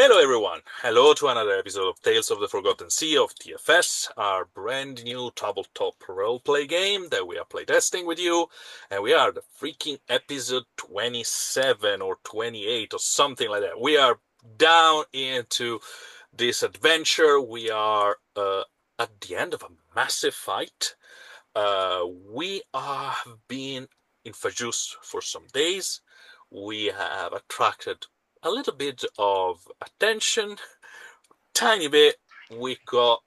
Hello everyone, hello to another episode of Tales of the Forgotten Sea of TFS, our brand new tabletop roleplay game that we are playtesting with you, and we are the freaking episode 27 or 28 or something like that. We are down into this adventure. We are at the end of a massive fight. We have been in Fajus for some days. We have attracted a little bit of attention, tiny bit. We got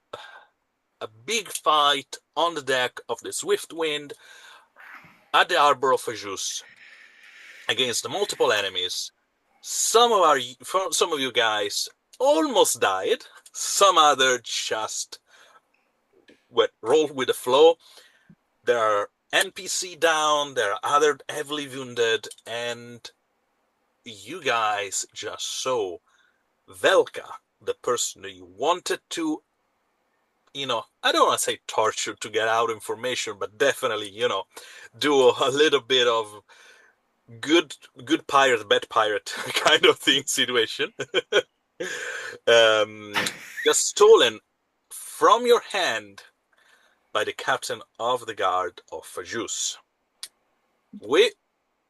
a big fight on the deck of the Swiftwind at the Arbor of Fajus against the multiple enemies. Some of you guys almost died. Some other just rolled with the flow. There are NPC down. There are other heavily wounded, and you guys just saw Velka, the person that you wanted to, I don't want to say torture to get out information, but definitely, do a little bit of good pirate, bad pirate kind of thing situation. Just stolen from your hand by the captain of the guard of Fajus. With,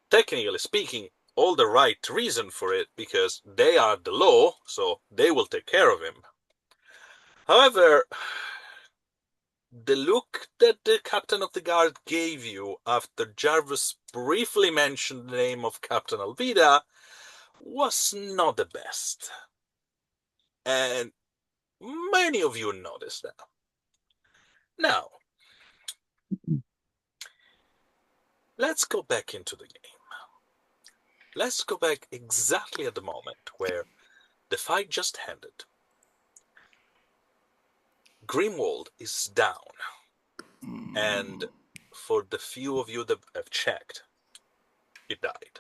technically speaking, all the right reason for it, because they are the law, so they will take care of him. However, the look that the captain of the guard gave you after Jarvis briefly mentioned the name of Captain Alvida was not the best. And many of you noticed that. Now, let's go back into the game. Let's go back exactly at the moment where the fight just ended. Grimwald is down. And for the few of you that have checked, it died.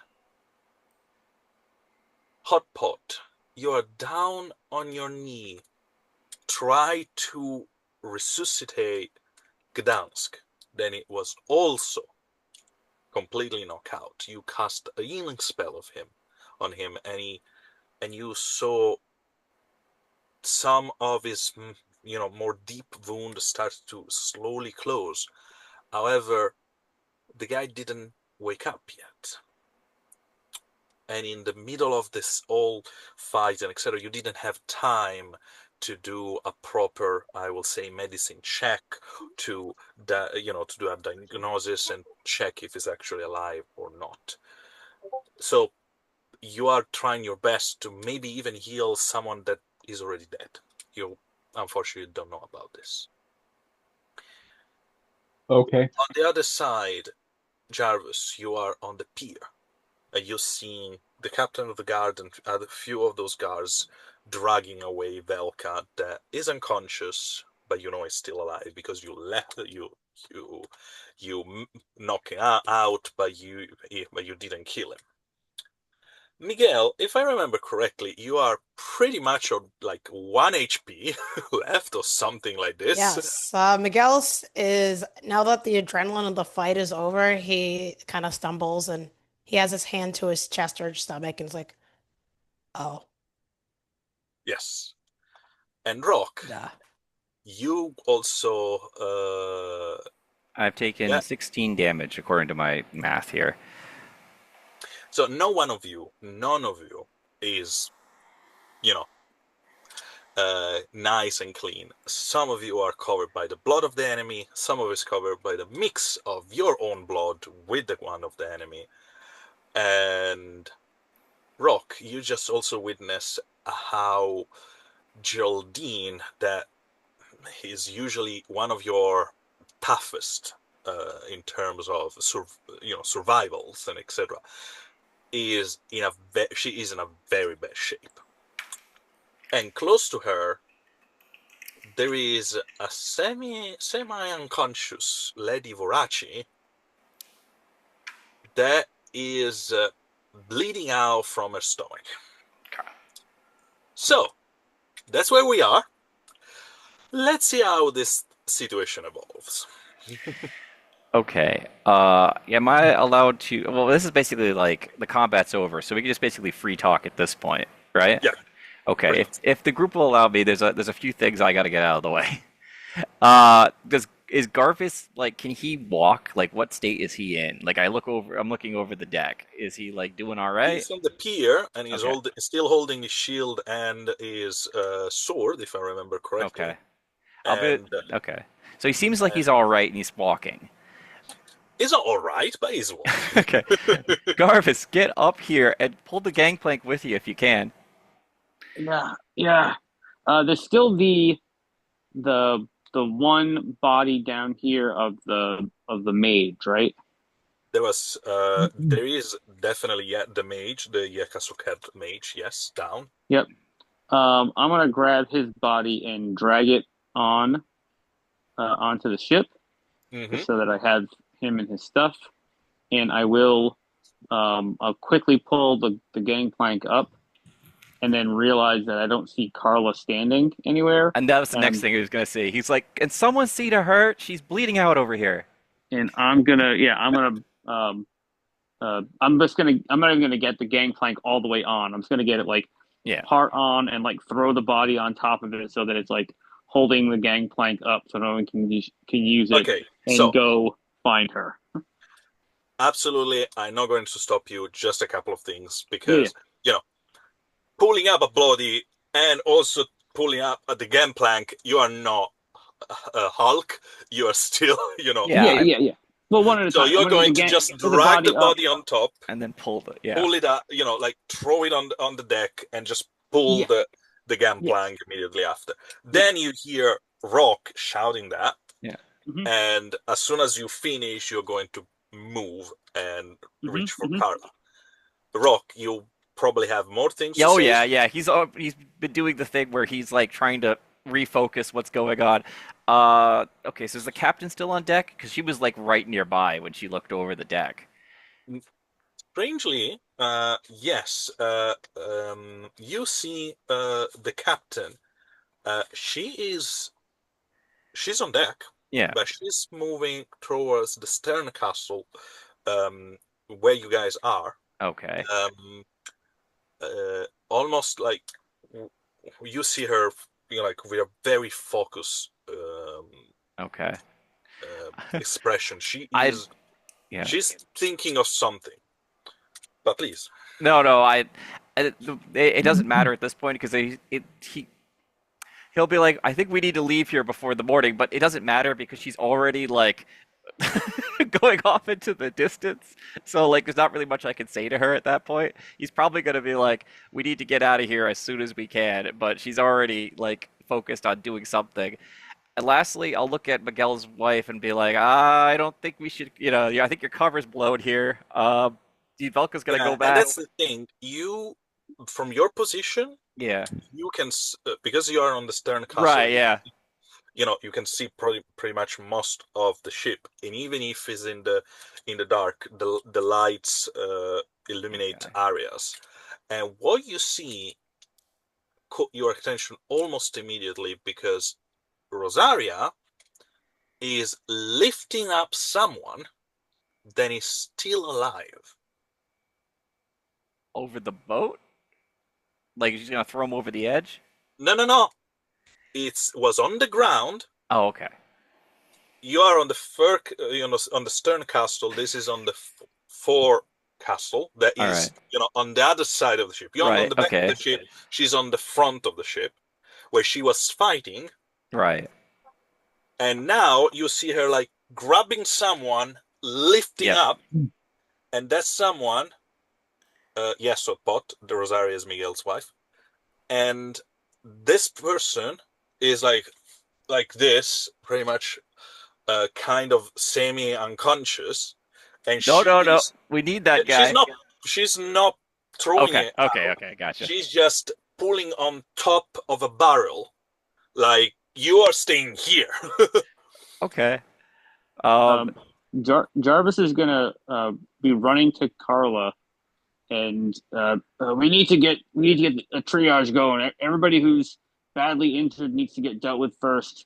Hotpot, you are down on your knee. Try to resuscitate Gdansk. Then it was also completely knocked out. You cast a healing spell on him, and you saw some of his, more deep wound start to slowly close. However, the guy didn't wake up yet. And in the middle of this whole fight and etc., you didn't have time to do a proper, I will say, medicine check to do a diagnosis and check if he's actually alive or not. So you are trying your best to maybe even heal someone that is already dead. You unfortunately don't know about this. Okay. On the other side, Jarvis, you are on the pier. You're seeing the captain of the guard and a few of those guards dragging away Velka that is unconscious, but is still alive because you knock him out, but you didn't kill him. Miguel, if I remember correctly, you are pretty much on like 1 HP left or something like this. Yes, is now that the adrenaline of the fight is over, he kind of stumbles and he has his hand to his chest or stomach and is like, "Oh, Yes. And Rock, duh." you also I've taken yeah. 16 damage according to my math here. So none of you is, nice and clean. Some of you are covered by the blood of the enemy. Some of it's covered by the mix of your own blood with the one of the enemy. And Rock, you just also witness how Geraldine, that is usually one of your toughest in terms of survivals and etc., she is in a very bad shape. And close to her, there is a semi-unconscious Lady Voraci that is bleeding out from her stomach. Okay. So, that's where we are. Let's see how this situation evolves. Okay. Am I allowed to? Well, this is basically like the combat's over, so we can just basically free talk at this point, right? Yeah. Okay, Brilliant. if the group will allow me, there's a few things I got to get out of the way. Does is Garvis like? Can he walk? Like, what state is he in? Like, I'm looking over the deck. Is he like doing all right? He's on the pier and he's Okay, still holding his shield and his sword, if I remember correctly. okay. I'll be And okay. So he seems like he's all right and he's walking. he's not all right, but he's walking. Okay, Garvis, get up here and pull the gangplank with you if you can. Yeah, yeah. There's still the the one body down here of the mage, right? There is definitely the mage, the Yakasuket mage, yes, down. Yep. I'm gonna grab his body and drag it on onto the ship, Mm-hmm. just so that I have him and his stuff, and I'll quickly pull the gangplank up, and then realize that I don't see Carla standing anywhere, And that was the next and thing he was gonna say. He's like, "Can someone see to her? She's bleeding out over here." I'm not even gonna get the gangplank all the way on. I'm just gonna get it like Yeah. part on and like throw the body on top of it so that it's like holding the gangplank up so no one can use it Okay, and so go find her. absolutely, I'm not going to stop you. Just a couple of things Yeah, yeah, because you know, pulling up a body and also pulling up at the gangplank, you are not Hulk. You are still, yeah, Yeah, yeah, yeah. Well, one at a So time. I'm you're gonna going to just get the drag the body up. body on top, and then pull the yeah. pull it up, like throw it on the deck, and just pull Yeah, the yes, gangplank immediately after. yeah. Then you hear Rock shouting that, Yeah. Hmm. and as soon as you finish, you're going to move and Hmm. reach for Hmm. Carla. Rock, you probably have more things Yeah, to oh say. yeah, yeah. He's been doing the thing where he's like trying to refocus what's going on. Okay, so is the captain still on deck? Because she was like right nearby when she looked over the deck. Strangely, yes. You see the captain. She's on deck, Yeah. but she's moving towards the stern castle, where you guys are. Okay. Um, Almost like you see her, like with a very focused Okay. expression. She I is. yeah. She's thinking of something. But please. No, no. It doesn't matter at this point because he'll be like, I think we need to leave here before the morning, but it doesn't matter because she's already like going off into the distance. So like there's not really much I can say to her at that point. He's probably gonna be like, we need to get out of here as soon as we can, but she's already like focused on doing something. And lastly, I'll look at Miguel's wife and be like, I don't think we should, I think your cover's blown here. Velka's gonna go Yeah, and back. that's the thing. From your position, Yeah. you can because you are on the stern castle. Right, yeah. You can see pretty much most of the ship, and even if it's in the dark, the lights illuminate Okay. areas, and what you see caught your attention almost immediately because Rosaria is lifting up someone that is still alive. Over the boat? Like she's gonna throw him over the edge? No, no, no. It was on the ground. Oh, okay. You are on the on the stern castle. This is on the fore castle. That All is, right. on the other side of the ship. You're on Right. the back of Okay. the ship. She's on the front of the ship, where she was fighting. Right. And now you see her like grabbing someone, lifting Yep. up, and that someone, yes, Hotpot, the Rosaria is Miguel's wife, and this person is like this, pretty much, kind of semi-unconscious, and No, no, no. We need that she's guy. not throwing Okay. it Okay. out. Okay. Gotcha. She's just pulling on top of a barrel, like you are staying here. Okay. Um. Um, Jarvis is gonna be running to Carla, and we need to get a triage going. Everybody who's badly injured needs to get dealt with first.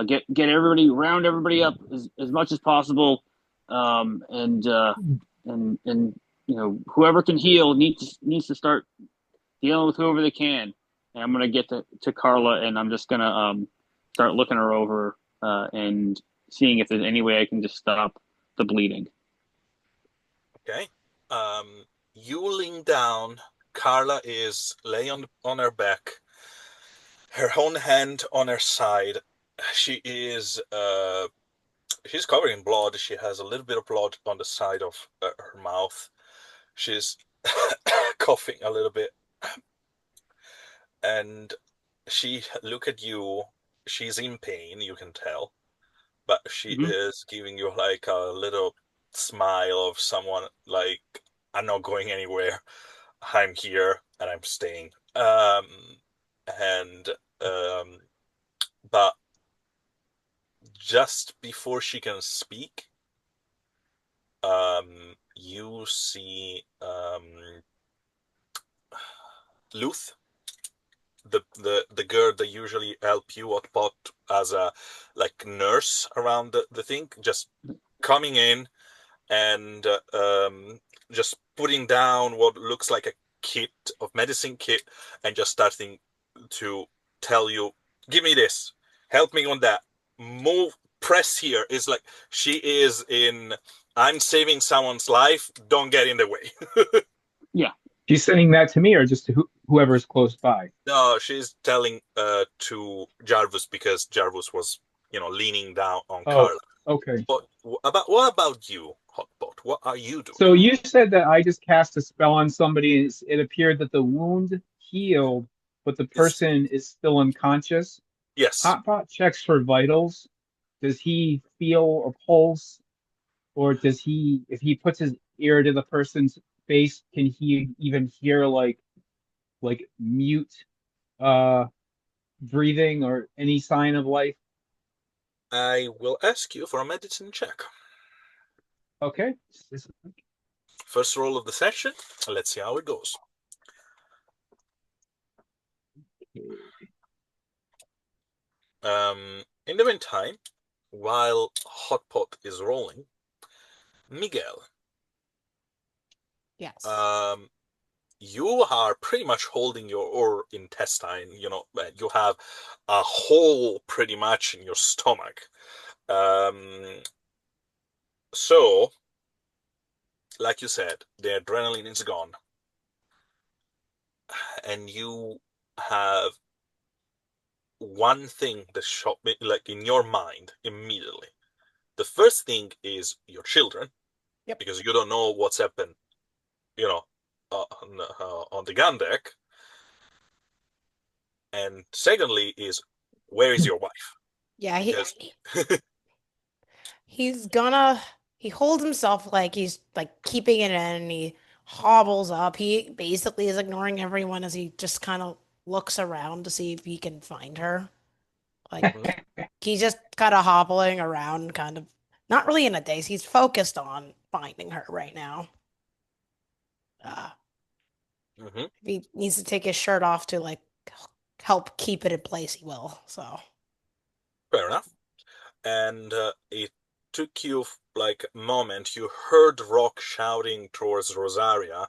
Get everybody round everybody up as much as possible, and whoever can heal needs to start dealing with whoever they can. and I'm gonna get to Carla, and I'm just gonna start looking her over and seeing if there's any way I can just stop the bleeding. Okay. You lean down. Carla is laying on her back, her own hand on her side. She is she's covered in blood. She has a little bit of blood on the side of her mouth. She's coughing a little bit, and she look at you. She's in pain, you can tell, but she Hmm. is giving you like a little smile of someone like, I'm not going anywhere. I'm here and I'm staying. And but just before she can speak, you see Luth, the girl that usually help you Hotpot as a like nurse around the thing, just coming in and just putting down what looks like a kit of medicine kit and just starting to tell you, give me this, help me on that, move, press here. Is like she is in, I'm saving someone's life, don't get in the way. Yeah. She's sending that to me or just to whoever is close by? No, she's telling to Jarvis because Jarvis was, leaning down on Oh, Carla. okay. But what about you, Hotbot? What are you doing? So you said that I just cast a spell on somebody and it appeared that the wound healed, but the Is person is still unconscious. yes. Hotbot checks for vitals. Does he feel a pulse, or does he, if he puts his ear to the person's face, can he even hear like mute uh breathing or any sign of life? I will ask you for a medicine check. Okay. First roll of the session. Let's see how it goes. In the meantime, while Hotpot is rolling, Miguel, Yes. you are pretty much holding your intestine. You have a hole pretty much in your stomach. So, like you said, the adrenaline is gone, and you have one thing that shot me, like in your mind immediately. The first thing is your children, Yep. because you don't know what's happened, on the gun deck. And secondly is, where is your wife? Yeah, Because he's gonna he holds himself like he's like keeping it in and he hobbles up. He basically is ignoring everyone as he just kind of looks around to see if he can find her. Like he's just kind of hobbling around, kind of not really in a daze. He's focused on finding her right now. Uh, Mhm, if he needs to take his shirt off to like help keep it in place, he will. So fair enough. And it took you like a moment. You heard Rock shouting towards Rosaria,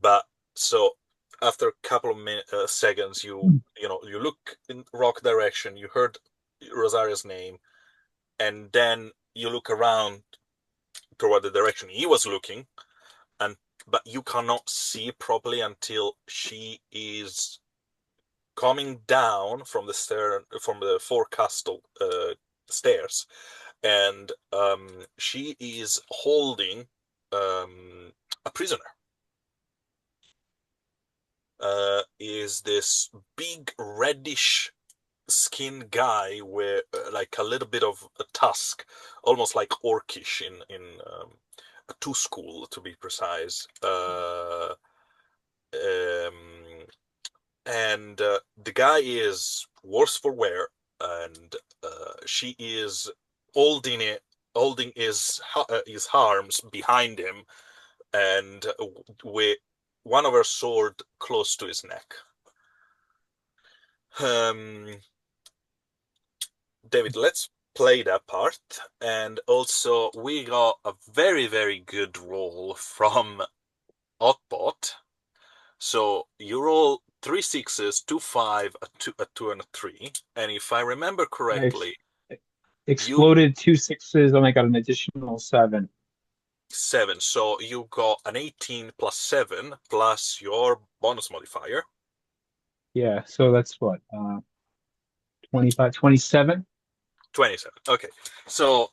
but so after a couple of seconds, you look in Rock direction. You heard Rosaria's name, and then you look around toward the direction he was looking, and but you cannot see properly until she is coming down from the forecastle stairs, and she is holding a prisoner. Is this big reddish skinned guy with like a little bit of a tusk, almost like orcish in a two school to be precise. Um, and the guy is worse for wear, and she is holding it, holding his arms behind him, and with one of her sword close to his neck. Um, David, let's play that part, and also we got a very very good roll from Hotbot. So you roll 3 6s, 2 5, a 2, and a 3. And if I remember I correctly, you exploded 2 6s, and I got an additional 7. 7. So you got an 18 plus 7 plus your bonus modifier. Yeah, so that's what, 25, 27? 27. Okay. So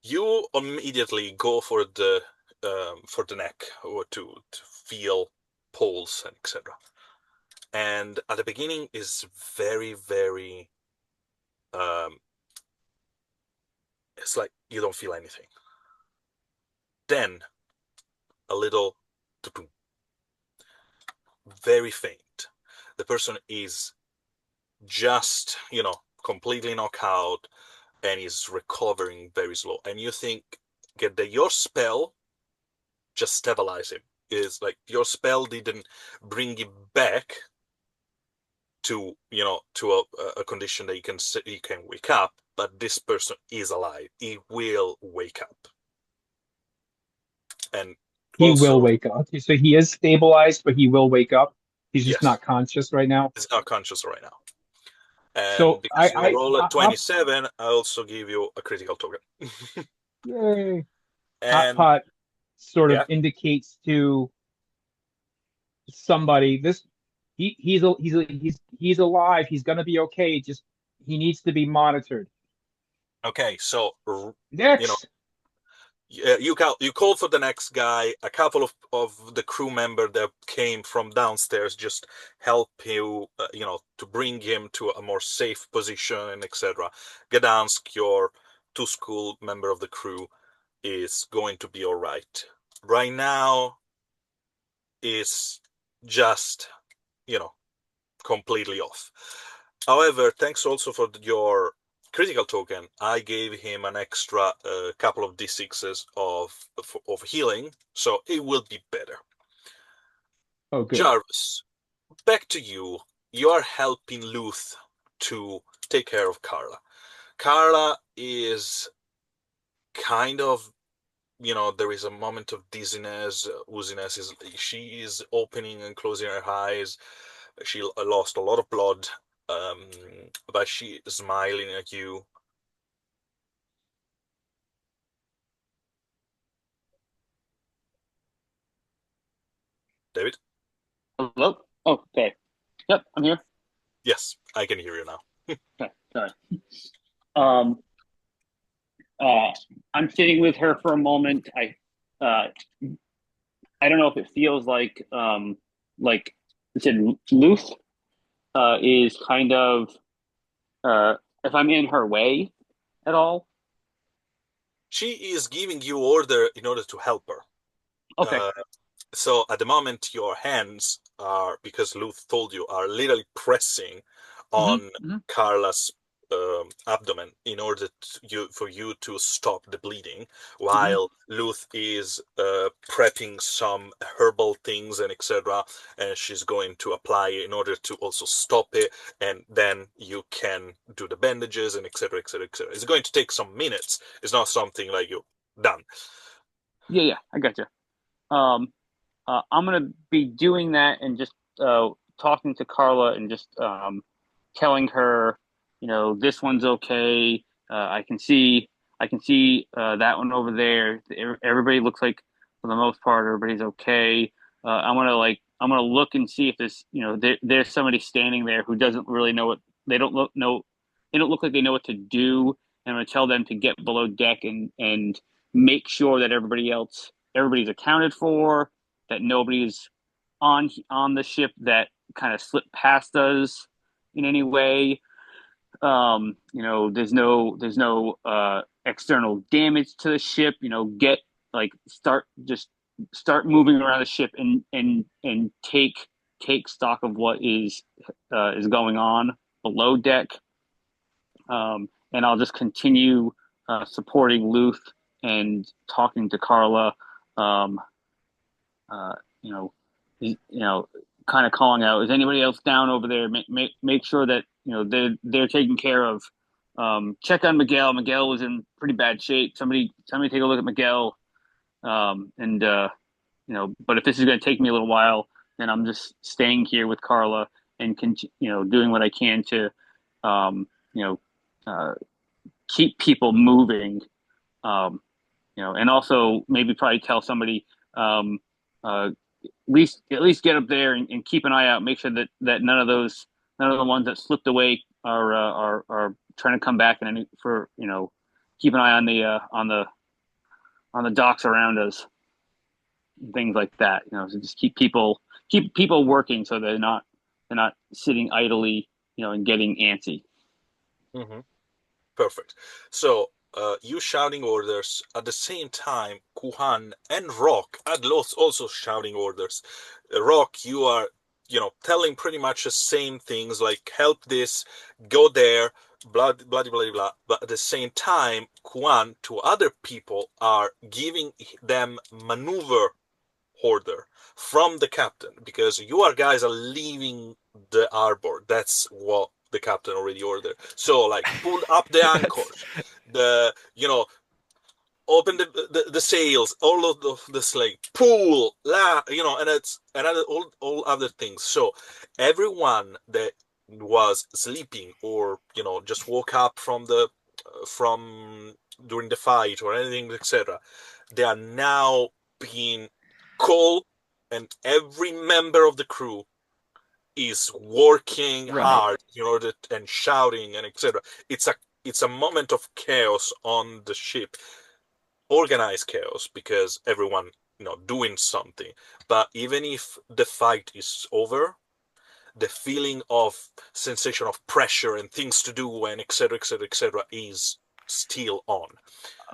you immediately go for the neck or to feel pulse and etc. And at the beginning is very, very it's like you don't feel anything. Then a little very faint. The person is just, completely knocked out and is recovering very slow. And you think that your spell just stabilize him. Is like your spell didn't bring him back to a condition that he can wake up, but this person is alive. He will wake up. And He will also, wake up. So he is stabilized, but he will wake up. He's just yes, not conscious right now. he's not conscious right now. And So because you roll a Hot, 27, I also give you a critical token. yay. And Hotpot sort of yeah, indicates to somebody this he's alive. He's gonna be okay. Just he needs to be monitored. okay, so you know, Next. you call for the next guy. A couple of the crew member that came from downstairs just help you, to bring him to a more safe position and etc. Gdansk, your two school member of the crew, is going to be all right. Right now is just, completely off. However, thanks also for your critical token. I gave him an extra couple of d6s of healing, so it will be better. Oh, good. Jarvis, back to you. You are helping Luth to take care of Carla. Carla is kind of, there is a moment of dizziness, wooziness. She is opening and closing her eyes. She lost a lot of blood, but she is smiling at you. David? Hello? Oh, okay. Yep, I'm here. Yes, I can hear you now. Okay, sorry. Um, uh, I'm sitting with her for a moment. Uh, I don't know if it feels like I said, Luth, is kind of, if I'm in her way at all. She is giving you order in order to help her. Okay. So at the moment, your hands are, because Luth told you, are literally pressing on Mm-hmm. Carla's abdomen in order for you to stop the bleeding, Mm-hmm. while Luth is prepping some herbal things and etc. And she's going to apply in order to also stop it, and then you can do the bandages and etc. etc. etc. It's going to take some minutes. It's not something like you done. Yeah, I got you. I'm gonna be doing that and just talking to Carla and just telling her, this one's okay. I can see that one over there. Everybody looks like, for the most part, everybody's okay. I'm gonna look and see if there's somebody standing there who doesn't really know what they don't look like they know what to do. And I'm gonna tell them to get below deck and make sure that everybody's accounted for, that nobody's on the ship that kind of slipped past us in any way. There's no external damage to the ship. Get like start moving around the ship and take stock of what is going on below deck. And I'll just continue supporting Luth and talking to Carla. Um, uh, you know, kind of calling out, is anybody else down over there? Make sure that they're taken care of. Check on Miguel. Miguel was in pretty bad shape. Somebody take a look at Miguel. And but if this is going to take me a little while, then I'm just staying here with Carla and doing what I can to, um, you know, uh, keep people moving, um, and also maybe probably tell somebody, um, at least get up there and keep an eye out, make sure that none of the ones that slipped away are trying to come back and keep an eye on the docks around us, things like that. So just keep people working so they're not sitting idly, and getting antsy. Mm-hmm. Perfect. So, you shouting orders at the same time, Kuhan and Rock are also shouting orders. Rock, you are, telling pretty much the same things, like help this, go there, blah blah blah blah blah. But at the same time, Kuhan to other people are giving them maneuver order from the captain, because you guys are leaving the harbor. That's what the captain already ordered. So, like, pull up the That's anchors, the open the sails, all of the like pull, and it's another all other things. So everyone that was sleeping or just woke up from during the fight or anything, etc., they are now being called, and every member of the crew is working right. hard and shouting and etc. It's a moment of chaos on the ship, organized chaos, because everyone doing something. But even if the fight is over, the feeling of sensation of pressure and things to do and etc etc etc is still on.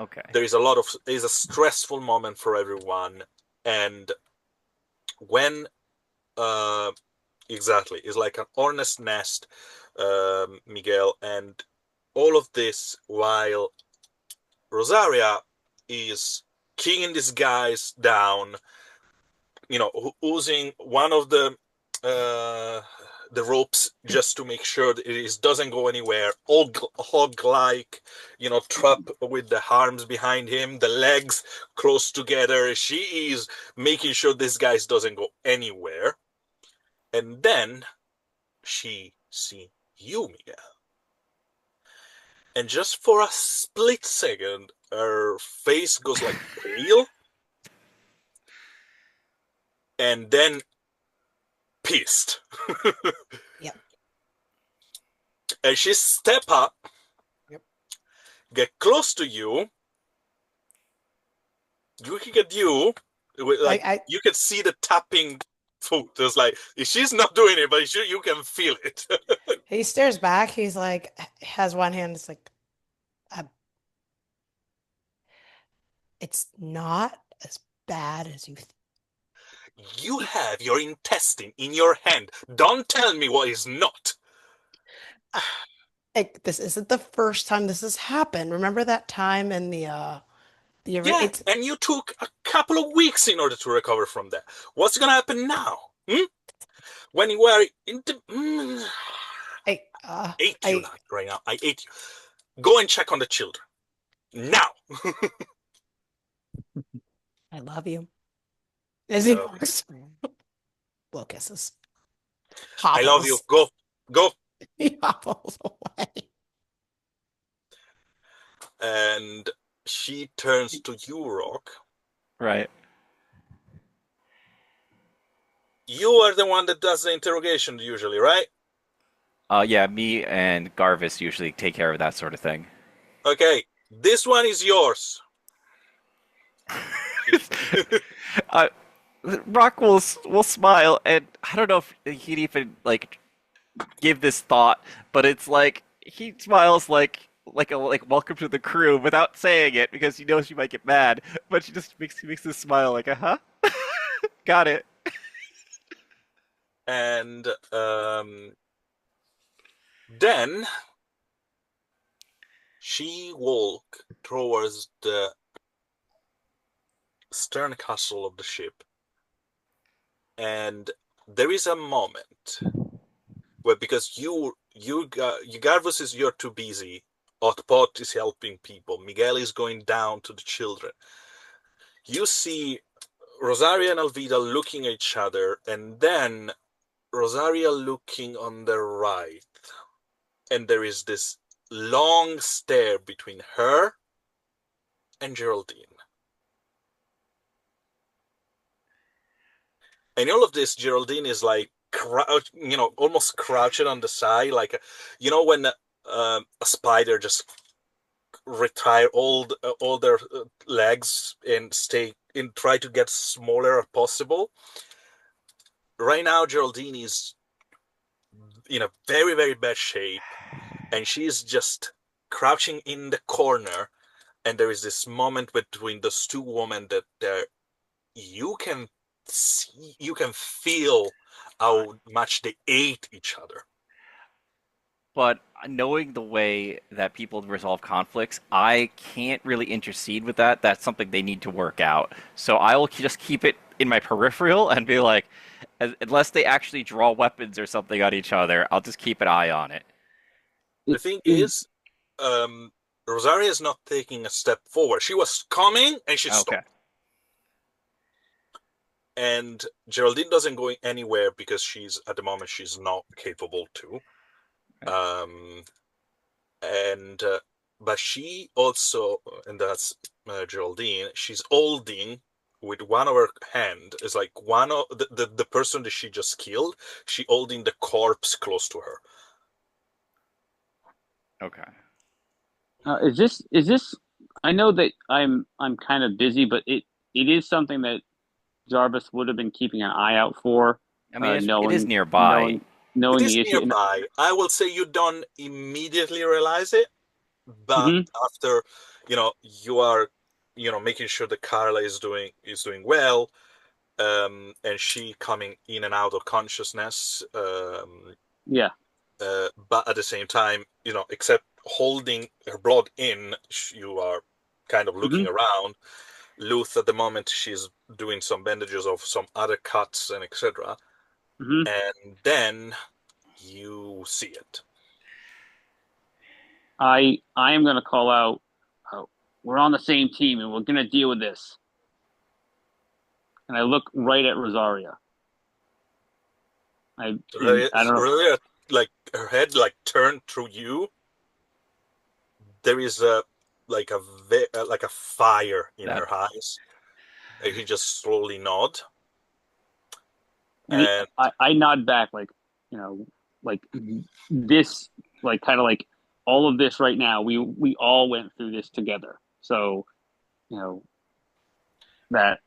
Okay. There's a stressful moment for everyone, and when uh exactly, it's like an hornet's nest, Miguel, and all of this while Rosaria is kicking these guys down, using one of the ropes just to make sure that it doesn't go anywhere. All hog-like, trap with the arms behind him, the legs close together. She is making sure this guy doesn't go anywhere. And then she see you, Miguel. And just for a split second, her face goes like pale, and then pissed. Yep. And she step up, Yep. get close to you, looking at you, like I you can see the tapping foot. It's like she's not doing it, but you can feel it. he stares back. He's like has one hand. It's like uh, it's not as bad as you. You have your intestine in your hand. Don't tell me what is not. This isn't the first time this has happened. Remember that time in Yeah, it's and you took a couple of weeks in order to recover from that. What's gonna happen now? When you were in the... I hate you I right now. I hate you. Go and check on the children. Now! I love you. As he Oh. walks, blow kisses. I love you. Hobbles. Go. Go. He hobbles away. And she turns to you, Rock. Right. You are the one that does the interrogation usually, right? Yeah, me and Garvis usually take care of that sort of thing. Okay. This one is yours. uh, Rock will smile, and I don't know if he'd even like give this thought, but it's like he smiles like welcome to the crew without saying it because he knows she might get mad, but she just makes this smile like got it. And then she walked towards the stern castle of the ship, and there is a moment where, because Garvus is, you're too busy. Hotpot is helping people. Miguel is going down to the children. You see Rosaria and Alvida looking at each other, and then Rosaria looking on the right, and there is this long stare between her and Geraldine. And all of this, Geraldine is like almost crouching on the side, like when a spider just retire all their legs and stay and try to get smaller as possible. Right now, Geraldine is in a very, very bad shape, and she's just crouching in the corner. And there is this moment between those two women that you can see, you can feel how much they hate each other. But knowing the way that people resolve conflicts, I can't really intercede with that. That's something they need to work out. So I will just keep it in my peripheral and be like, unless they actually draw weapons or something on each other, I'll just keep an eye on it. The thing is, Rosaria is not taking a step forward. She was coming and she Okay. stopped. And Geraldine doesn't go anywhere because at the moment she's not capable to. But she also, and that's Geraldine, she's holding with one of her hand, is like one of the person that she just killed, she holding the corpse close to her. Okay. Is this? I know that I'm kind of busy, but it is something that Jarvis would have been keeping an eye out for. I mean, it is Knowing nearby. knowing It is the issue. nearby. I will say you don't immediately realize it, but after you are making sure that Carla is doing well, and she coming in and out of consciousness, Yeah. but at the same time, except holding her blood in, you are kind of looking around. Luth at the moment, she's doing some bandages of some other cuts and etc. And then you see it. I am going to call out. We're on the same team, and we're going to deal with this. And I look right at Rosaria. I don't know. Rosaria, like her head, like turned through you. There is a fire in her eyes. And he just slowly nod. And I nod back, like like this, like kind of like all of this right now. We all went through this together. So that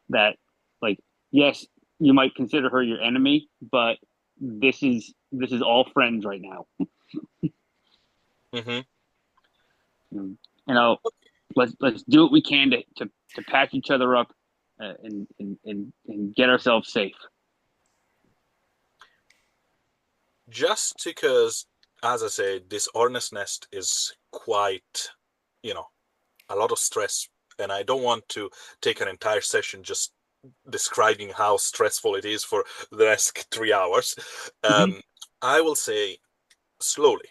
like, yes, you might consider her your enemy, but this is all friends right now. Let's do what we can to patch each other up, and get ourselves safe. Just because, as I said, this hornet's nest is quite, a lot of stress, and I don't want to take an entire session just describing how stressful it is for the next 3 hours. I will say slowly,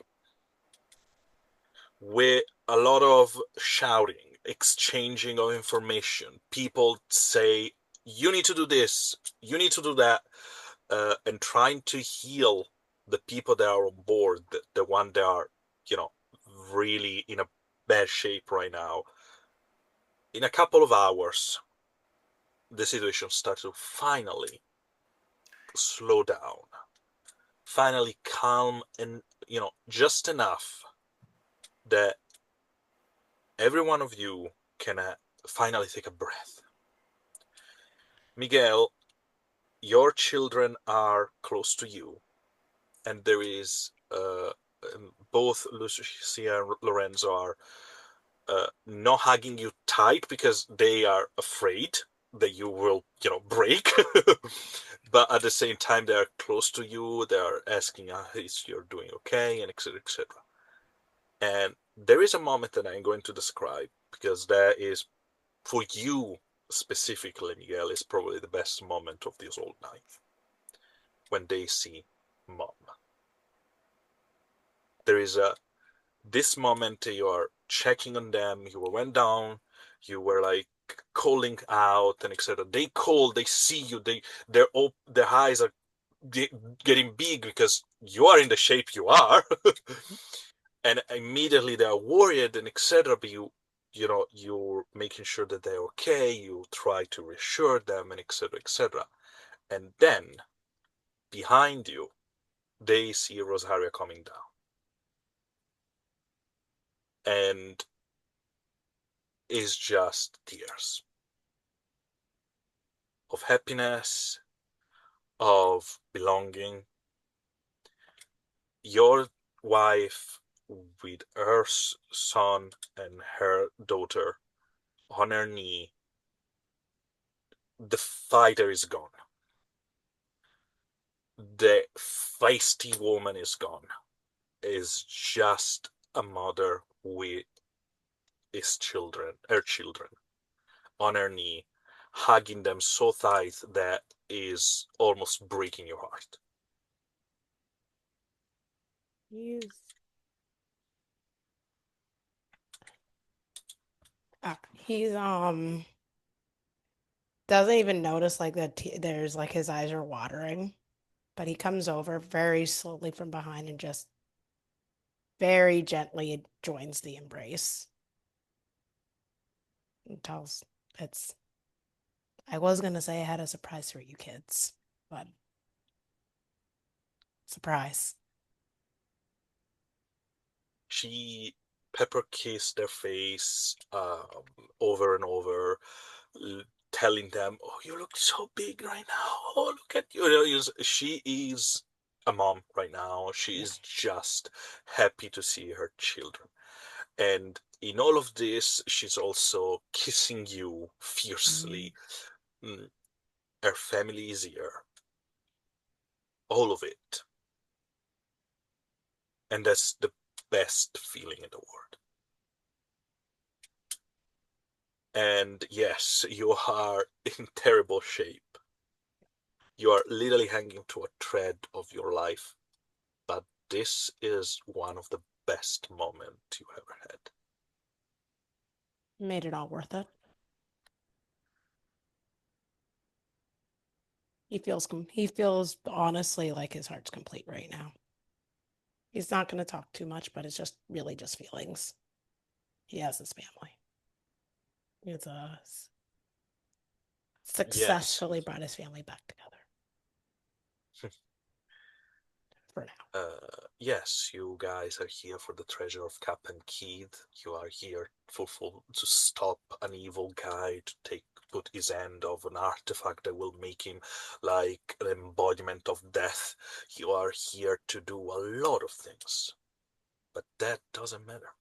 with a lot of shouting, exchanging of information. People say, you need to do this, you need to do that, and trying to heal the people that are on board, the one that are, really in a bad shape right now. In a couple of hours, the situation starts to finally slow down, finally calm, and, just enough that every one of you can finally take a breath. Miguel, your children are close to you, and there is both Lucia and Lorenzo are not hugging you tight because they are afraid that you will, break. But at the same time, they are close to you. They are asking, "Is you're doing okay?" and etc. etc. And there is a moment that I'm going to describe because that is, for you specifically, Miguel, is probably the best moment of this whole night. When they see Mom. There is this moment you are checking on them. You went down. You were like calling out and etc. They call, they see you, their eyes are getting big because you are in the shape you are, and immediately they are worried and etc. But you're making sure that they're okay. You try to reassure them and etc. etc. And then behind you, they see Rosaria coming down, and is just tears of happiness, of belonging. Your wife with her son and her daughter on her knee. The fighter is gone. The feisty woman is gone. Is just a mother with her children, on her knee, hugging them so tight that is almost breaking your heart. He's he's doesn't even notice like that there's like his eyes are watering, but he comes over very slowly from behind and just very gently joins the embrace and tells it's I was gonna say I had a surprise for you kids, but surprise. She pepper kissed their face over and over, telling them, "Oh, you look so big right now. Oh, look at you." She is a mom right now. She is just happy to see her children. And in all of this, she's also kissing you fiercely. Mm, Her family is here. All of it. And that's the best feeling in the world. And yes, you are in terrible shape. You are literally hanging to a thread of your life. But this is one of the best moments you ever had. Made it all worth it. He feels honestly like his heart's complete right now. He's not going to talk too much, but it's just really just feelings. He has his family. It's Yes. successfully brought his family back together for now. Yes, you guys are here for the treasure of Captain Keith. You are here to stop an evil guy to put his hand of an artifact that will make him like an embodiment of death. You are here to do a lot of things, but that doesn't matter.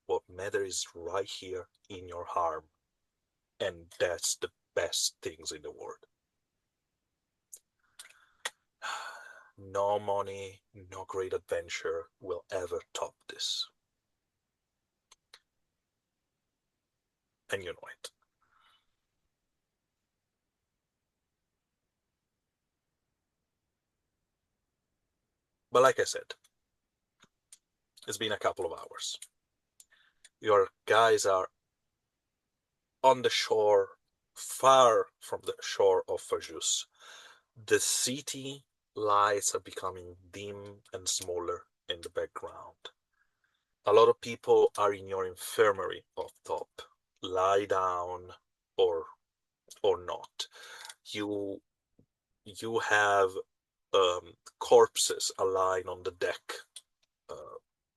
What matters is right here in your harm, and that's the best things in the world. No money, no great adventure will ever top this. And you know it. But like I said, it's been a couple of hours. Your guys are on the shore, far from the shore of Fajus. The city lights are becoming dim and smaller in the background. A lot of people are in your infirmary up top. Lie down or not. You you have corpses aligned on the deck. Uh,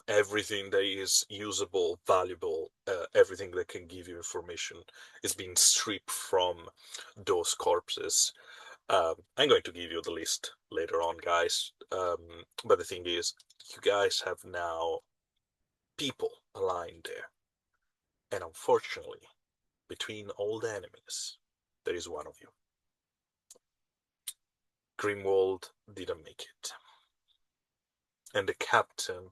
Everything that is usable, valuable, everything that can give you information is being stripped from those corpses. I'm going to give you the list later on, guys. But the thing is, you guys have now people aligned there. And unfortunately, between all the enemies, there is one of you. Grimwald didn't make it. And the captain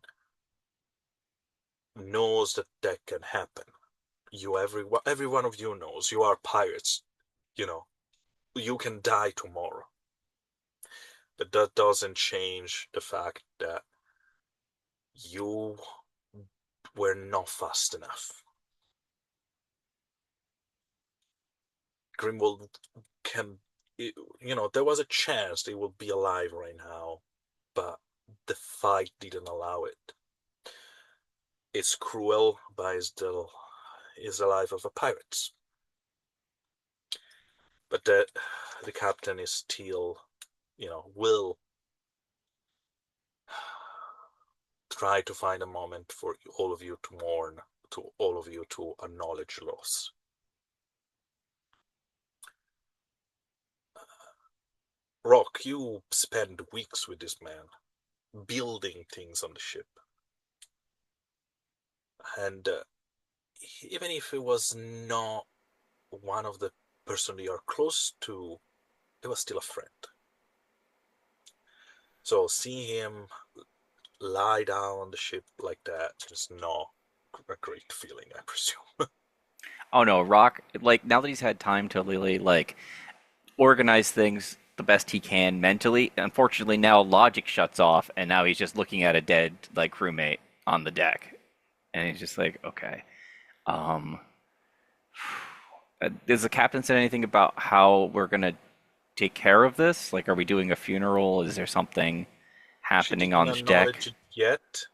knows that can happen. Every one of you knows you are pirates. You know, you can die tomorrow. But that doesn't change the fact that you were not fast enough. Grimwald can, there was a chance they would be alive right now, but the fight didn't allow it. It's cruel, but it still is the life of a pirate. But the captain is still, will try to find a moment for all of you to mourn, to all of you to acknowledge loss. Rock, you spend weeks with this man, building things on the ship. And even if it was not one of the person you are close to, it was still a friend. So seeing him lie down on the ship like that is not a great feeling, I presume. Oh no, Rock, like now that he's had time to really like organize things the best he can mentally, unfortunately now logic shuts off and now he's just looking at a dead like crewmate on the deck. And he's just like, okay. Um Does the captain say anything about how we're gonna take care of this? Like, are we doing a funeral? Is there something She happening didn't on the deck? acknowledge it yet.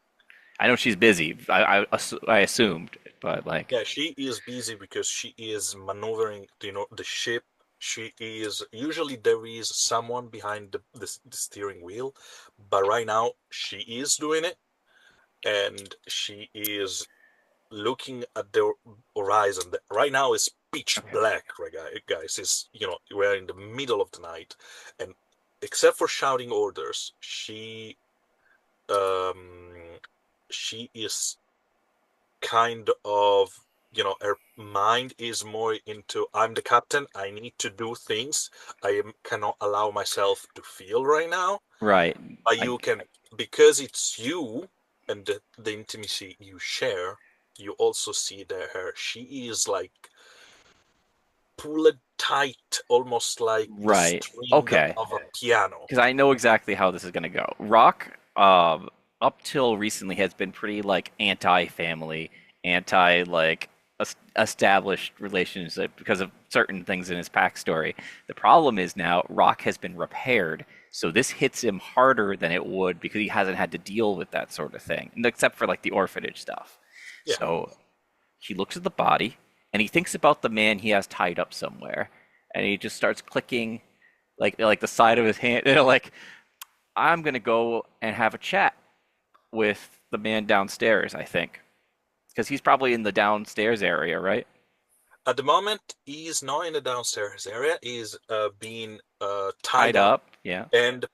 I know she's busy. I assumed, but like, Yeah, she is busy because she is maneuvering, the ship. She is usually there is someone behind the steering wheel, but right now she is doing it, and she is looking at the horizon. Right now is pitch okay, black, right, guys. Is we're in the middle of the night, and except for shouting orders, um she is kind of, her mind is more into, I'm the captain, I need to do things, cannot allow myself to feel right now. right. But I, you can, because it's you and the intimacy you share, you also see that she is like pulled tight, almost like the right. string Okay. of a piano. Because I know exactly how this is gonna go. Rock, up till recently, has been pretty like anti-family, anti like established relationship because of certain things in his backstory. The problem is now Rock has been repaired, so this hits him harder than it would because he hasn't had to deal with that sort of thing, except for like the orphanage stuff. Yeah. So he looks at the body and he thinks about the man he has tied up somewhere, and he just starts clicking like the side of his hand, like I'm gonna go and have a chat with the man downstairs. I think because he's probably in the downstairs area, right? At the moment, he's not in the downstairs area. He's being Tied tied up up. Yeah. and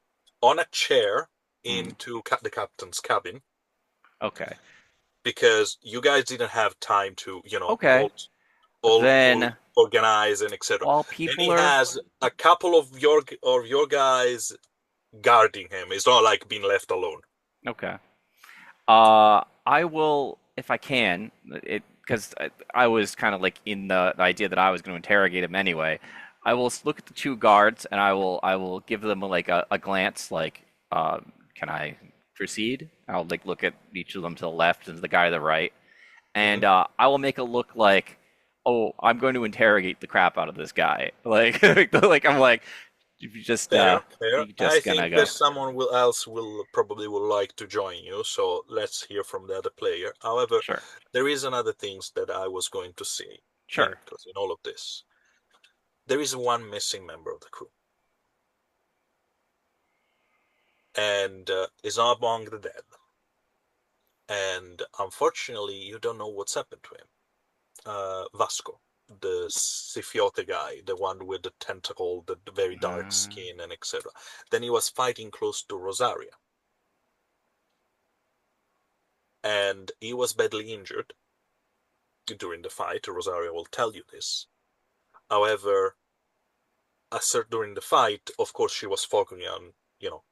on a chair Mm. into the captain's cabin, Okay. because you guys didn't have time to, Okay. all Then organize and etc. while And people he are has a couple of your guys guarding him. It's not like being left alone. okay, I will if I can. It because I was kind of like in the idea that I was going to interrogate him anyway. I will look at the two guards and I will give them like a glance like can I proceed? I'll like look at each of them to the left and the guy to the right, Hmm. and I will make it look like, oh, I'm going to interrogate the crap out of this guy. Like, like I'm like, Fair, fair. you I just gonna think that go. someone else will probably would like to join you, so let's hear from the other player. However, Sure, there is another things that I was going to say sure. in all of this. There is one missing member of the crew, and is not among the dead. And unfortunately, you don't know what's happened to him. Vasco, the Sifiote guy, the one with the tentacle, the very dark Uh, skin, and etc. Then he was fighting close to Rosaria, and he was badly injured during the fight. Rosaria will tell you this. However, during the fight, of course, she was focusing on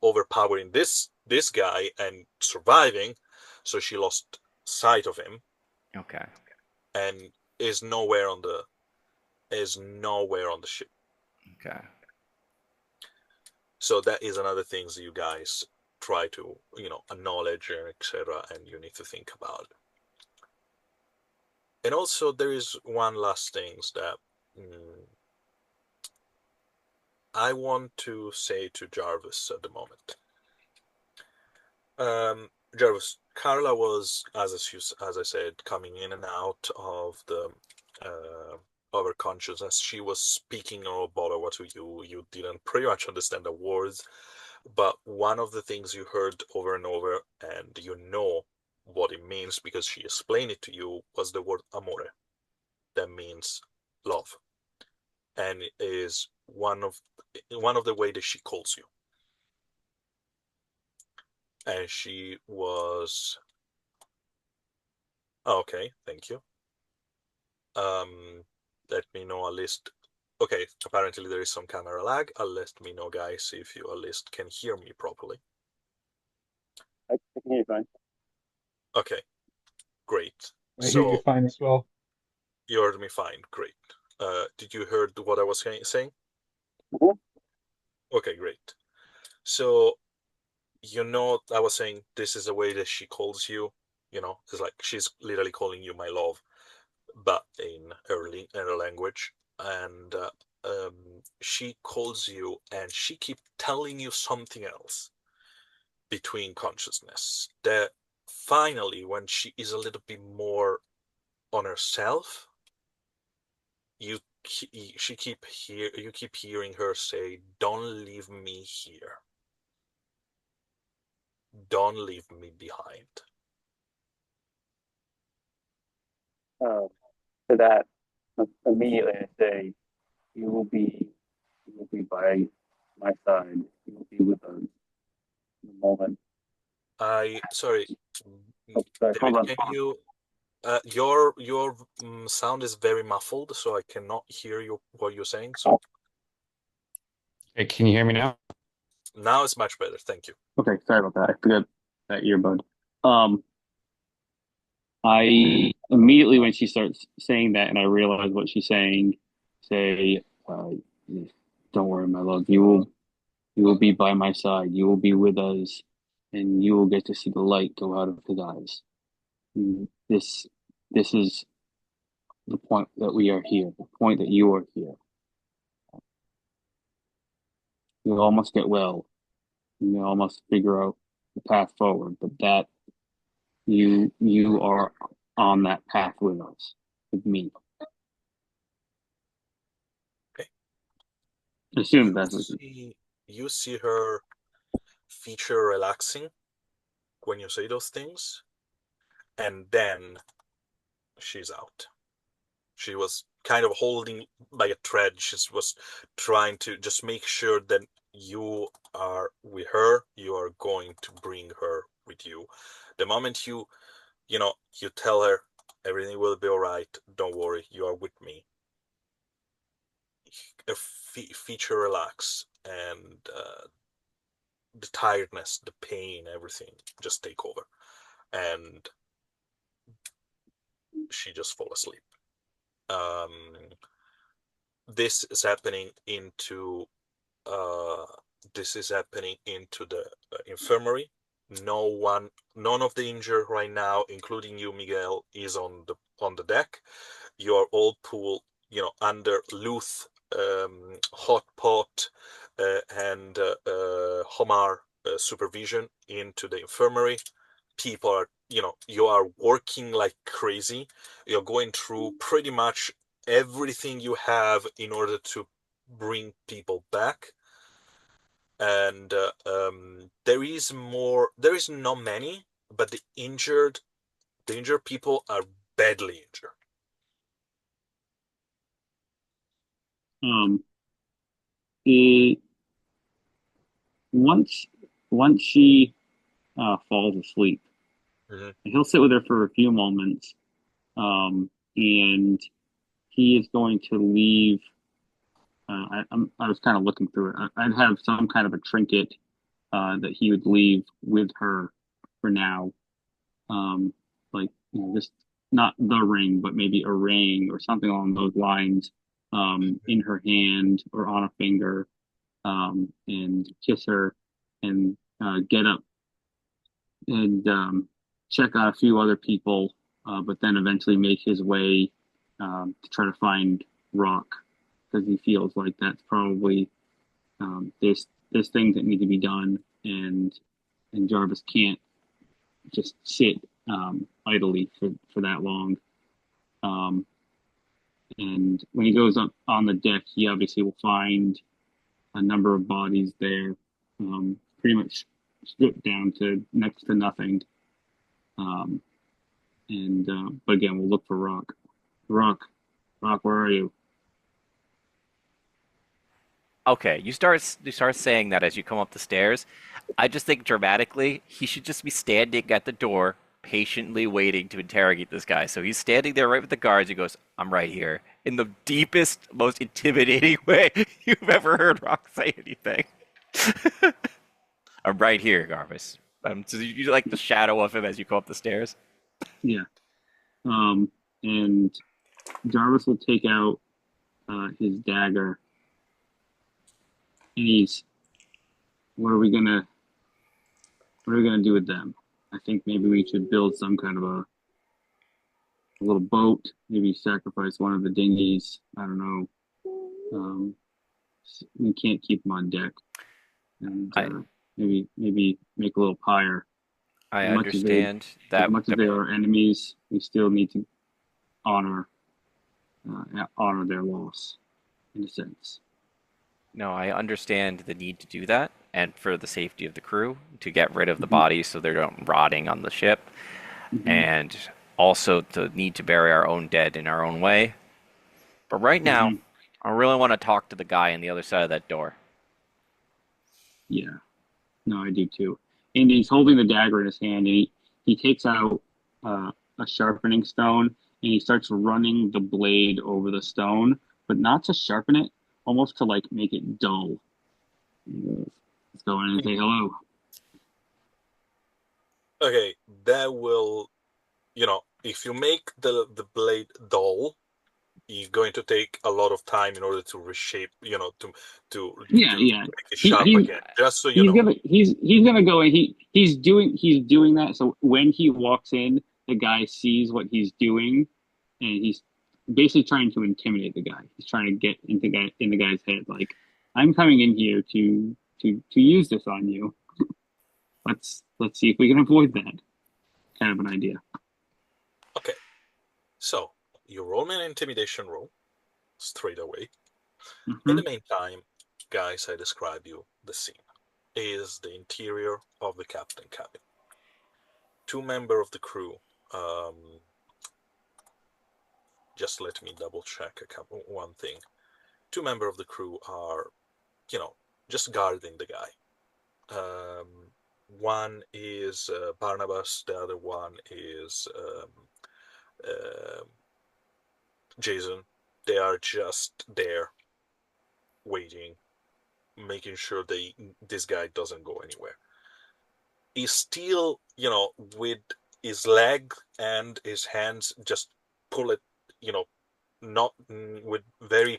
overpowering this guy and surviving, so she lost sight of him okay. and is nowhere on the ship. Okay. So that is another things you guys try to acknowledge and etc. And you need to think about. And also there is one last things that mm, I want to say to Jarvis at the moment. Jarvis, Carla was, as I said, coming in and out of the uh, of her consciousness. She was speaking or Bolawa to you. You didn't pretty much understand the words, but one of the things you heard over and over, and you know what it means because she explained it to you, was the word amore. That means love, and it is one of the way that she calls you. And she was okay. Thank you. Um, let me know at least. Okay, apparently there is some camera lag. Let me know, guys, if you at least can hear me properly. I can hear you fine. Okay, great. I hear you So fine as well. you heard me fine. Great. Did you heard what I was saying? Mhm. Okay, great. So I was saying this is the way that she calls you. It's like she's literally calling you my love, but in her language, and she calls you, and she keeps telling you something else between consciousness. That finally, when she is a little bit more on herself, you you keep hearing her say, "Don't leave me here. Don't leave me behind." Uh, to that, immediately I say, "You will be, you will be by my side. You will be with us in the moment." Sorry, Oh, sorry, hold David, on. can you? Your sound is very muffled, so I cannot hear you what you're saying. So Hey, can you hear me now? now it's much better. Thank you. Okay, sorry about that. I forgot that earbud. Um, I immediately when she starts saying that, and I realize what she's saying, say, "Don't worry, my love. You will be by my side. You will be with us, and you will get to see the light go out of his eyes. This, this is the point that we are here. The point that you are here. You almost get well. You almost figure out the path forward, but that you are on that path with us, with me. Okay. Assume You that's what see her feature relaxing when you say those things, and then she's out. She was kind of holding by a thread. She was trying to just make sure that you are with her. You are going to bring her with you. The moment you tell her everything will be all right. Don't worry, you are with me. A feature relax, and the tiredness, the pain, everything just take over, and she just fall asleep. Um, this is happening into uh, the infirmary. None of the injured right now, including you, Miguel, is on the deck. You are all pooled, under Luth, Hotpot, and Homar supervision into the infirmary. People are, you are working like crazy. You're going through pretty much everything you have in order to bring people back. And there is not many, but the injured people are badly injured. it, once once she falls asleep, Mhm. he'll sit with her for a few moments, and he is going to leave. I was kind of looking through it. I'd have some kind of a trinket that he would leave with her for now, um, like just not the ring, but maybe a ring or something along those lines, in her hand or on a finger, and kiss her and get up and check on a few other people, but then eventually make his way to try to find Rock because he feels like that's probably There's things that need to be done, and Jarvis can't just sit idly for that long. Um, and when he goes up on the deck, he obviously will find a number of bodies there, pretty much stripped down to next to nothing. Um, and but again, we'll look for Rock. Rock, where are you? Okay, you start saying that as you come up the stairs. I just think dramatically, he should just be standing at the door, patiently waiting to interrogate this guy. So he's standing there right with the guards. He goes, "I'm right here," in the deepest, most intimidating way you've ever heard Rock say anything. I'm right here, Garvis. So you like the shadow of him as you go up the stairs. Yeah. And Jarvis will take out his dagger, and he's, what are we gonna do with them? I think maybe we should build some kind of a little boat. Maybe sacrifice one of the dinghies. I don't know. We can't keep them on deck, and I maybe make a little pyre. I As much understand that. as much as they are enemies, we still need to honor their loss, in a sense. No, I understand the need to do that, and for the safety of the crew, to get rid of the bodies so they're not rotting on the ship, and also the need to bury our own dead in our own way. But right now, I really want to talk to the guy on the other side of that door. Yeah, no, I do too. And he's holding the dagger in his hand, and he takes out a sharpening stone, and he starts running the blade over the stone, but not to sharpen it, almost to like make it dull. Let's go in and say hello. Okay, that will, if you make the blade dull, you're going to take a lot of time in order to reshape, to Yeah. make it sharp again. Just so you know. He's gonna go, and he's doing that. So when he walks in, the guy sees what he's doing, and he's basically trying to intimidate the guy. He's trying to get in the guy's head, like, I'm coming in here to use this on you. Let's see if we can avoid that. Kind of an idea. Okay, so you roll me an intimidation roll straight away. In the meantime, guys, I describe you the scene. Is the interior of the captain cabin. Two members of the crew. Just let me double check one thing. Two members of the crew are, just guarding the guy. One is Barnabas, the other one is Jason. They are just there, waiting, making sure this guy doesn't go anywhere. He's still, with his leg and his hands, just pull it, not with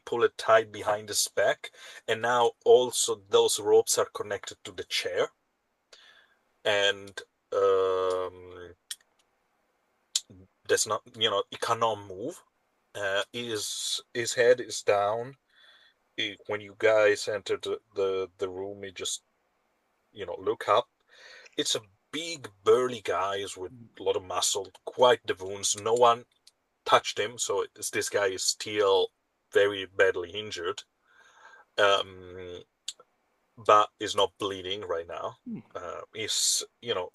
pull it tight behind his back, and now also those ropes are connected to the chair, and that's not, he cannot move. His head is down. When you guys enter the room, he just, look up. It's a big burly guy with a lot of muscle, quite the wounds. No one touched him, so this guy is still very badly injured, but is not bleeding right now. His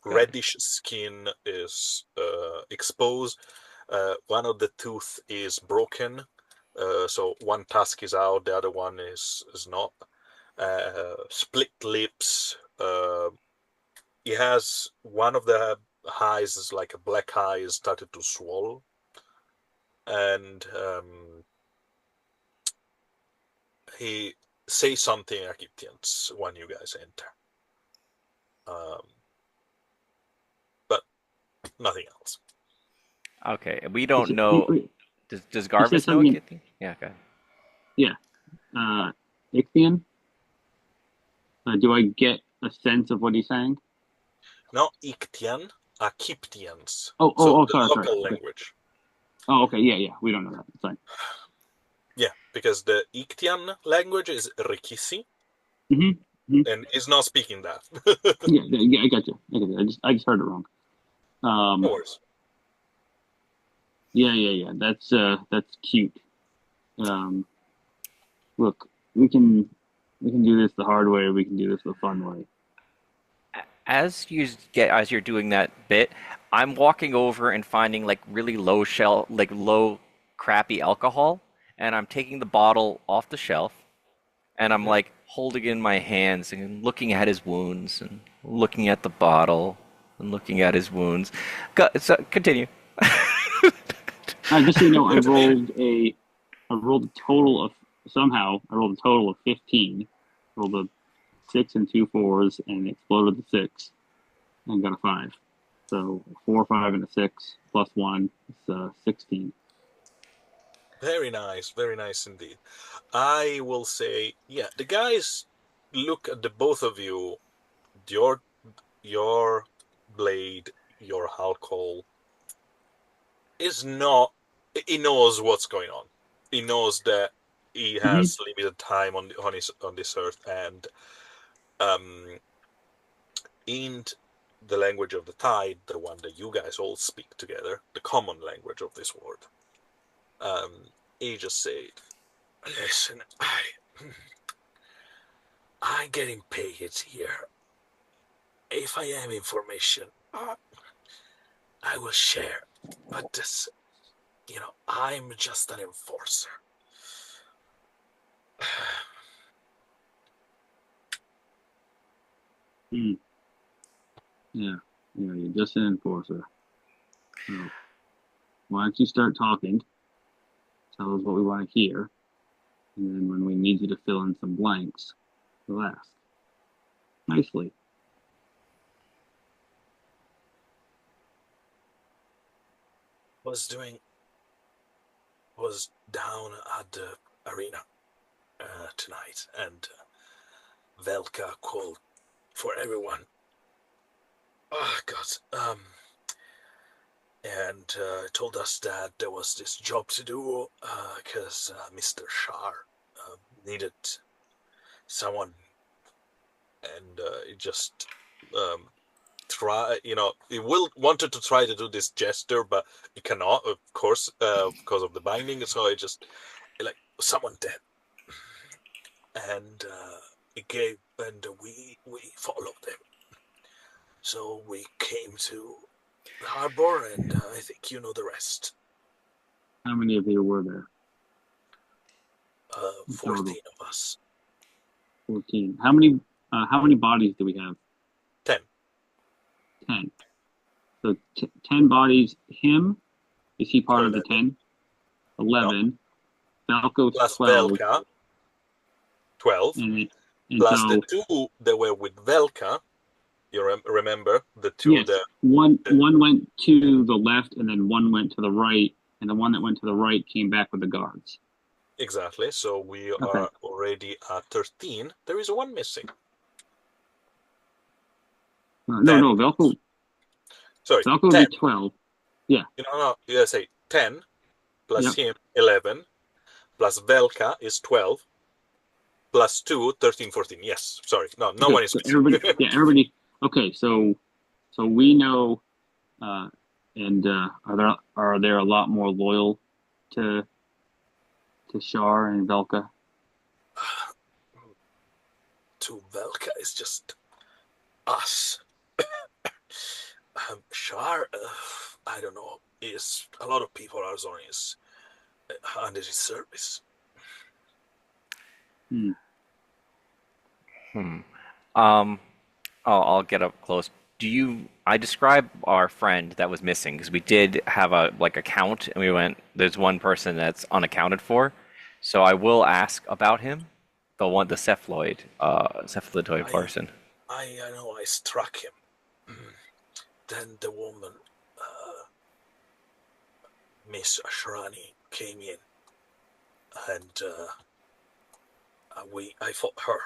reddish skin is exposed. One of the tooth is broken, so one tusk is out, the other one is not. Split lips. He has one of the eyes is like a black eye is started to swallow, and he says something in Egyptians when you guys enter, but nothing else. Okay, we don't know. Does Garvis know Egyptian? Yeah, okay. Yeah, Ichthian. Do I get a sense of what he's saying? No, Ichthian, Egyptians. Sorry. Local language. Oh, okay, yeah. We don't know that. Sorry. Yeah, because the Ichthian language is Rikisi, Mm-hmm. and is not speaking that. Yeah, I got you. I just heard it wrong. No Um, worries. yeah. That's cute. Um, look, we can do this the hard way, or we can do this the fun way. As you're doing that bit, I'm walking over and finding like really low crappy alcohol, and I'm taking the bottle off the shelf, and I'm Mhm. like holding it in my hands and looking at his wounds and looking at the bottle and looking at his wounds. Continue. Just so you know, I rolled a total of 15. Rolled a 6 and 2 4s and exploded the 6 and got a 5. So 4, 5, and a 6 plus 1 is 16. Very nice indeed. I will say, yeah, the guys look at the both of you, your your blade, your alcohol is not. He knows what's going on. He knows that he Mm-hmm. has limited time on this earth, and um, in the language of the tide, the one that you guys all speak together, the common language of this world. He just said, "Listen, I'm getting paid here. If I am information, I will share. But this, I'm just an enforcer." Mm. Yeah, you're just an enforcer. So why don't you start talking? Tell us what we want to hear, and then when we need you to fill in some blanks, we'll ask nicely. was doing was down at the arena tonight, and Velka called for everyone. Oh God, and told us that there was this job to do because Mr. Shar needed someone, and he just um, he will wanted to try to do this gesture, but he cannot, of course, because of the binding. So he just like someone dead, and it gave, and we followed them. So we came to the harbor, and I think you know the rest. How many of you were there in total? 14 of us. 14. How many bodies do we have? 10. 10. So 10 bodies. Him, is he part of the 11. 10? No. 11. Falco's Plus 12. Velka, 12. And Plus the so, two that were with Velka. You remember the two yes, that. one went to the left and then one went to the right, and the one that went to the right came back with the guards. Exactly. So we Okay. are already at 13. There is one missing. No, 10. no, Sorry, Falco would 10. be 12. Yeah. No. You gotta say 10 plus Yep. him, 11. Plus Velka is 12. Plus 2, 13, 14. Yes. Sorry. No Okay. one is So missing. everybody. Okay. So we know, and are there a lot more loyal to Shar and Velka? To Velka is just us. Shar, I don't know. Is a lot of people are on his under his service. Hmm. Hmm. Um, I'll get up close. I described our friend that was missing because we did have a like a count and we went, there's one person that's unaccounted for. So I will ask about him, the cephaloid I person. I know I struck him. Then the woman, Miss Ashrani, came in, and I fought her.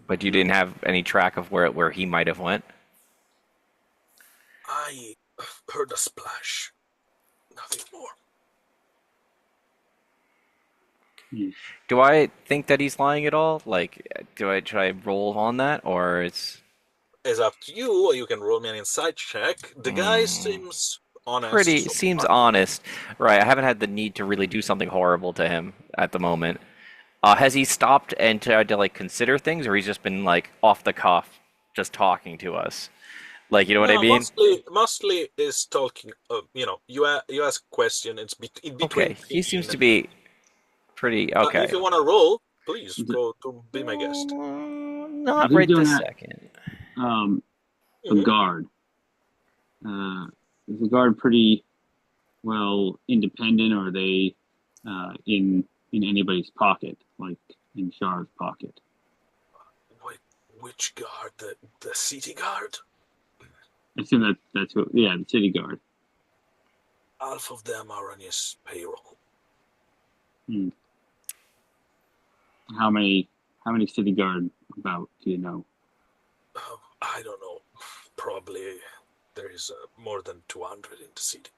But you didn't have any track of where he might have went. I heard a splash. Nothing more. Hmm. Do I think that he's lying at all? Like, should I roll on that, or it's It's up to you. You can roll me an insight check. The guy mm, seems honest pretty so seems far. honest, right? I haven't had the need to really do something horrible to him at the moment. Has he stopped and tried to like consider things, or he's just been like off the cuff, just talking to us? Like, you know what I No, mean? mostly is talking. You ask question. It's in between Okay, he thinking seems and to talking. be pretty If okay. you want to roll, please D- go to be my guest. Not Who's right doing this that? second. Um, the Hmm. guard. Uh, is the guard pretty well independent, or are they in anybody's pocket, like in Char's pocket? Wait, which guard? The city guard? I assume that's what. Yeah, the city guard. Half of them are on his payroll. Hmm. How many? How many city guard about do you know? I don't know. Probably there is more than 200 in the city.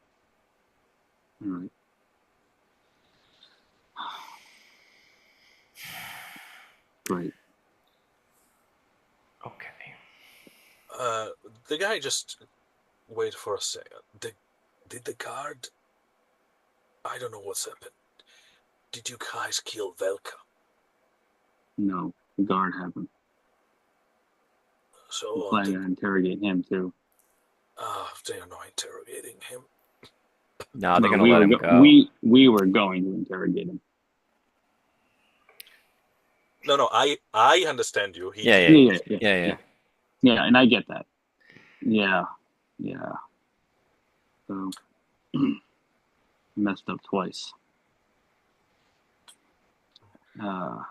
All right. Great. Okay. The guy just wait for a second. Did the guard? I don't know what's happened. Did you guys kill Velka? No, the guard have him. I'm So planning on interrogating him too. they are not interrogating him. No, they're Well, gonna let him go. we were going to interrogate him. No. I understand you. He Yeah, did. yeah, Yeah, yeah, yeah, yeah, yeah. yeah, and I get that. Yeah, yeah. So messed up twice. Uh,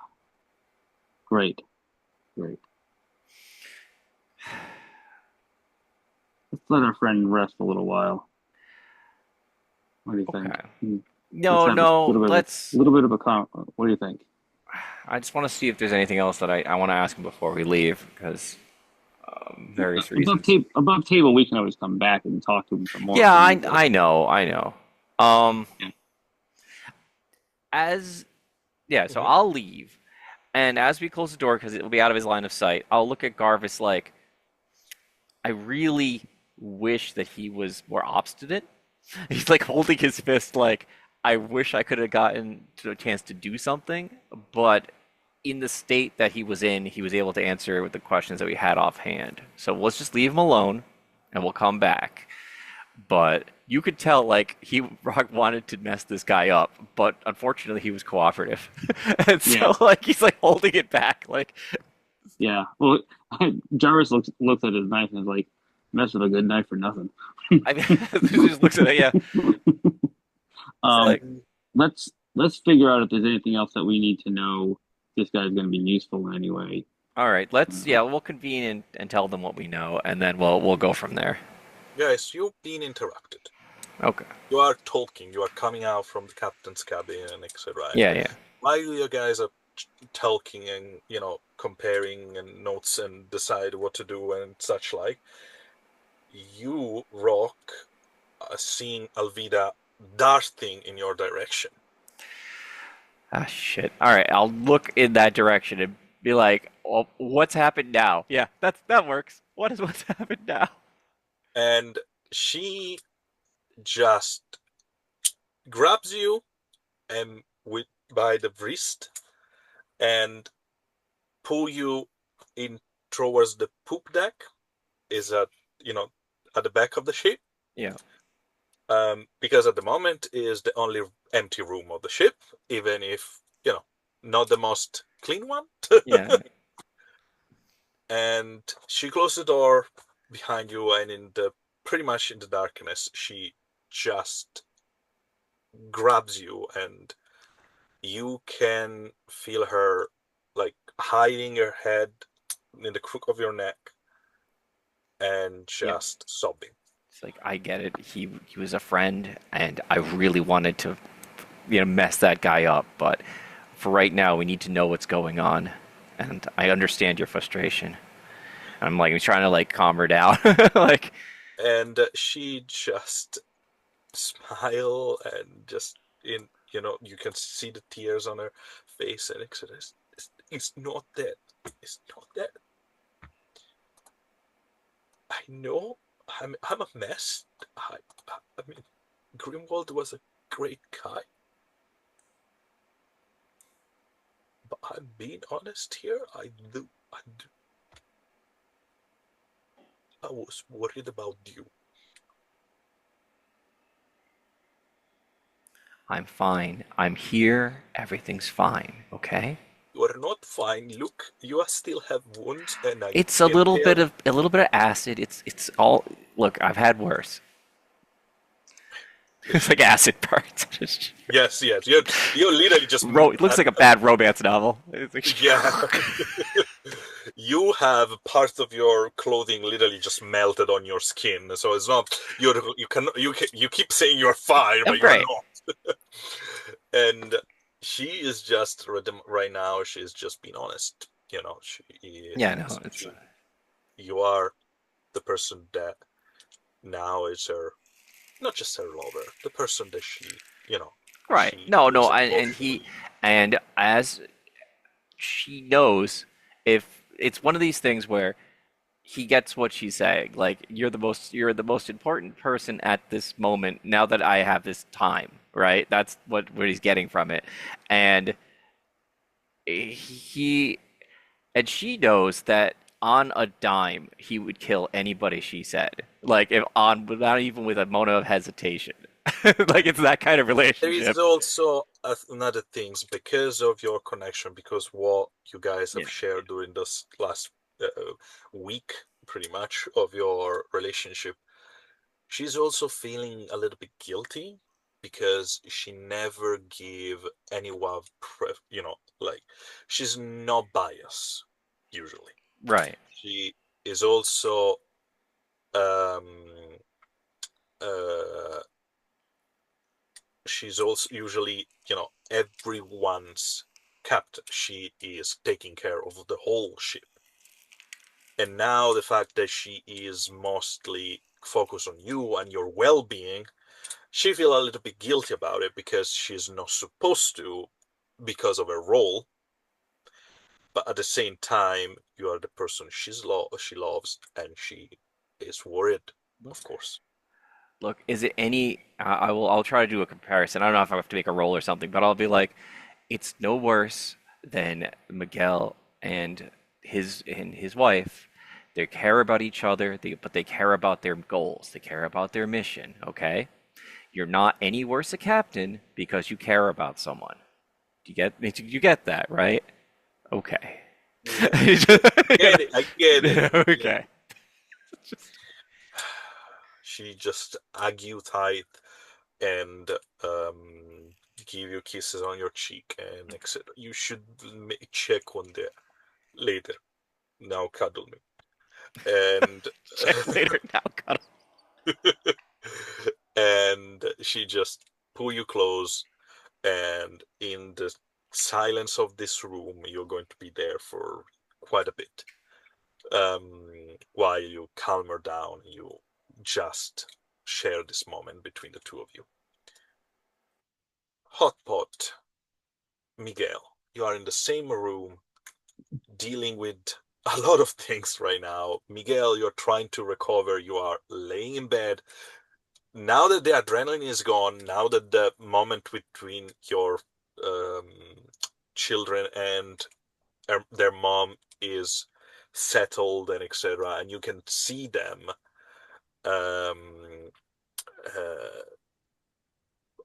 great, great. Let's let our friend rest a little while. What do you think? Okay. Let's No, have a no. a little bit of a what do you think? I just want to see if there's anything else that I want to ask him before we leave, because various reasons. Above table, we can always come back and talk to him some more if Yeah, we I need to. I know, I know. Um, Yeah. as yeah, so Mhm. I'll leave, and as we close the door, because it will be out of his line of sight, I'll look at Garvis like, I really wish that he was more obstinate. He's like holding his fist, like, I wish I could have gotten to a chance to do something, but in the state that he was in, he was able to answer with the questions that we had offhand. So let's just leave him alone, and we'll come back. But you could tell, like, he wanted to mess this guy up, but unfortunately, he was cooperative, and Yeah, so like he's like holding it back, like, yeah. Well, Jarvis looks at his knife and is like, "Mess with a good knife for nothing." I mean, he just looks at it, yeah. It's Um, like, And let's figure out if there's anything else that we need to know. This guy's going to be useful in any way. all right, let's Uh, yeah, we'll convene and tell them what we know, and then we'll go from there. guys, you've been interrupted. Okay. You are talking. You are coming out from the captain's cabin, etc. And Yeah, yeah. while you guys are talking and comparing and notes and decide what to do and such like, you rock seeing Alvida darting in your direction. Ah, shit. All right, I'll look in that direction and be like, oh, "What's happened now?" Yeah, that works. What's happened now? And she just grabs you and by the wrist and pull you in towards the poop deck. Is at the back of the ship. Yeah. Because at the moment is the only empty room of the ship, even if not the most clean one. Yeah. And she closed the door behind you, and pretty much in the darkness, she just grabs you, and you can feel her like hiding her head in the crook of your neck and Yeah. just sobbing. It's like I get it. He was a friend, and I really wanted to, mess that guy up. But for right now, we need to know what's going on, and I understand your frustration. I'm like, I'm trying to like calm her down, like, And she just smile and just you can see the tears on her face, and it's not that. It's not that. I know I'm a mess. I mean, Grimwald was a great guy, but I'm being honest here. I was worried about you. I'm fine. I'm here. Everything's fine. Okay. You are not fine. Look, you still have wounds, and I It's a can little bit tell. of acid. It's all. Look, I've had worse. It's like acid burns. Yes, yes. You're literally just It looks like a bad romance novel. It's like, yeah. You have part of your clothing literally just melted on your skin, so it's not you keep saying you're fine, I'm but you're great. not. And she is just right now. She's just being honest. She Yeah, no, is. it's You are the person that now is her, not just her lover, the person that right. she No, no, is and emotionally. as she knows, if it's one of these things where he gets what she's saying, like you're the most important person at this moment. Now that I have this time, right? That's what he's getting from it, and he and she knows that on a dime he would kill anybody she said. Like if on without even with a moment of hesitation. Like it's that kind of There is relationship. also another things because of your connection, because what you guys have Yeah. shared during this last week, pretty much of your relationship. She's also feeling a little bit guilty because she never gave anyone, like she's not biased usually. Right. She is also um uh she's also usually, everyone's captain. She is taking care of the whole ship. And now the fact that she is mostly focused on you and your well-being, she feels a little bit guilty about it because she's not supposed to, because of her role. But at the same time, you are the person she loves, and she is worried, of course. Look, is it any? I'll try to do a comparison. I don't know if I have to make a roll or something, but I'll be like, it's no worse than Miguel and his wife. They care about each other, but they care about their goals. They care about their mission. Okay, you're not any worse a captain because you care about someone. You get that, right? Okay. Yeah, get it. I get it. Yeah. Okay. She just hug you tight and give you kisses on your cheek and etc. You should check on that later. Now cuddle me. And Check later now. Cut. and she just pull you close, and in the silence of this room, you're going to be there for quite a bit. While you calm her down, you just share this moment between the two of you. Hotpot, Miguel, you are in the same room dealing with a lot of things right now. Miguel, you're trying to recover. You are laying in bed. Now that the adrenaline is gone, now that the moment between your um, children and their mom is settled and etc., and you can see them um, uh,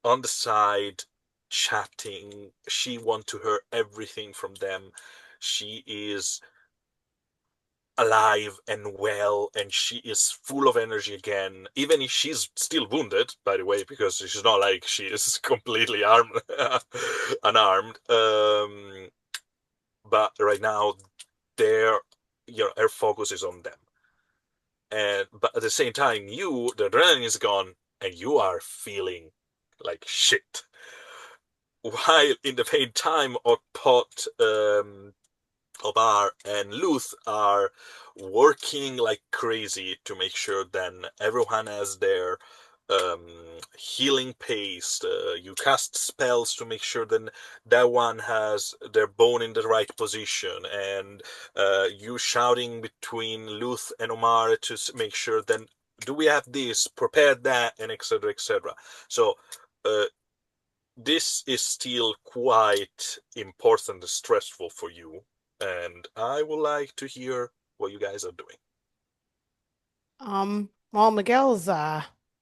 on the side chatting. She wants to hear everything from them. She is alive and well, and she is full of energy again, even if she's still wounded, by the way, because she's not like she is completely unarmed. But right now, their her focus is on them. And but at the same time, the adrenaline is gone, and you are feeling like shit. While in the meantime, Pot, Obar and Luth are working like crazy to make sure then everyone has their um, healing paste. You cast spells to make sure that one has their bone in the right position, and you shouting between Luth and Omar to make sure then do we have this, prepare that, and etc. etc. So uh, this is still quite important and stressful for you, and I would like to hear what you guys are doing. Well, Miguel's,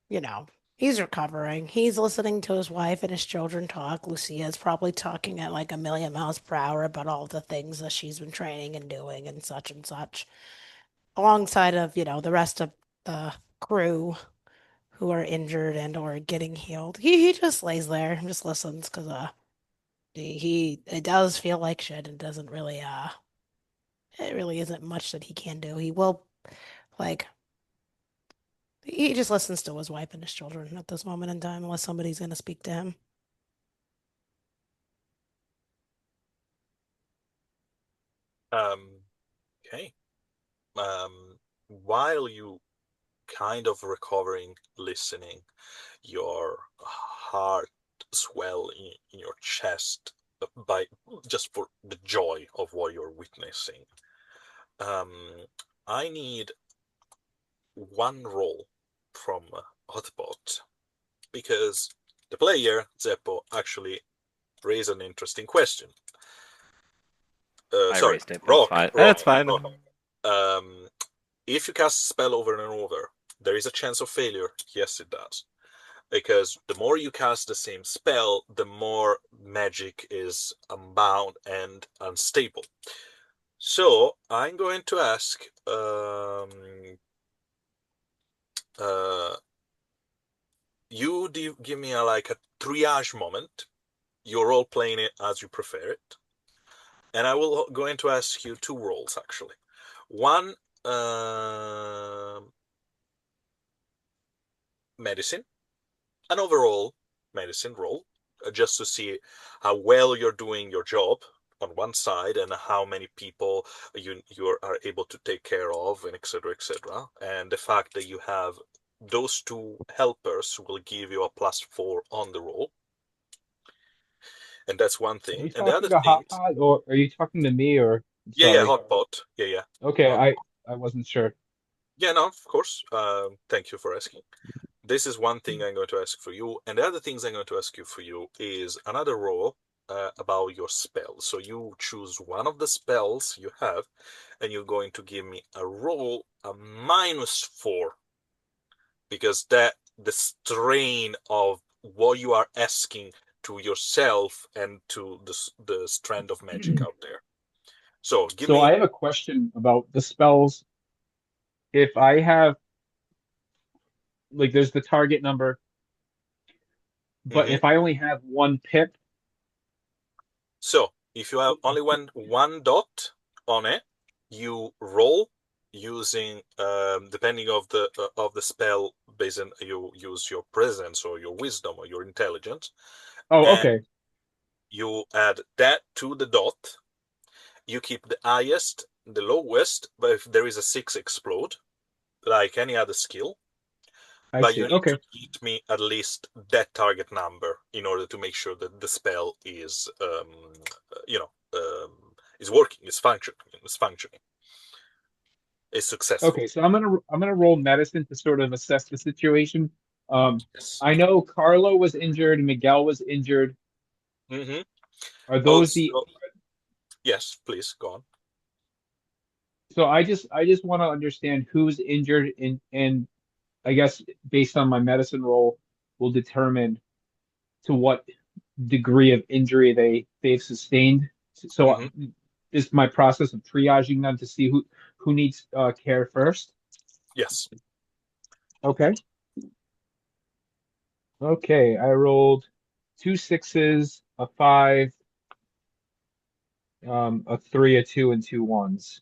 you know, he's recovering. He's listening to his wife and his children talk. Lucia's probably talking at like a million miles per hour about all the things that she's been training and doing and such, alongside of, the rest of the crew who are injured and or getting healed. He just lays there and just listens because it does feel like shit and doesn't really it really isn't much that he can do. He will like he just listens to his wife and his children at this moment in time unless somebody's gonna speak to him. Um, okay. While you kind of recovering, listening, your heart swell in your chest by just for the joy of what you're witnessing. Um, I need one roll from Hotpot because the player Zeppo actually raised an interesting question. I Sorry, raised it. It's Rock, fine. Rock, That's fine. Rock. Um, if you cast a spell over and over, there is a chance of failure. Yes, it does. Because the more you cast the same spell, the more magic is unbound and unstable. So I'm going to ask uh, you give me like a triage moment. You're role playing it as you prefer it, and I will going to ask you two roles actually. One medicine, an overall medicine role, just to see how well you're doing your job on one side and how many people you are able to take care of, and etc. etc. And the fact that you have those two helpers will give you a +4 on the roll, and that's one Are thing. you And the other talking to thing, Hotpot or are you talking to me or I'm yeah, yeah, sorry. Hotpot, yeah, yeah, Okay, hot, I wasn't sure. yeah, no, of course. Thank you for asking. This is one thing I'm going to ask for you, and the other things I'm going to ask you for you is another role about your spells. So you choose one of the spells you have, and you're going to give me a roll a -4 because that the strain of what you are asking to yourself and to the strand of magic out there. So give So I me. have a question about the spells. If I have like there's the target number, but Mhm. if I only have one pip, So if you have only one dot on it, you roll using depending of the spell, based on you use your presence or your wisdom or your intelligence, oh and okay. you add that to the dot. You keep the highest, the lowest, but if there is a 6, explode like any other skill. I But you see. need to Okay. beat me at least that target number in order to make sure that the spell is, is working, is successful. Okay, so I'm gonna roll medicine to sort of assess the situation. Yes. I know Carlo was injured, Miguel was injured. Mm-hmm. Are those the Also, yes, please go on. so I just want to understand who's injured and I guess based on my medicine roll will determine to what degree of injury they've sustained. So Mm-hmm. is my process of triaging them to see who needs care first. Yes. Okay. Okay, I rolled two sixes, a five, a three, a two, and two ones.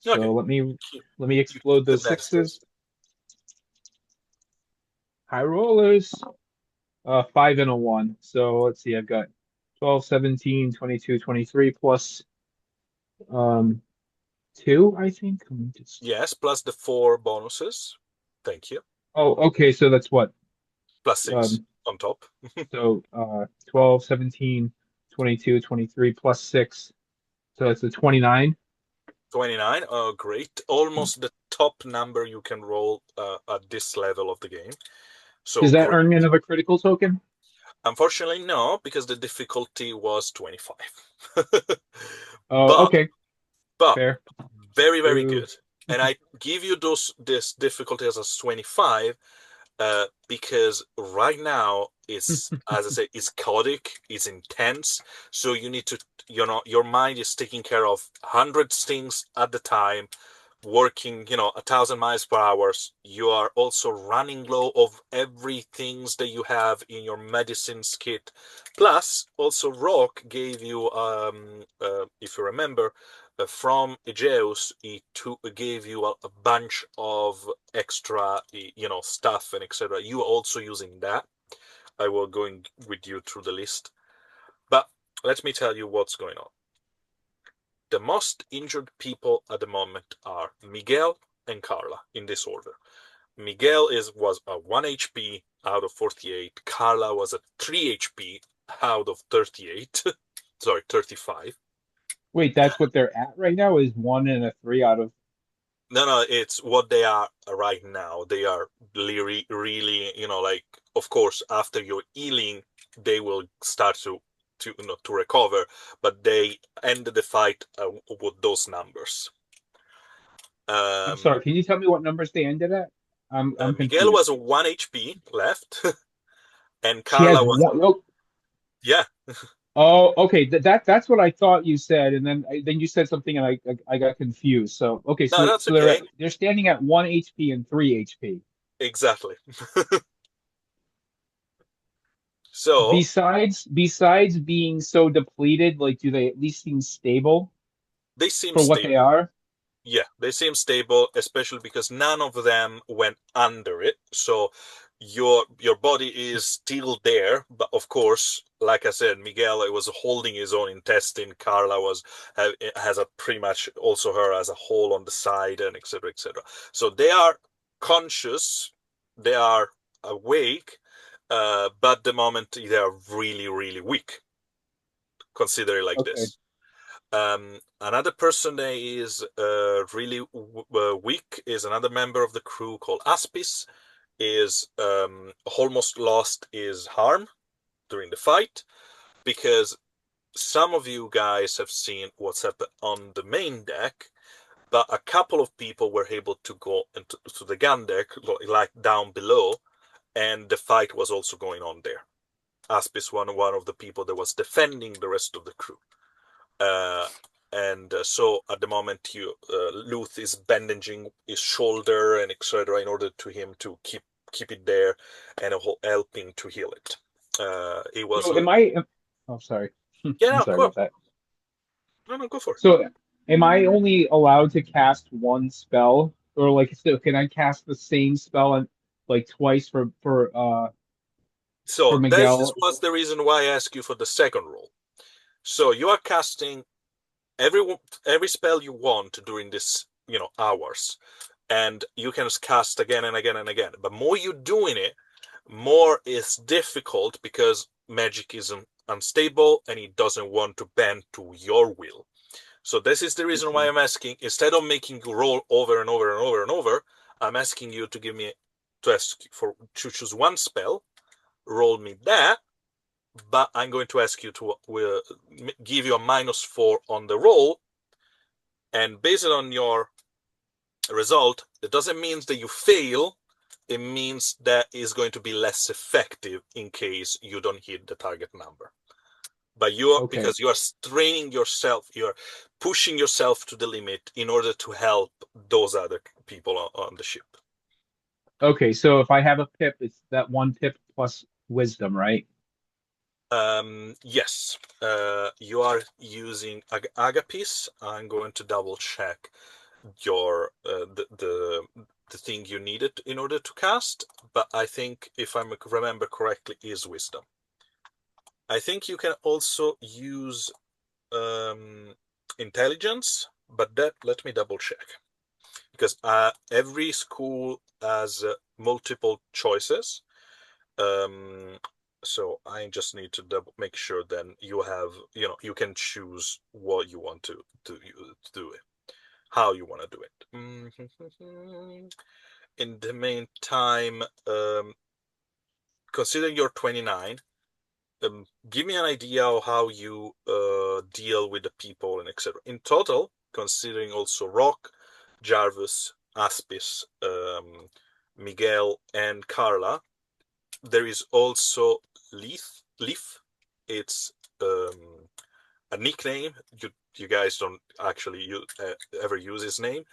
Okay. So Keep, let me keep explode the those best sixes. first. High rollers, 5 and a 1. So let's see, I've got 12, 17, 22, 23 plus um two, I think. Let me just Yes, plus the 4 bonuses. Thank you. Oh, okay. So that's what? plus 6 Um, on top. so 12, 17, 22, 23 plus 6. So it's a 29. 29. Oh, great. Almost the top number you can roll at this level of the game. So Does that great. earn me another critical token? Unfortunately, no, because the difficulty was 25. Oh, but okay. but Fair. very very Boo. good. And I give you this difficulty as a 25 because right now it's, as I say, it's chaotic, it's intense. So you need to, your mind is taking care of hundreds things at the time, working 1,000 miles per hour. You are also running low of everything that you have in your medicines kit. Plus also Rock gave you if you remember, from Aegeus, gave you a bunch of extra stuff and etc. You are also using that. I will going with you through the list, but let me tell you what's going on. The most injured people at the moment are Miguel and Carla, in this order. Miguel was a 1 HP out of 48. Carla was a 3 HP out of 38. Sorry, 35. Wait, that's what they're at right now is 1 and a 3 out of. No, it's what they are right now. They are really, really, like, of course, after your healing, they will start to recover, but they ended the fight with those numbers. I'm Um, sorry. Can you tell me what numbers they ended at? I'm Miguel confused. was a 1 HP left, and She Carla has was one. Oh, yeah. oh, okay. That's what I thought you said, and then you said something, and I got confused. So okay, No, so that's so they're okay. they're standing at 1 HP and 3 HP. Exactly. So Besides being so depleted, like do they at least seem stable they seem for what they stable. are? Yeah, they seem stable, especially because none of them went under it. So your body is still there, but of course, like I said, Miguel was holding his own intestine. Carla has a pretty much also her as a hole on the side, and etc. etc. So they are conscious, they are awake, but the moment they are really really weak. Consider it like Okay. this. Another person that is really weak is another member of the crew called Aspis. Is almost lost his arm during the fight because some of you guys have seen what's happened on the main deck, but a couple of people were able to go into to the gun deck, like down below, and the fight was also going on there. Aspis one of the people that was defending the rest of the crew. Uh, and so at the moment, Luth is bandaging his shoulder and etc. in order to him to keep it there and helping to heal it. It was So am I? Oh, sorry. yeah, I'm no, sorry go about that. no, go for it. So am I only allowed to cast one spell, or like, so can I cast the same spell and like twice for So this Miguel? was the reason why I asked you for the second roll. So you are casting every every spell you want during this hours, and you can cast again and again and again. But more you doing it, more is difficult because magic is unstable and it doesn't want to bend to your will. So this is the reason why Okay. I'm asking, instead of making you roll over and over and over and over, I'm asking you to to choose one spell, roll me that, but I'm going to ask you to give you a -4 on the roll, and based on your result, it doesn't mean that you fail. It means that it's going to be less effective in case you don't hit the target number. But Okay. because you are straining yourself, you're pushing yourself to the limit in order to help those other people on the ship. Okay. So if I have a pip, it's that one pip plus wisdom, right? Yes, you are using Agapis. I'm going to double check your the thing you needed in order to cast, but I think if I remember correctly, is wisdom. I think you can also use intelligence, but that let me double check because every school has multiple choices. So I just need to make sure then you have, you can choose what you want to do it, how you want to do it. In the meantime, considering you're 29, give me an idea of how you deal with the people and etc. In total, considering also Rock, Jarvis, Aspis, Miguel, and Carla, there is also Leaf. It's a nickname. You guys don't actually ever use his name.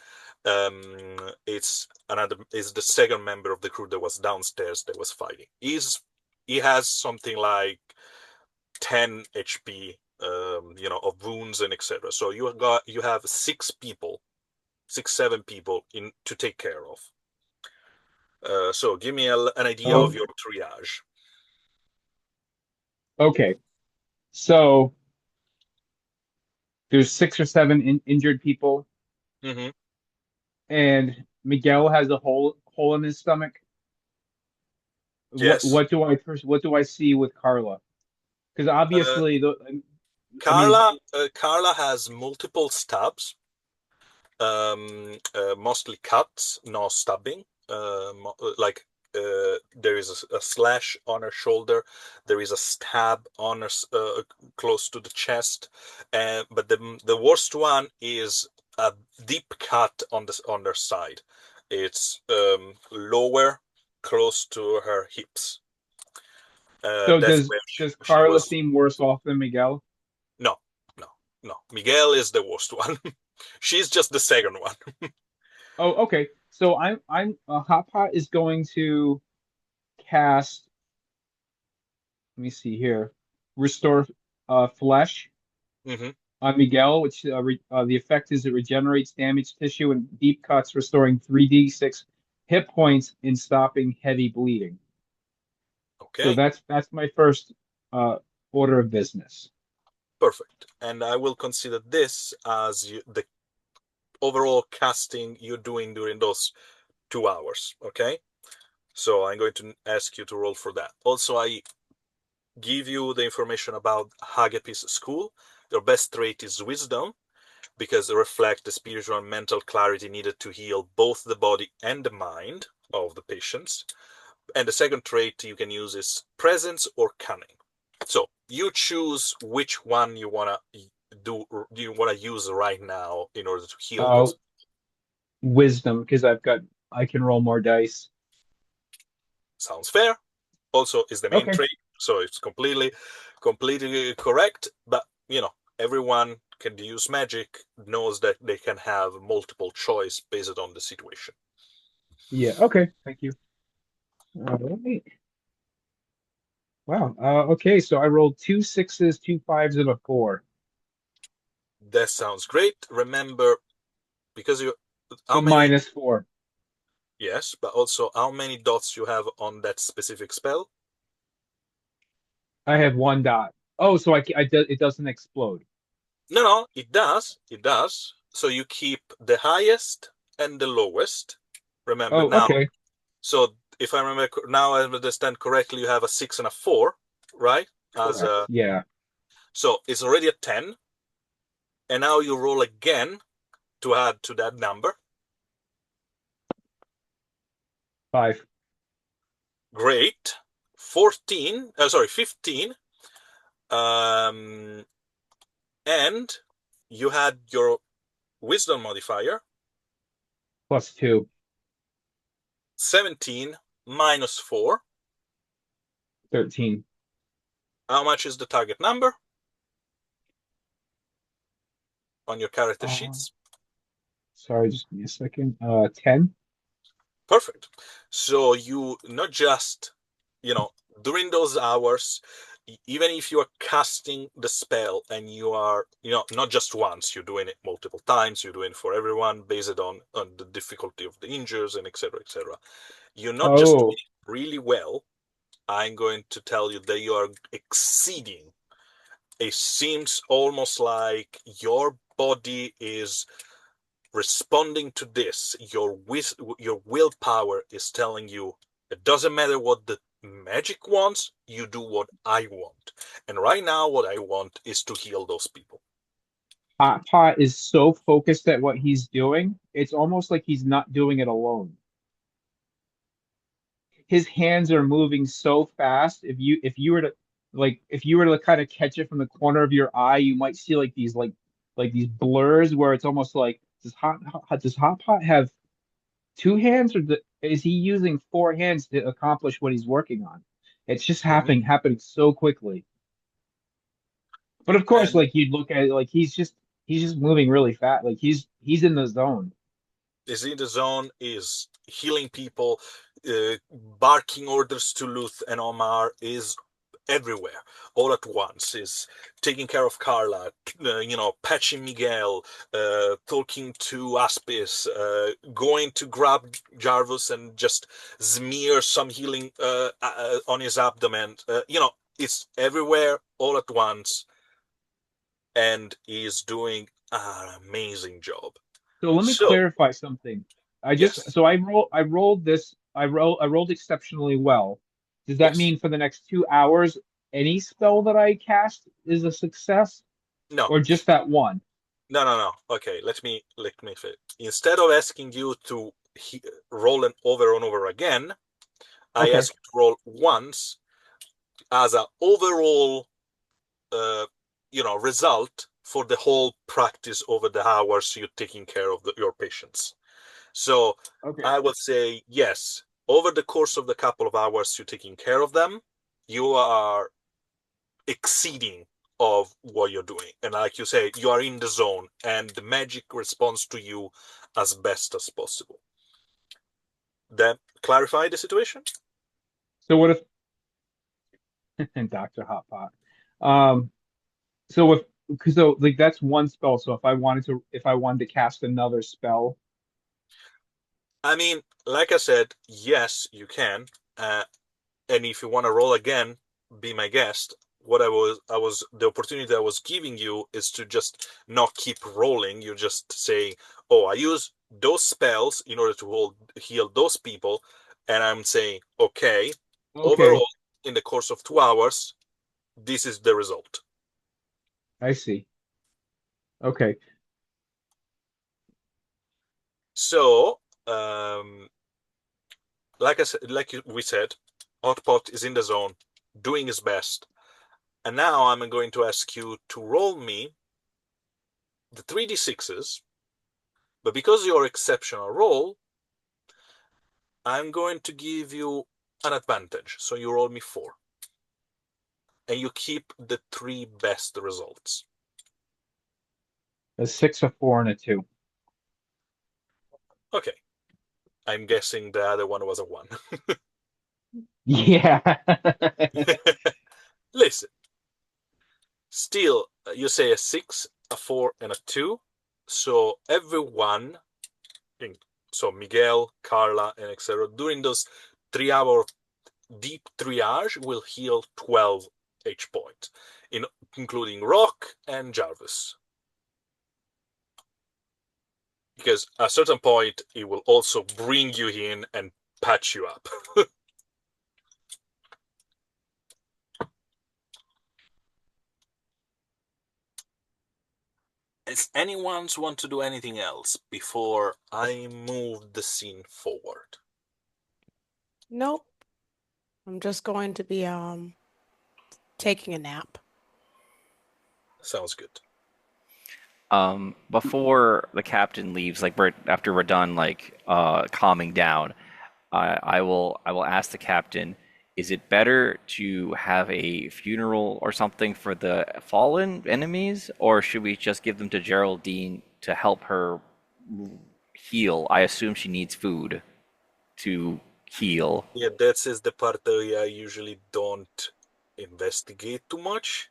It's the second member of the crew that was downstairs that was fighting. He has something like 10 HP, of wounds and etc. So you have 7 people in to take care of. So give me an idea of Oh, your triage. okay. So there's 6 or 7 injured people, Mm-hmm. and Miguel has a hole in his stomach. Yes. What do I see with Carla? Because Uh, obviously I mean, Carla has multiple stabs, mostly cuts, no stabbing. Like there is a slash on her shoulder, there is a stab on her close to the chest, but the worst one is a deep cut on their side. It's lower, close to her hips. so That's does where does she Carla was. seem worse off than Miguel? No, no, no. Miguel is the worst one. She's just the second one. Oh, okay. So I'm Hotpot is going to cast. Let me see here. Restore flesh Hmm. on Miguel, which the effect is it regenerates damaged tissue and deep cuts, restoring 3d6 hit points and stopping heavy bleeding. So Okay, that's my first uh, order of business. perfect. And I will consider this as the overall casting you're doing during those 2 hours. Okay, so I'm going to ask you to roll for that. Also, I give you the information about Hagepi's school. Your best trait is wisdom, because it reflects the spiritual and mental clarity needed to heal both the body and the mind of the patients. And the second trait you can use is presence or cunning. So you choose which one you wanna use right now in order to heal Uh, those. Wisdom, because I can roll more dice. Sounds fair. Also, is the main Okay. trait, so it's completely correct. But everyone can use magic, knows that they can have multiple choice based on the situation. Yeah. Okay. Thank you. All right. Wow. Okay. So I rolled 2 6s, 2 5s, and a 4. That sounds great. Remember, because you how So many -4. yes, but also how many dots you have on that specific spell. I have 1 dot. Oh, so it doesn't explode. No, it does. It does. So you keep the highest and the lowest. Remember Oh, now. okay. So if I remember now, I understand correctly, you have a 6 and a 4, right? As Correct. a Yeah. So it's already a 10, and now you roll again to add to that number. 5. Great. 14. Sorry, 15. Um, and you had your wisdom modifier. +2. 17 minus 4. 13. How much is the target number on your character Uh, sheets? Sorry, just give me a second. 10. Perfect. So you not just, during those hours, even if you are casting the spell and you are, not just once, you're doing it multiple times, you're doing it for everyone based on the difficulty of the injuries and etc. etc. You're not just doing Oh, it really well. I'm going to tell you that you are exceeding. It seems almost like your body is responding to this, your willpower is telling you it doesn't matter what the magic wants, you do what I want. And right now, what I want is to heal those people. Hotpot is so focused at what he's doing, it's almost like he's not doing it alone. His hands are moving so fast. If you were to kind of catch it from the corner of your eye, you might see like these blurs where it's almost like does Hotpot have two hands is he using four hands to accomplish what he's working on? It's just happening so quickly. But of course, And like you'd look at it like he's just moving really fast. Like he's in the zone. is in the zone, is healing people, barking orders to Luth and Omar, is everywhere all at once, is taking care of Carla, patching Miguel, talking to Aspis, going to grab Jarvis and just smear some healing on his abdomen. It's everywhere all at once, and he's doing an amazing job. So let me So, clarify something. yes. I rolled exceptionally well. Does that Yes. mean for the next 2 hours, any spell that I cast is a success, No. or just that one? No. Okay, let me fit. Instead of asking you to roll it over and over again, I Okay. ask you to roll once as an overall, result for the whole practice over the hours you're taking care of your patients. So Okay. I will say yes. Over the course of the couple of hours you're taking care of them, you are exceeding of what you're doing, and like you say, you are in the zone and the magic responds to you as best as possible. That clarify the situation. So what if Dr. Hotpot? Um, so like that's one spell. So if I wanted to cast another spell, I mean, like I said, yes, you can, and if you want to roll again, be my guest. What the opportunity I was giving you is to just not keep rolling. You just say, oh, I use those spells in order to heal those people, and I'm saying, okay, okay, overall, in the course of 2 hours, this is the result. I see. Okay. So, like I said, we said, Hotpot is in the zone, doing his best, and now I'm going to ask you to roll me the 3d6s, but because you're exceptional roll, I'm going to give you an advantage. So you roll me 4, and you keep the 3 best results. A 6, a 4, and a 2. Okay. I'm guessing the other one was a 1. Yeah. Listen, still, you say a 6, a 4, and a 2. So everyone, so Miguel, Carla, and etc., during those 3 hour deep triage will heal 12 H points, including Rock and Jarvis. Because at a certain point, it will also bring you in and patch you up. Does anyone want to do anything else before I move the scene forward? Nope. I'm just going to be taking a nap. Sounds good. Before the captain leaves, like after we're done, like calming down, I will ask the captain, is it better to have a funeral or something for the fallen enemies, or should we just give them to Geraldine to help her heal? I assume she needs food to heal. Yeah, that is the part that I usually don't investigate too much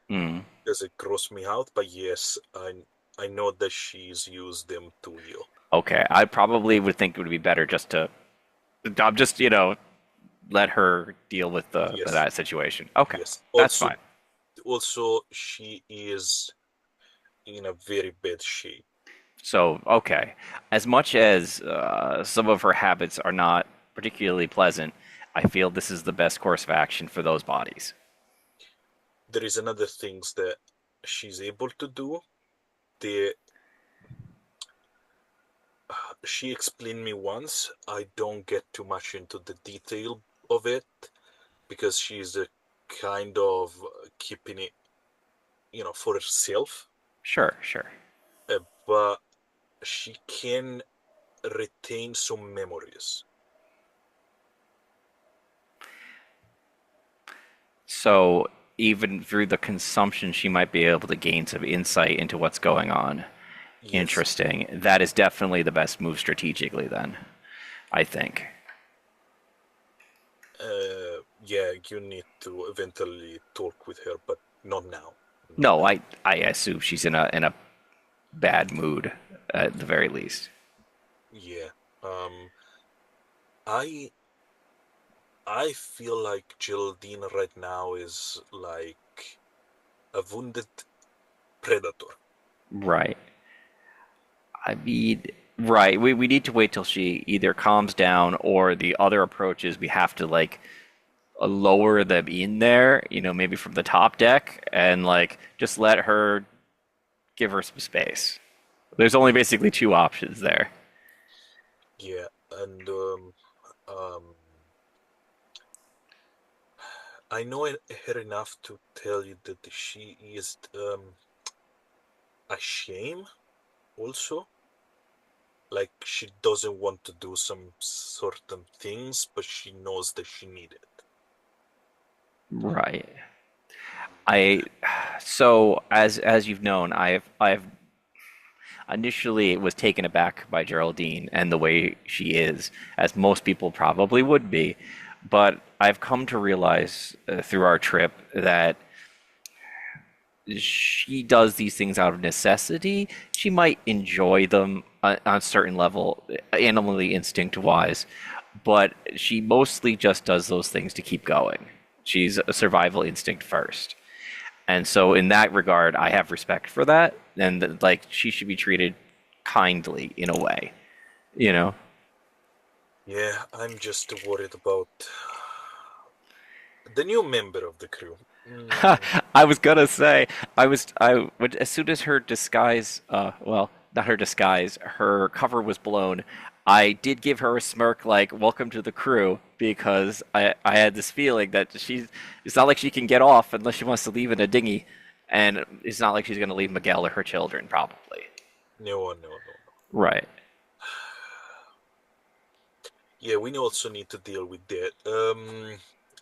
Hmm. because it grosses me out. But yes, I know that she's used them to heal. Okay, I probably would think it would be better just to, I'm just, let her deal with Yes, that situation. Okay, yes. that's Also, fine. also she is in a very bad shape. So, okay. As much as some of her habits are not particularly pleasant, I feel this is the best course of action for those bodies. There is another things that she's able to do. The she explained me once. I don't get too much into the detail of it because she's a kind of keeping it, for herself. Sure, sure. But she can retain some memories. So, even through the consumption, she might be able to gain some insight into what's going on. Yes. Interesting. That is definitely the best move strategically, then, I think. Yeah, you need to eventually talk with her, but not now. Not No, now. I assume she's in a bad mood at the very least. Yeah. I I feel like Geraldine right now is like a wounded predator. Right. I mean, right. We need to wait till she either calms down or the other approach is we have to like lower them in there, maybe from the top deck and like just let her give her some space. There's only basically two options there. Yeah, and um, I know her enough to tell you that she is ashamed also. Like she doesn't want to do some certain things, but she knows that she need it. Right. I so as you've known, I've initially was taken aback by Geraldine and the way she is, as most people probably would be. But I've come to realize through our trip that she does these things out of necessity. She might enjoy them on a certain level, animally instinct wise, but she mostly just does those things to keep going. She's a survival instinct first. And so, in that regard, I have respect for that, and like she should be treated kindly in a way, you know. Yeah, I'm just worried about the new member of the crew. I was gonna say, as soon as her disguise, well, not her disguise, her cover was blown. I did give her a smirk, like "Welcome to the crew," because I had this feeling that it's not like she can get off unless she wants to leave in a dinghy, and it's not like she's gonna leave Miguel or her children, probably. No, no, no, no. Right. Yeah, we also need to deal with that.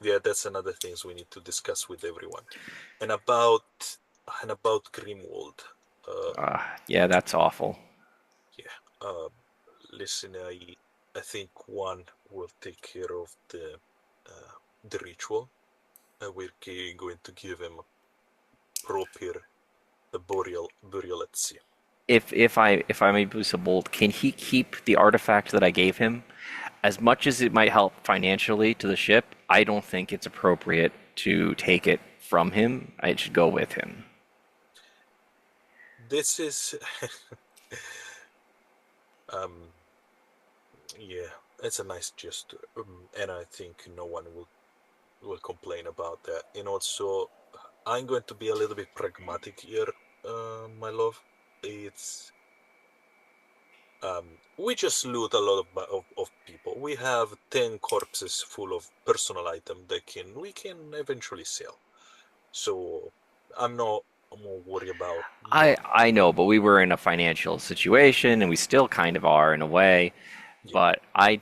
Yeah, that's another things we need to discuss with everyone. And about Grimwald. Uh, Yeah, that's awful. yeah. Listen, I think one will take care of the ritual. We're going to give him a proper burial at sea. If I may be so bold, can he keep the artifact that I gave him? As much as it might help financially to the ship, I don't think it's appropriate to take it from him. It should go with him. This is, um, yeah, it's a nice gesture, and I think no one will complain about that. And also, I'm going to be a little bit pragmatic here, my love. It's we just loot a lot of people. We have 10 corpses full of personal items that we can eventually sell. So I'm not worried about I know, but we were in a financial situation, and we still kind of are in a way. yeah. But I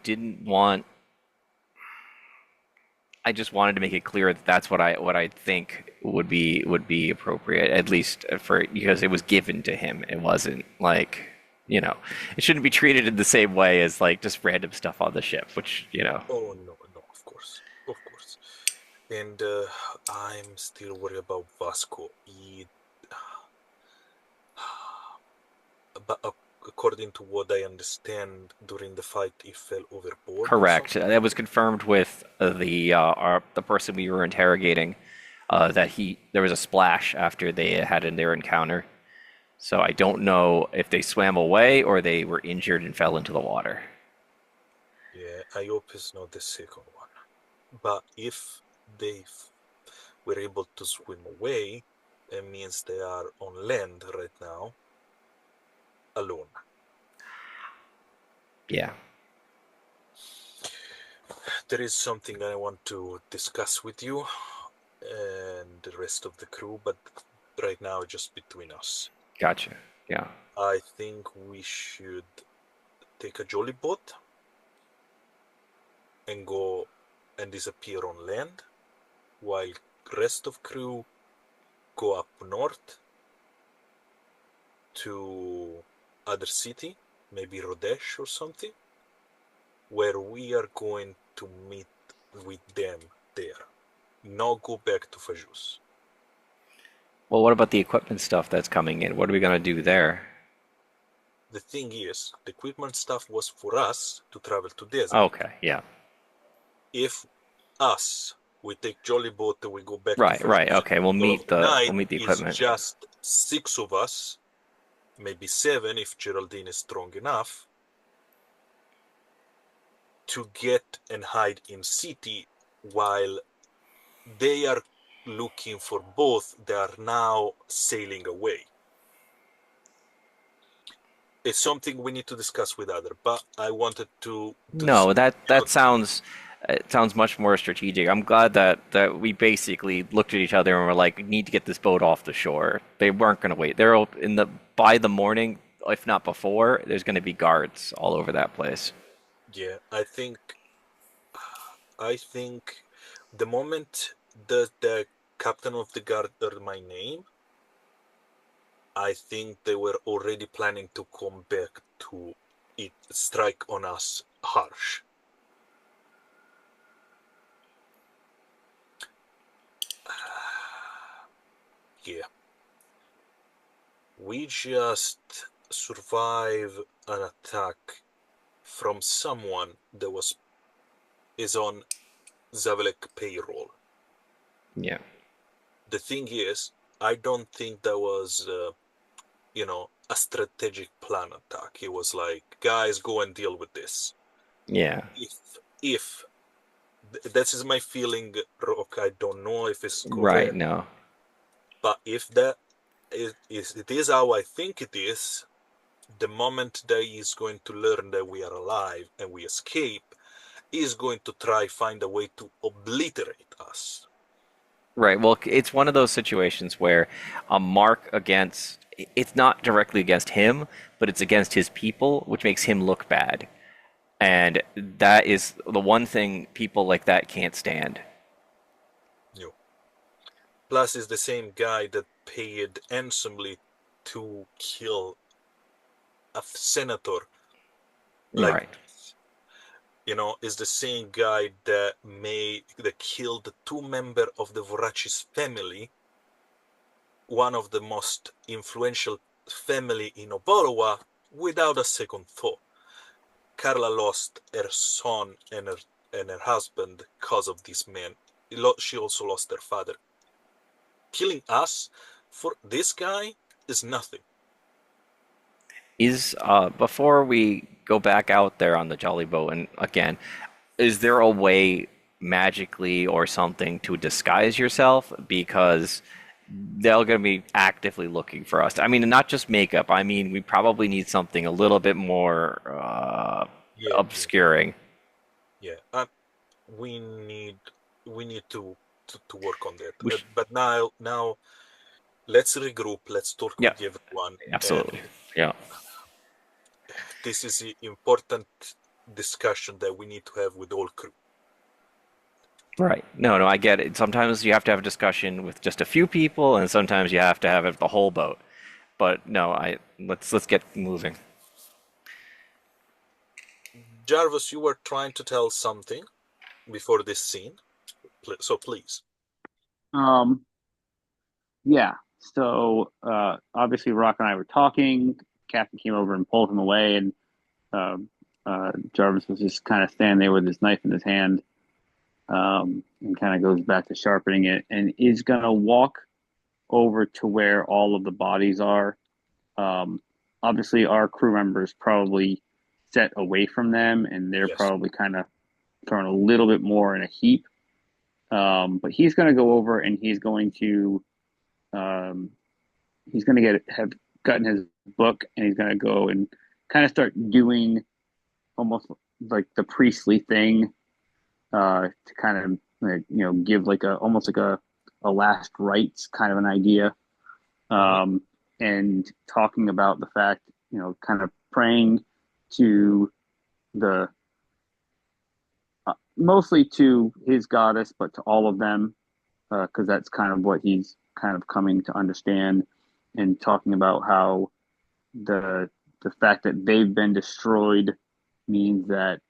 just wanted to make it clear that that's what I think would be appropriate, at least for because it was given to him. It wasn't like it shouldn't be treated in the same way as like just random stuff on the ship, which. Oh no, no, of course, of course. And I'm still worried about Vasco. But according to what I understand, during the fight, he fell overboard or Correct. something. That was confirmed with the person we were interrogating. That there was a splash after they had in their encounter. So I don't know if they swam away or they were injured and fell into the water. Yeah, I hope it's not the second one. But if they were able to swim away, that means they are on land right now, alone. Yeah. There is something I want to discuss with you and the rest of the crew, but right now just between us. Gotcha. Yeah. I think we should take a jolly boat and go and disappear on land, while rest of crew go up north to other city, maybe Rodesh or something, where we are going to meet with them there. Not go back to Fajus. Well, what about the equipment stuff that's coming in? What are we gonna do there? The thing is, the equipment stuff was for us to travel to desert. Okay. Yeah. If us, we take jolly boat and we go back to Right. Right. Fajus Okay. in the middle of the night, We'll meet the is equipment. just 6 of us, maybe 7 if Geraldine is strong enough, to get and hide in city while they are looking for both. They are now sailing away. It's something we need to discuss with other, but I wanted to No, that you know, that sounds it sounds much more strategic. I'm glad that we basically looked at each other and were like, we need to get this boat off the shore. They weren't going to wait. They're in the by the morning, if not before, there's going to be guards all over that place. yeah, I think the moment the captain of the guard heard my name, I think they were already planning to come back to it strike on us harsh. Yeah, we just survive an attack from someone that is on Zavelek payroll. Yeah. The thing is, I don't think that was a strategic plan attack. It was like, guys, go and deal with this. Yeah. If this is my feeling, Rock, I don't know if it's Right. correct, No. but if that it is how I think it is, the moment that he is going to learn that we are alive and we escape, he is going to try find a way to obliterate us. Right. Well, it's one of those situations where a mark against it's not directly against him, but it's against his people, which makes him look bad. And that is the one thing people like that can't stand. You know. Plus, is the same guy that paid handsomely to kill a senator like Right. this. Is the same guy that killed 2 members of the Vorachis family, one of the most influential family in Oborowa, without a second thought. Carla lost her son and her husband because of this man. She also lost her father. Killing us for this guy is nothing. Is before we go back out there on the Jolly Boat, and again, is there a way magically or something to disguise yourself? Because they're going to be actively looking for us. I mean, not just makeup. I mean, we probably need something a little bit more Yeah, yeah, obscuring. yeah. We need we need to work on that. We sh But now let's regroup. Let's talk Yeah, with everyone, absolutely. and Yeah. this is an important discussion that we need to have with all crew. Right. No, no, I get it. Sometimes you have to have a discussion with just a few people, and sometimes you have to have it the whole boat. But no, I let's get moving. Jarvis, you were trying to tell something before this scene, so please. Yeah. So obviously, Rock and I were talking. Captain came over and pulled him away, and uh, Jarvis was just kind of standing there with his knife in his hand, and kind of goes back to sharpening it, and is gonna walk over to where all of the bodies are, Obviously, our crew members probably set away from them, and they're Yes. probably kind of thrown a little bit more in a heap. But he's going to go over and um, he's going to have gotten his book, and he's going to go and kind of start doing almost like the priestly thing to kind of give like a almost like a last rites kind of an idea, Mm-hmm. and talking about the fact, kind of praying to the mostly to his goddess, but to all of them, because that's kind of what he's kind of coming to understand, and talking about how the the fact that they've been destroyed means that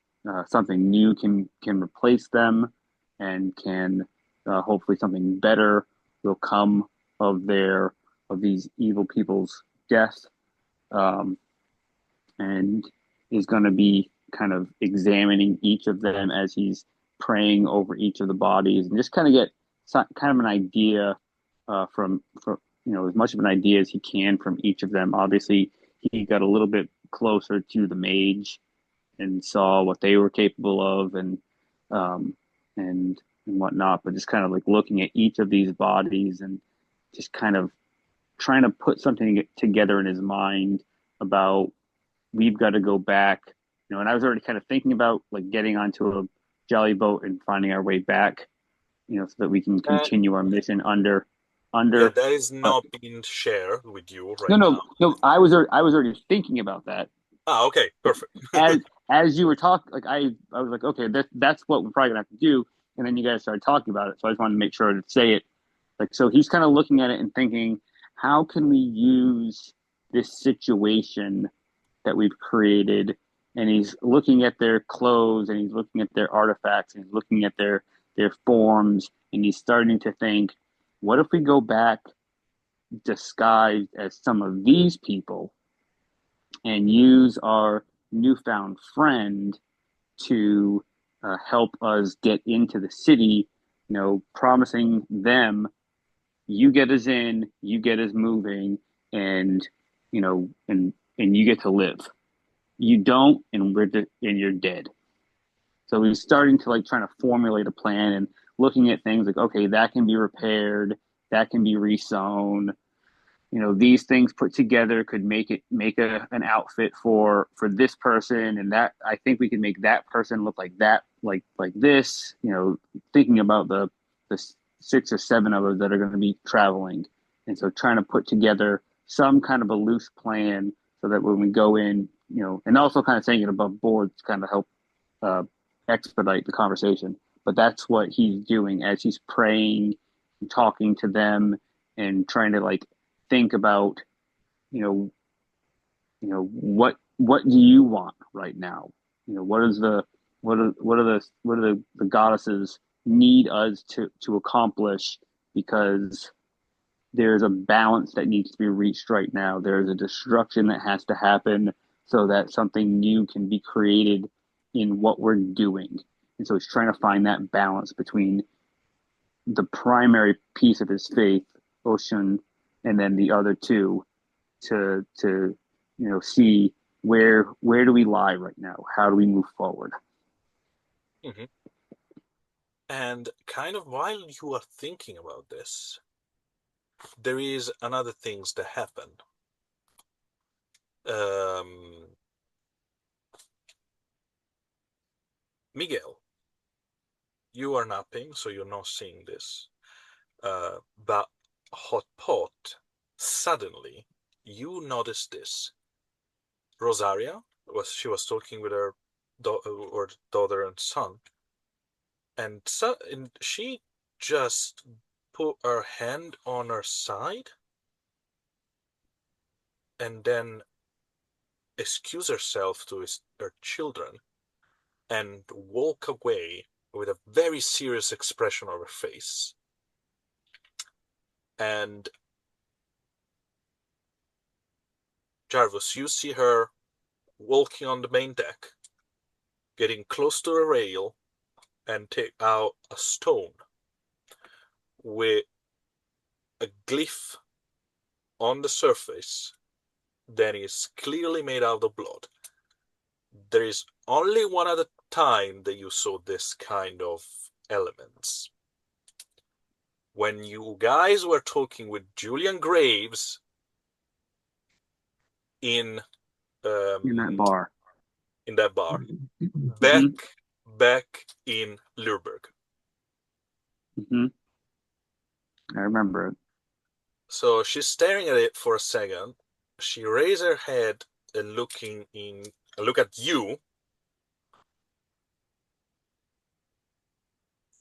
something new can replace them, and can hopefully something better will come of these evil people's death, um, and is going to be kind of examining each of them as he's praying over each of the bodies, and just kind of get kind of an idea from as much of an idea as he can from each of them. Obviously, he got a little bit closer to the mage and saw what they were capable of, um, and whatnot. But just kind of like looking at each of these bodies and just kind of trying to put something together in his mind about, we've got to go back. And I was already kind of thinking about like getting onto a jolly boat and finding our way back, so that we can That, continue our mission yeah, under. that is But not being shared with you no, right no, now. no. I was already thinking about that. Ah, okay, But perfect. as you were talking, like I was like, okay, that's what we're probably gonna have to do. And then you guys started talking about it, so I just wanted to make sure to say it. Like, so he's kind of looking at it and thinking, how can we use this situation that we've created? And he's looking at their clothes, and he's looking at their artifacts, and he's looking at their forms, and he's starting to think, what if we go back disguised as some of these people and use our newfound friend to help us get into the city, promising them, you get us in, you get us moving, and and you get to live. You don't, and and you're dead. So he's starting to like trying to formulate a plan and looking at things like, okay, that can be repaired, that can be resewn. These things put together could make an outfit for this person, and that I think we can make that person look like that, like this. Thinking about the 6 or 7 of us that are going to be traveling, and so trying to put together some kind of a loose plan so that when we go in, and also kind of saying it above board to kind of help uh, expedite the conversation. But that's what he's doing as he's praying, and talking to them, and trying to like think about, you know, what do you want right now? What is the what are the goddesses need us to accomplish, because there's a balance that needs to be reached right now. There's a destruction that has to happen so that something new can be created in what we're doing. And so he's trying to find that balance between the primary piece of his faith, Ocean, and then the other two, to see where do we lie right now? How do we move forward? Mhm. And kind of while you are thinking about this, there is another things that happen. Um, Miguel, you are napping, so you're not seeing this. But Hotpot, suddenly, you notice this. Rosaria she was talking with her or daughter and son, and she just put her hand on her side and then excuse herself to her children and walk away with a very serious expression on her face. And Jarvis, you see her walking on the main deck, getting close to a rail, and take out a stone with a glyph on the surface that is clearly made out of blood. There is only one other time that you saw this kind of elements. When you guys were talking with Julian Graves in that bar. In that bar, Mm-hmm. back in Lurberg. Mm-hmm. I remember it. So she's staring at it for a second. She raises her head and look at you,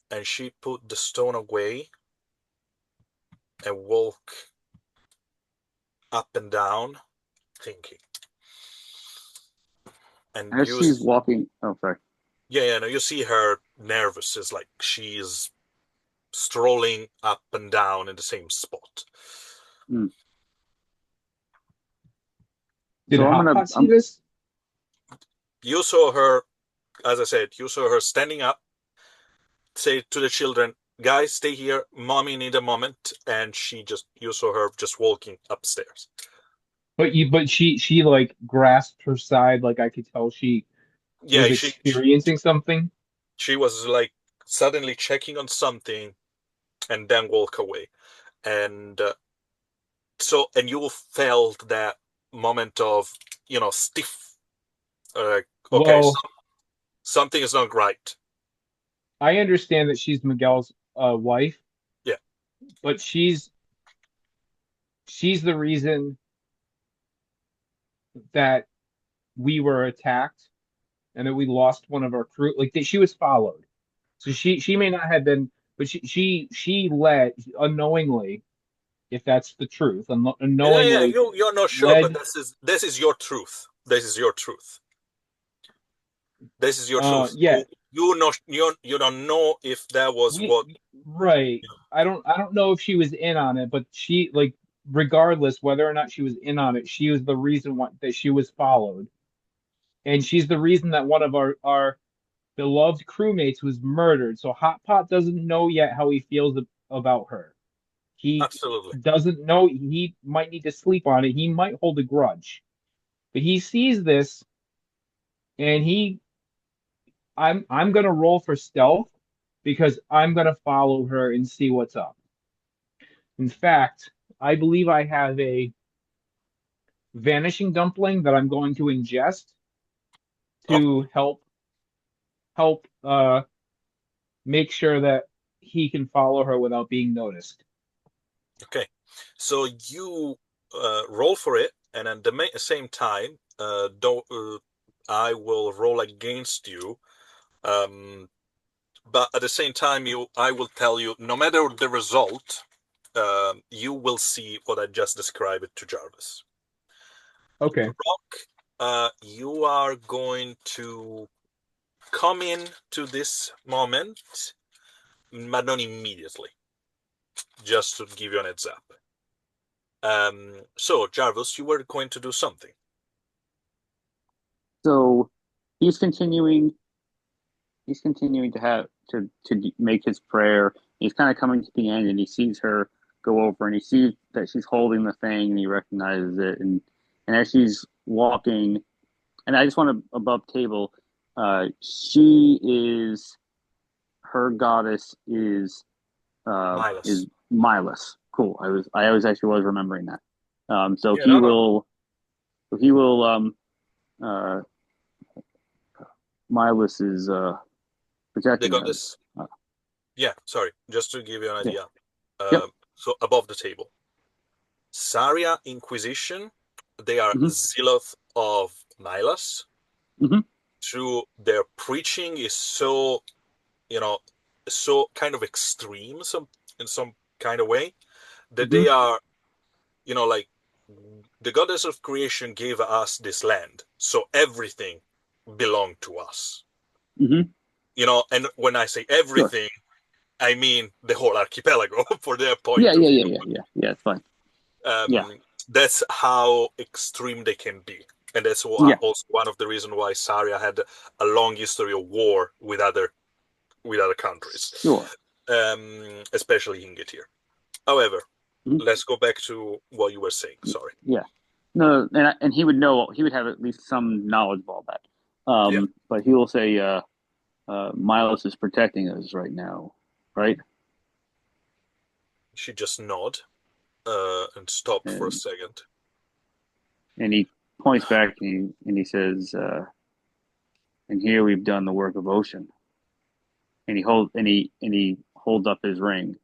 and she put the stone away and walk up and down, thinking. And As she's walking, oh sorry. Yeah, no, you see her nervous. It's like she's strolling up and down in the same spot. Mm. Did So Hotpot see this? You saw her, as I said, you saw her standing up, say to the children, guys, stay here, mommy need a moment, and you saw her just walking upstairs. But she like grasped her side, like I could tell she was experiencing something. She was like suddenly checking on something and then walk away. And and you felt that moment of, stiff, okay, Well, something is not right. I understand that she's Miguel's wife. Yeah. But she's the reason that we were attacked and that we lost one of our crew. Like she was followed. So she may not have been, but she led unknowingly, if that's the truth, unknowingly. Yeah, you're not sure, but this is your truth. This is your truth. This is your truth. Yeah. You don't know if that was what. Right. I don't know if she was in on it, but she, like, regardless whether or not she was in on it, she was the reason that she was followed, and she's the reason that one of our beloved crewmates was murdered. So Hotpot doesn't know yet how he feels about her. He Absolutely doesn't know. He might need to sleep on it. He might hold a grudge, but he sees this, and I'm gonna roll for stealth because I'm gonna follow her and see what's up. In fact, I believe I have a vanishing dumpling that I'm going to ingest to help make sure that he can follow her without being noticed. Okay, so you roll for it, and at the same time, I will roll against you. But at the same time, I will tell you, no matter the result, you will see what I just described to Jarvis. Okay. Rock, you are going to come in to this moment, but not immediately. Just to give you an heads up. So, Jarvis, you were going to do something. So he's continuing to make his prayer. He's kind of coming to the end, and he sees her go over, and he sees that she's holding the thing, and he recognizes it. And as she's walking, and I just want to above table, she is, her goddess is Milas. Cool. I was actually remembering that. So Yeah, he will Milas is protecting they got this. Yeah, sorry. Just to give you an idea. So above the table, Saria Inquisition, they are zealots of Milas. Through their preaching is so, so kind of extreme, in some kind of way, that they are, like, the goddess of creation gave us this land, so everything belonged to us. And when I say everything, I mean the whole archipelago for their point of view. Yeah, it's fine. That's how extreme they can be. And that's also one of the reasons why Saria had a long history of war with other countries. Sure. Especially Ingetir. However, let's go back to what you were saying. Sorry. Yeah. No, and he would know. He would have at least some knowledge of all that. Yeah. But he will say, "Milos is protecting us right now, right?" She just nod and stop for a And second. he points back and he says, "And here we've done the work of Ocean." And he holds up his ring.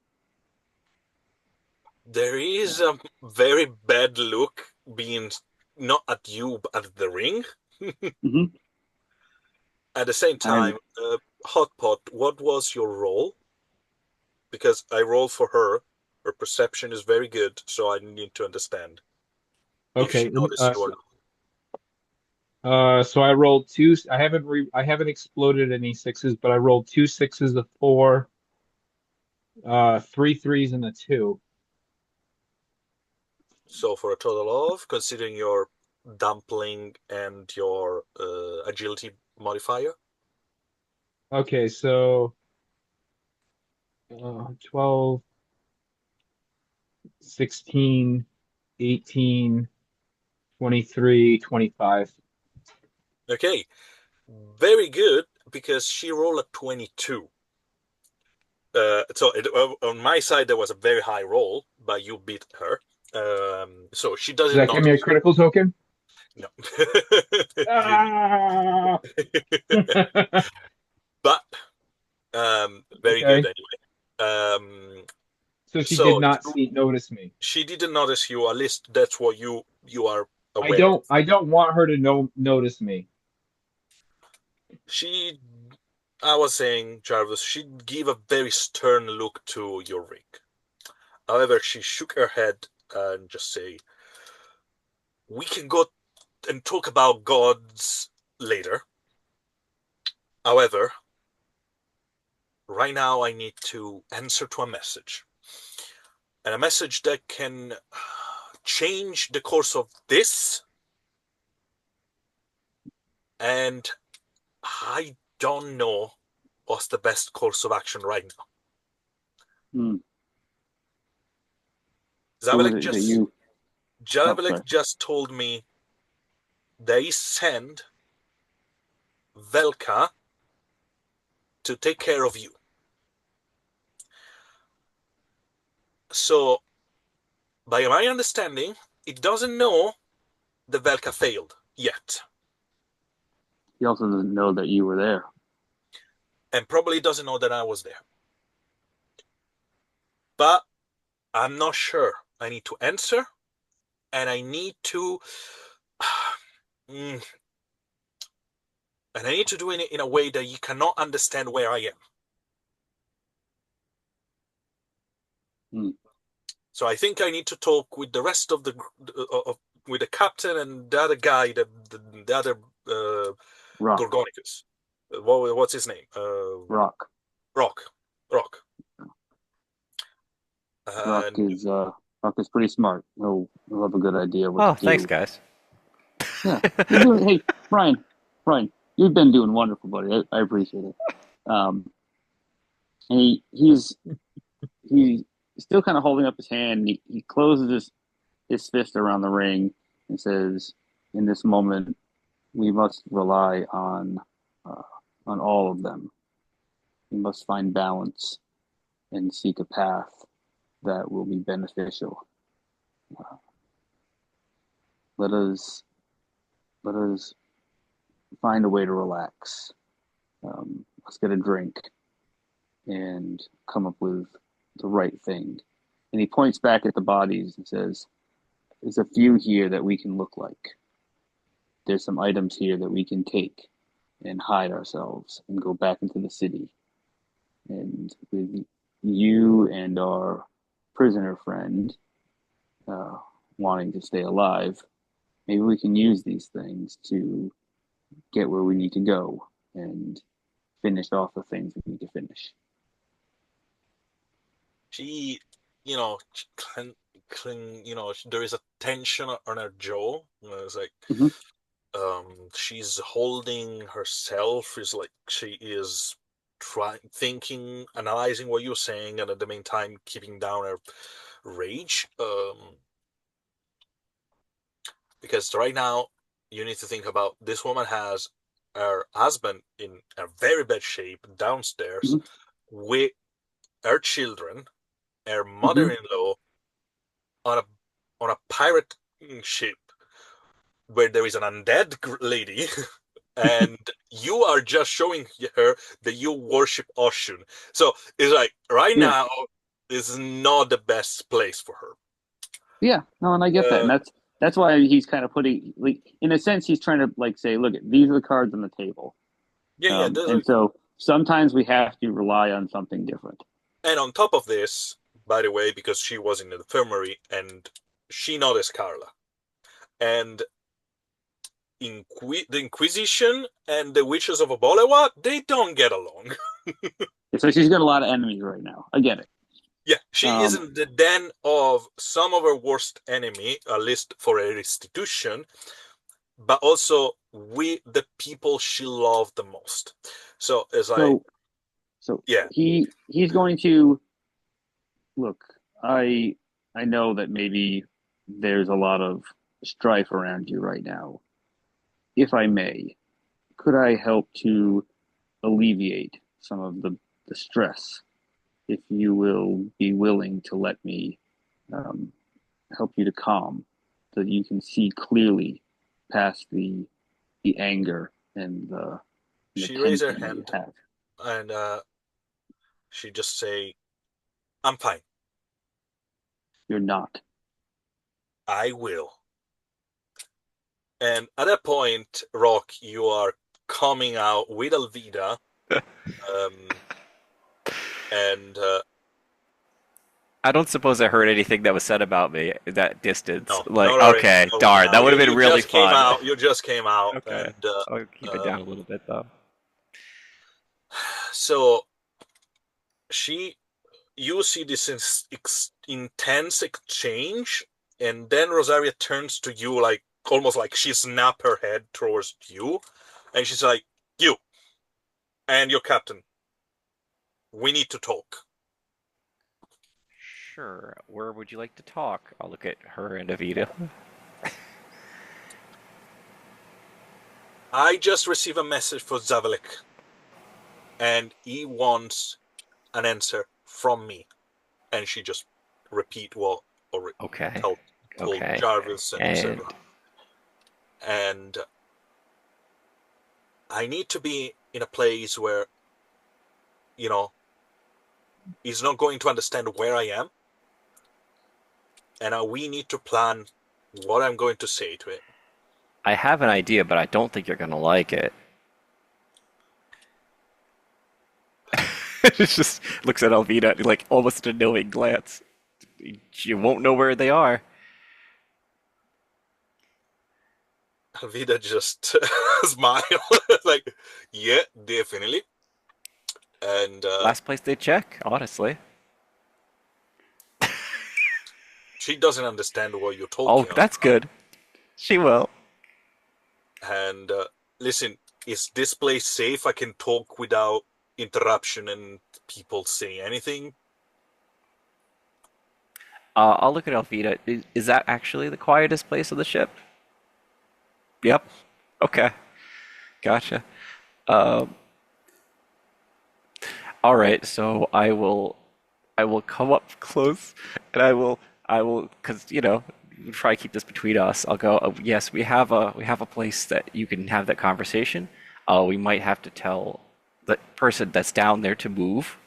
There is a very bad look being not at you, but at the ring. Mm-hmm. At the same And time, Hotpot, what was your role? Because I rolled for her. Her perception is very good, so I need to understand if she Okay. noticed you or not. So I rolled two. I haven't exploded any sixes, but I rolled two sixes, a four, three threes, and a two. So for a total of, considering your dumpling and your agility modifier, Okay, so 12, 16, 18, 23, 25. okay, very good because she rolled a 22. On my side there was a very high roll, but you beat her. So she Does doesn't that give me a notice. critical token? No, you, Ah! but very good Okay. anyway. Um, So she did so not notice me. she didn't notice you. At least that's what you are I aware of. don't I don't want her to notice me. She, I was saying, Jarvis, she'd give a very stern look to your ring. However, she shook her head and just say, "We can go and talk about gods later. However, right now I need to answer to a message. And a message that can change the course of this. And I don't know what's the best course of action right now. hmm, who is Zavelek it that just you? Oh, sorry. Javelek just told me they send Velka to take care of you. So, by my understanding, it doesn't know the Velka failed yet, He also doesn't know that you were there. and probably doesn't know that I was there. But I'm not sure. I need to answer, and I need to, and I need to do it in a way that you cannot understand where I am. Hmm. So I think I need to talk with the rest of the with the captain and the other guy, the other Rock, Gorgonicus. What's his name? Rock, Rock, Rock. Rock And is uh, Rock is pretty smart. He'll have a good idea what Oh, to thanks, do. guys. Yeah, you're doing. Hey, Brian, you've been doing wonderful, buddy. I appreciate it. Um, and he's still kind of holding up his hand. He closes his fist around the ring and says, "In this moment, we must rely uh, on all of them. We must find balance and seek a path that will be beneficial. Uh, let us let us find a way to relax. Let's get a drink and come up with the right thing." And he points back at the bodies and says, "There's a few here that we can look like. There's some items here that we can take and hide ourselves and go back into the city. And with you and our prisoner friend uh, wanting to stay alive, maybe we can use these things to get where we need to go and finish off the things we need to finish." she, you know, there is a tension on her jaw. It's like Mhm. she's holding herself. Is like she is trying, thinking, analyzing what you're saying, and at the meantime keeping down her rage. because right now you need to think about this woman has her husband in a very bad shape downstairs Mhm. with her children, her Mhm. mother-in-law on a pirate ship where there is an undead lady, and you are just showing her that you worship Oshun. So it's like right Yeah. now is not the best place for her. Yeah. No, and I get that, Uh, and that's why he's kind of putting, like, in a sense, he's trying to like say, look, these are the cards on the table, yeah, there's and so sometimes we have to rely on something different. and on top of this, by the way, because she was in the infirmary and she noticed Carla, and the Inquisition and the Witches of Obalewa, they don't get along. So she's got a lot of enemies right now. I get it. Yeah, she is Um, in the den of some of her worst enemy, at least for her institution, but also with the people she loved the most. So it's like, so so yeah, he's going to look. I know that maybe there's a lot of strife around you right now. If I may, could I help to alleviate some of the stress if you will be willing to let me um, help you to calm so that you can see clearly past the anger and the she raised her tension that you hand have. and she just say, "I'm fine. You're not. I will." And at that point, Rock, you are coming out with Alvida, um, and I don't suppose I heard anything that was said about me at that distance. no, Like, don't worry, okay, don't worry darn, now. that would You have been you really just came fun. out. You just came out, Okay, and I'll keep it um, down a little bit though. so she, you see this intense exchange, and then Rosaria turns to you like almost like she snapped her head towards you, and she's like, "You and your captain, we need to talk." Sure. Where would you like to talk? I'll look at her and Avita. I just received a message for Zavalik, and he wants an answer from me. And she just repeat what or Okay. told Okay. Jarvis and And etc. And I need to be in a place where, you know, he's not going to understand where I am, and we need to plan what I'm going to say to him. I have an idea, but I don't think you're gonna like it. It just looks at Alvina like almost a knowing glance. You won't know where they are. Vida just smile like, yeah, definitely. And Last place they check, honestly. she doesn't understand what you're Oh, talking that's about. good. She will. And listen, is this place safe? I can talk without interruption and people saying anything. I'll look at Alvita. Is that actually the quietest place on the ship? Yep. Okay. Gotcha. Um, all right. So I will come up close, and I will, because we'll try to keep this between us. I'll go. Yes, we have a place that you can have that conversation. We might have to tell the person that's down there to move,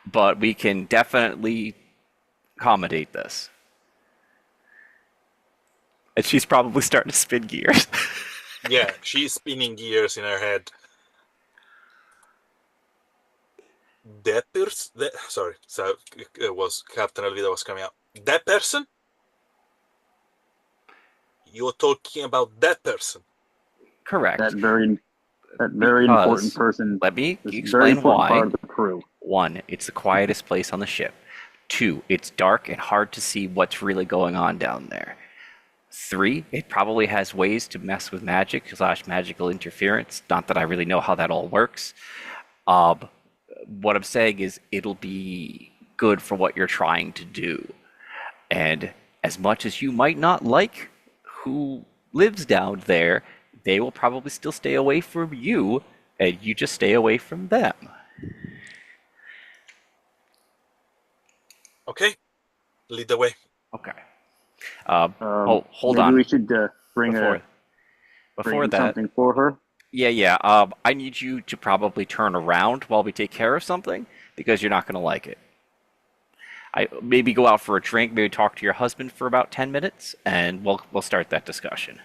but we can definitely accommodate this. And she's probably starting to spin gears. Yeah, she's spinning gears in her head. Sorry, so it was Captain Elvida was coming out. That person? You're talking about that person. That Correct. very important Because, person, let me this very explain important part why. of the crew. One, it's the quietest place on the ship. Two, it's dark and hard to see what's really going on down there. Three, it probably has ways to mess with magic slash magical interference. Not that I really know how that all works. Um, what I'm saying is it'll be good for what you're trying to do. And as much as you might not like who lives down there, they will probably still stay away from you, and you just stay away from them. Okay, lead the way. Okay. Hold Maybe on. we should Before before bring that, something for her. yeah. I need you to probably turn around while we take care of something because you're not gonna like it. I maybe go out for a drink, maybe talk to your husband for about 10 minutes, and we'll start that discussion.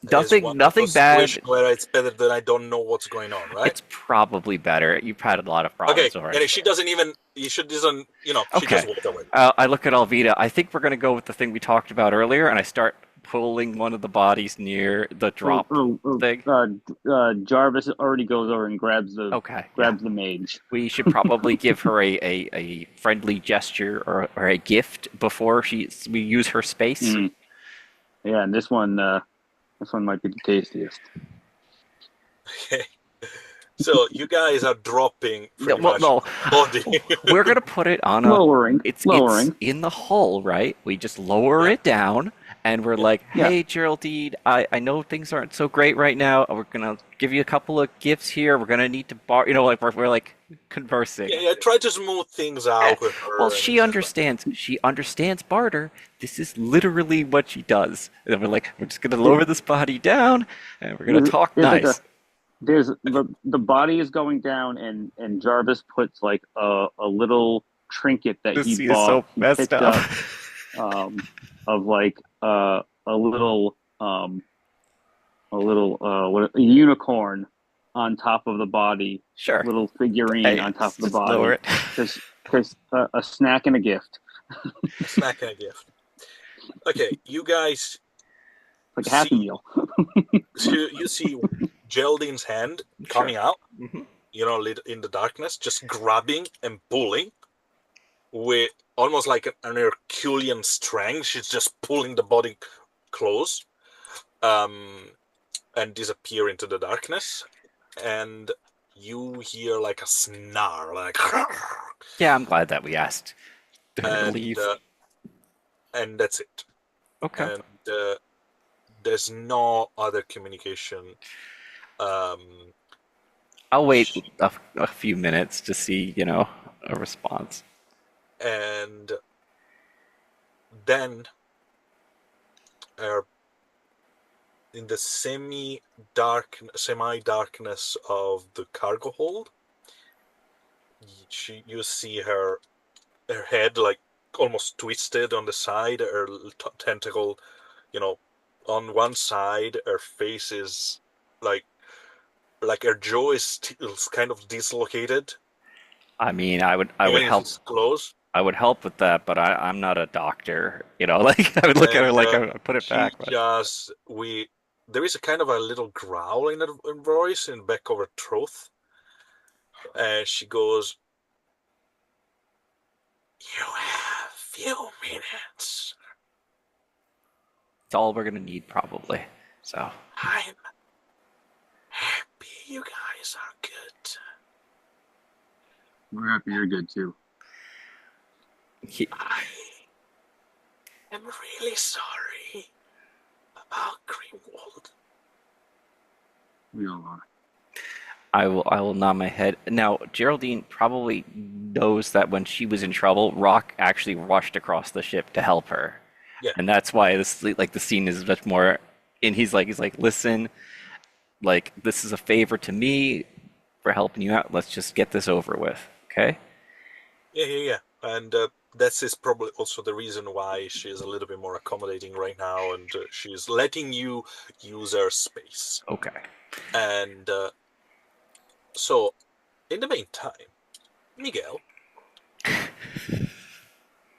Is one of Nothing those situations bad. where it's better that I don't know what's going on, right? It's probably better. You've had a lot of Okay, problems already. and if she doesn't even, she doesn't, she just Okay. walked away. I look at Alvita. I think we're gonna go with the thing we talked about earlier, and I start pulling one of the bodies near the drop thing. Jarvis already goes over and Okay, yeah. grabs the mage. We should probably give her a friendly gesture or a gift before we use her space. Mm. Yeah, and this one might be the tastiest. Okay. So you guys are dropping pretty Well, much no, body. we're gonna put it on a Lowering. It's Lowering. in the hull, right? We just lower Yeah. it down, and we're Yeah. like, Yeah. "Hey, Geraldine, I know things aren't so great right now. We're gonna give you a couple of gifts here. We're gonna need to like we're like conversing." Yeah, try to smooth things out with Well, her and she etc. understands. She understands barter. This is literally what she does. And then we're like, we're just gonna lower this body down, and we're gonna talk There's like nice. there's the body is going down, and Jarvis puts like a little trinket that This he scene is so he messed picked up. up, of like a little a unicorn on top of the body, Sure. little figurine Hey, on top of the just lower body, it. because a snack and a gift, A snack and a gift. Okay, you guys like a Happy see, Meal. you see Geraldine's hand Sure. coming out, hmm lit in the darkness, just grabbing and pulling with almost like an Herculean strength. She's just pulling the body close, and disappear into the darkness. And you hear like a snarl, like, Yeah, I'm glad that we asked her to and leave. and that's it. Okay. And there's no other communication. Um, I'll wait a few minutes to see, a response. and then, in the semi-darkness of the cargo hold, you see her head like almost twisted on the side, her tentacle, on one side. Her face is like her jaw is still kind of dislocated. I mean, I would Even if help. it's close. I would help with that, but I'm not a doctor. Like I would look at her And like I would put it she back. But just there is a kind of a little growl in her voice in the back of her throat, and she goes, "You have few minutes. it's all we're gonna need probably. So I'm happy you guys are good. We're happy you're good too. I am really sorry about Greenwald." We all are. I will nod my head. Now, Geraldine probably knows that when she was in trouble, Rock actually rushed across the ship to help her. Yeah. And that's why the scene is much more and he's like, "Listen, like this is a favor to me for helping you out. Let's just get this over with." Okay? Yeah. And that's is probably also the reason why she's a little bit more accommodating right now, and she's letting you use her space. Okay. And so, in the meantime, Miguel,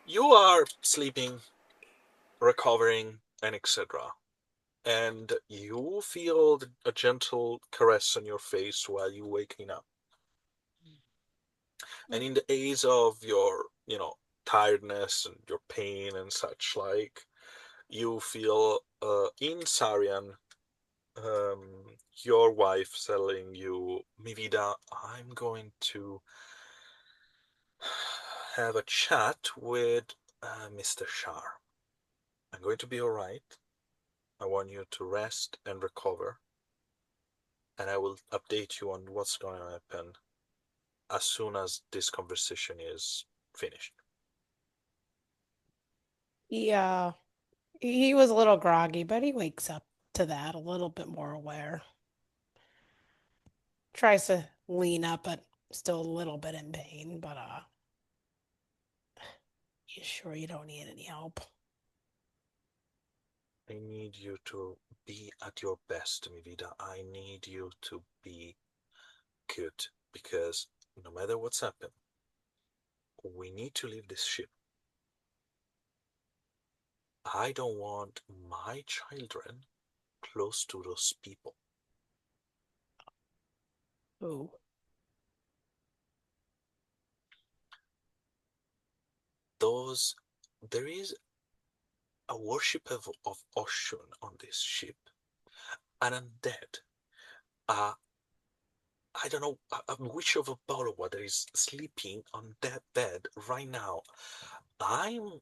you are sleeping, recovering, and etc. And you feel a gentle caress on your face while you're waking up. And in the haze of your, tiredness and your pain and such like, you feel in Sarian, your wife telling you, "Mivida, I'm going to have a chat with Mr. Shar." I'm going to be alright. I want you to rest and recover, and I will update you on what's going to happen as soon as this conversation is finished. Yeah, he was a little groggy, but he wakes up to that a little bit more aware. Tries to lean up, but still a little bit in pain. But you sure you don't need any help? I need you to be at your best, mi vida. I need you to be good because no matter what's happened, we need to leave this ship. I don't want my children close to those people. Ooh. Those, there is a worship of Oshun on this ship, an undead, uh, I don't know, a witch of a Bolowa that is sleeping on that bed right now. I'm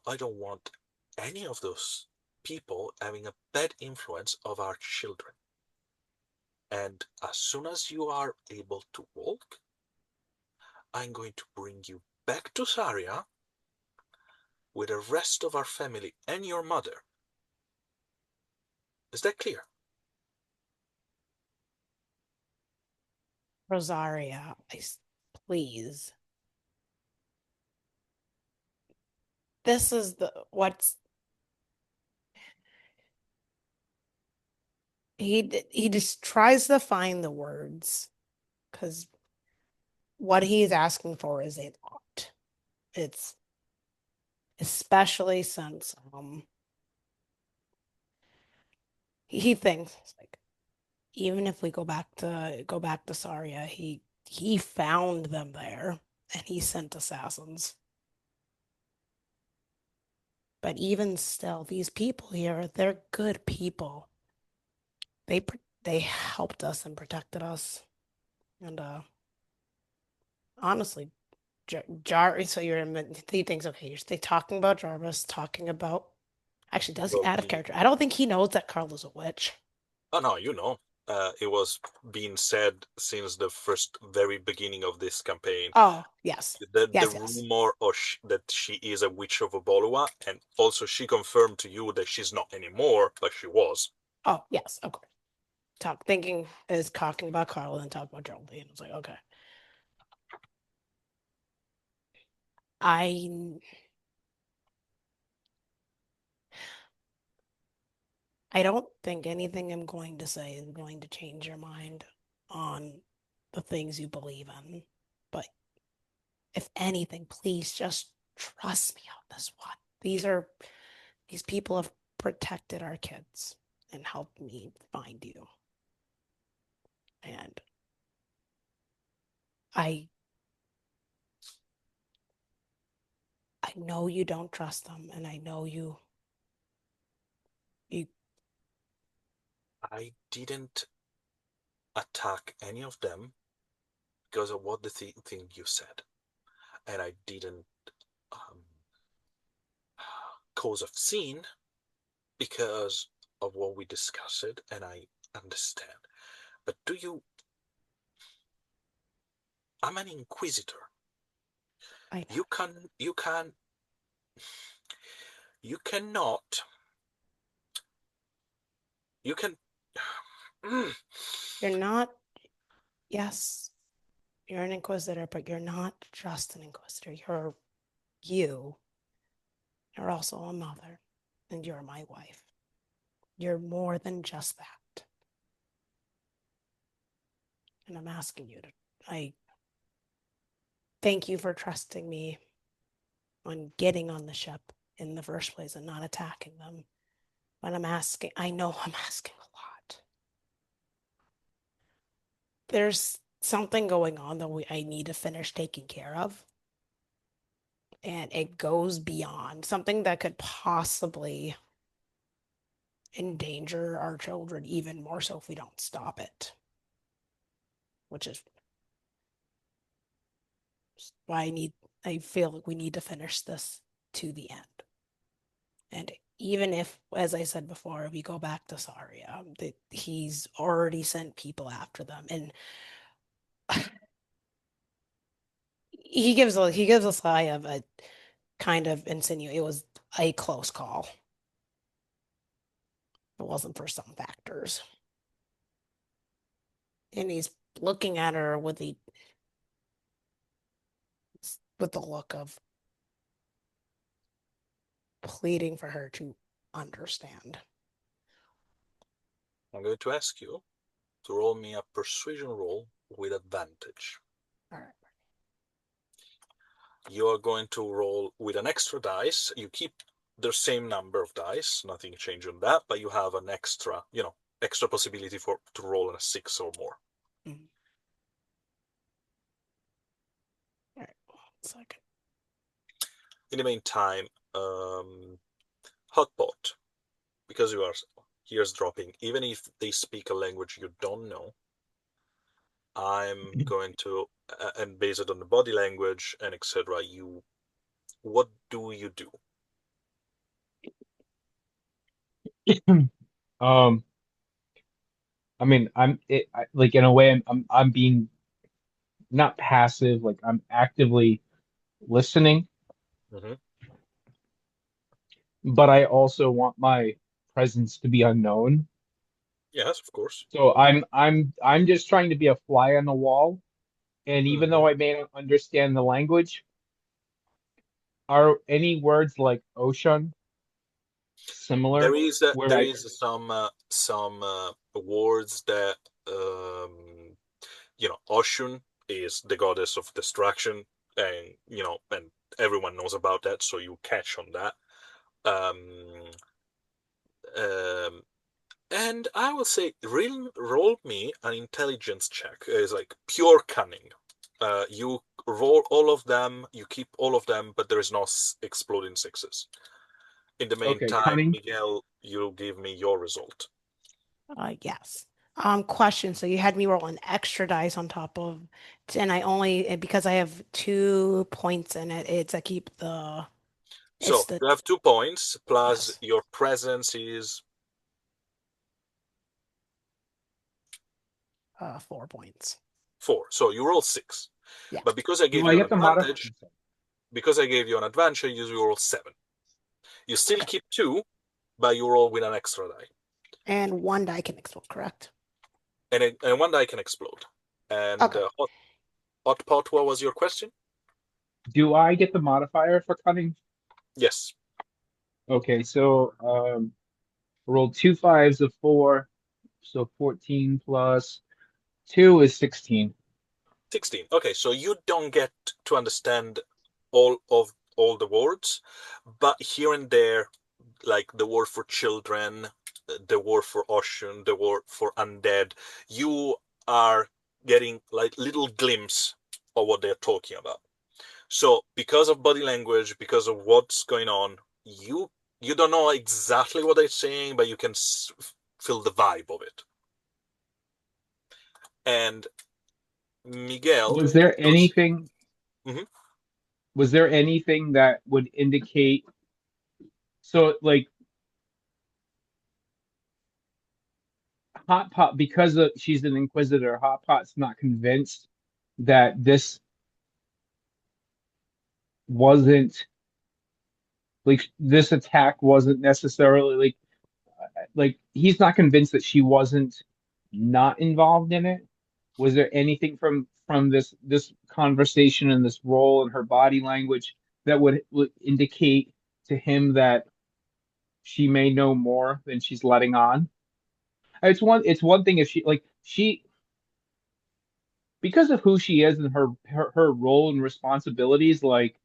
I don't want any of those people having a bad influence of our children. And as soon as you are able to walk, I'm going to bring you back to Saria with the rest of our family and your mother. Is that clear? Rosaria, please. This is the what's he just tries to find the words because what he's asking for is a lot. It's especially since he thinks like even if we go back to Saria, he found them there and he sent assassins. But even still, these people here, they're good people. They helped us and protected us. And honestly, so he thinks, okay, they talking about Jarvis, talking about actually, does he Well, out of character? I don't think he knows that Carla's a witch. oh no, it was being said since the first very beginning of this campaign. Oh, yes. The Yes, yes. rumor that she is a witch of Obolua, and also she confirmed to you that she's not anymore, but she was. Oh, yes, of course. Thinking is talking about Carla and talking about Geraldine. It's like, okay. I I don't think anything I'm going to say is going to change your mind on the things you believe in. But if anything, please just trust me on this one. These people have protected our kids and helped me find you. And I I know you don't trust them and I know you I didn't attack any of them because of what the thing you said, and I didn't um, cause a scene because of what we discussed, and I understand. But I'm an inquisitor. I know You cannot, you can, you're not yes, you're an inquisitor, but you're not just an inquisitor. You You're also a mother, and you're my wife. You're more than just that. And I'm asking you to, I thank you for trusting me on getting on the ship in the first place and not attacking them. But I know I'm asking a lot. There's something going on that I need to finish taking care of. And it goes beyond something that could possibly endanger our children even more so if we don't stop it, which is why I feel like we need to finish this to the end. And even if, as I said before, we go back to Saria, that he's already sent people after them, and he gives a sigh of a kind of insinuate it was a close call. It wasn't for some factors, and he's looking at her with the look of pleading for her to understand. I'm going to ask you to roll me a persuasion roll with advantage. All right. You are going to roll with an extra dice. You keep the same number of dice, nothing change on that, but you have an extra, extra possibility to roll a 6 or more. Mhm. All right. 1 second. In the meantime, Hotpot, because you are eavesdropping, even if they speak a language you don't know, I'm going to, and based on the body language and etc., what do you do? Um, I mean, like in a way, I'm being not passive, like I'm actively listening, Mm-hmm. but I also want my presence to be unknown. Yes, of course. So I'm just trying to be a fly on the wall. And even Mm-hmm. though I may not understand the language, are any words like ocean There similar? is Where there I is some words that Oshun is the goddess of destruction, and and everyone knows about that, so you catch on that. Um, um, and I will say, roll me an intelligence check. It's like pure cunning. You roll all of them, you keep all of them, but there is no exploding sixes. In the okay, meantime, cunning. Miguel, you'll give me your result. Yes. Question. So you had me roll an extra dice on top of, and I only, and because I have 2 points in it, it's I keep it's So the, you have 2 points, plus yes, your presence is 4 points. 4. So you roll 6. Yeah. But because I Do gave I you an get the modifier? advantage, because I gave you an advantage, you roll 7. You still Okay. keep 2, but you roll with an extra die. And one die can explode, correct? And one die can explode. And Okay. Hot Pot, what was your question? Do I get the modifier for cunning? Yes, Okay, so rolled two fives of four, so 14 plus two is 16. 16. Okay, so you don't get to understand all the words, but here and there, like the word for children, the word for ocean, the word for undead, you are getting like little glimpse of what they're talking about. So because of body language, because of what's going on, you don't know exactly what they're saying, but you can feel the vibe of it. And Miguel, Was there because anything Mhm. was there anything that would indicate so like Hot Pot because she's an inquisitor, Hot Pot's not convinced that this wasn't like this attack wasn't necessarily like he's not convinced that she wasn't not involved in it. Was there anything from this conversation and this role and her body language that would indicate to him that she may know more than she's letting on? It's one thing if she because of who she is and her role and responsibilities, like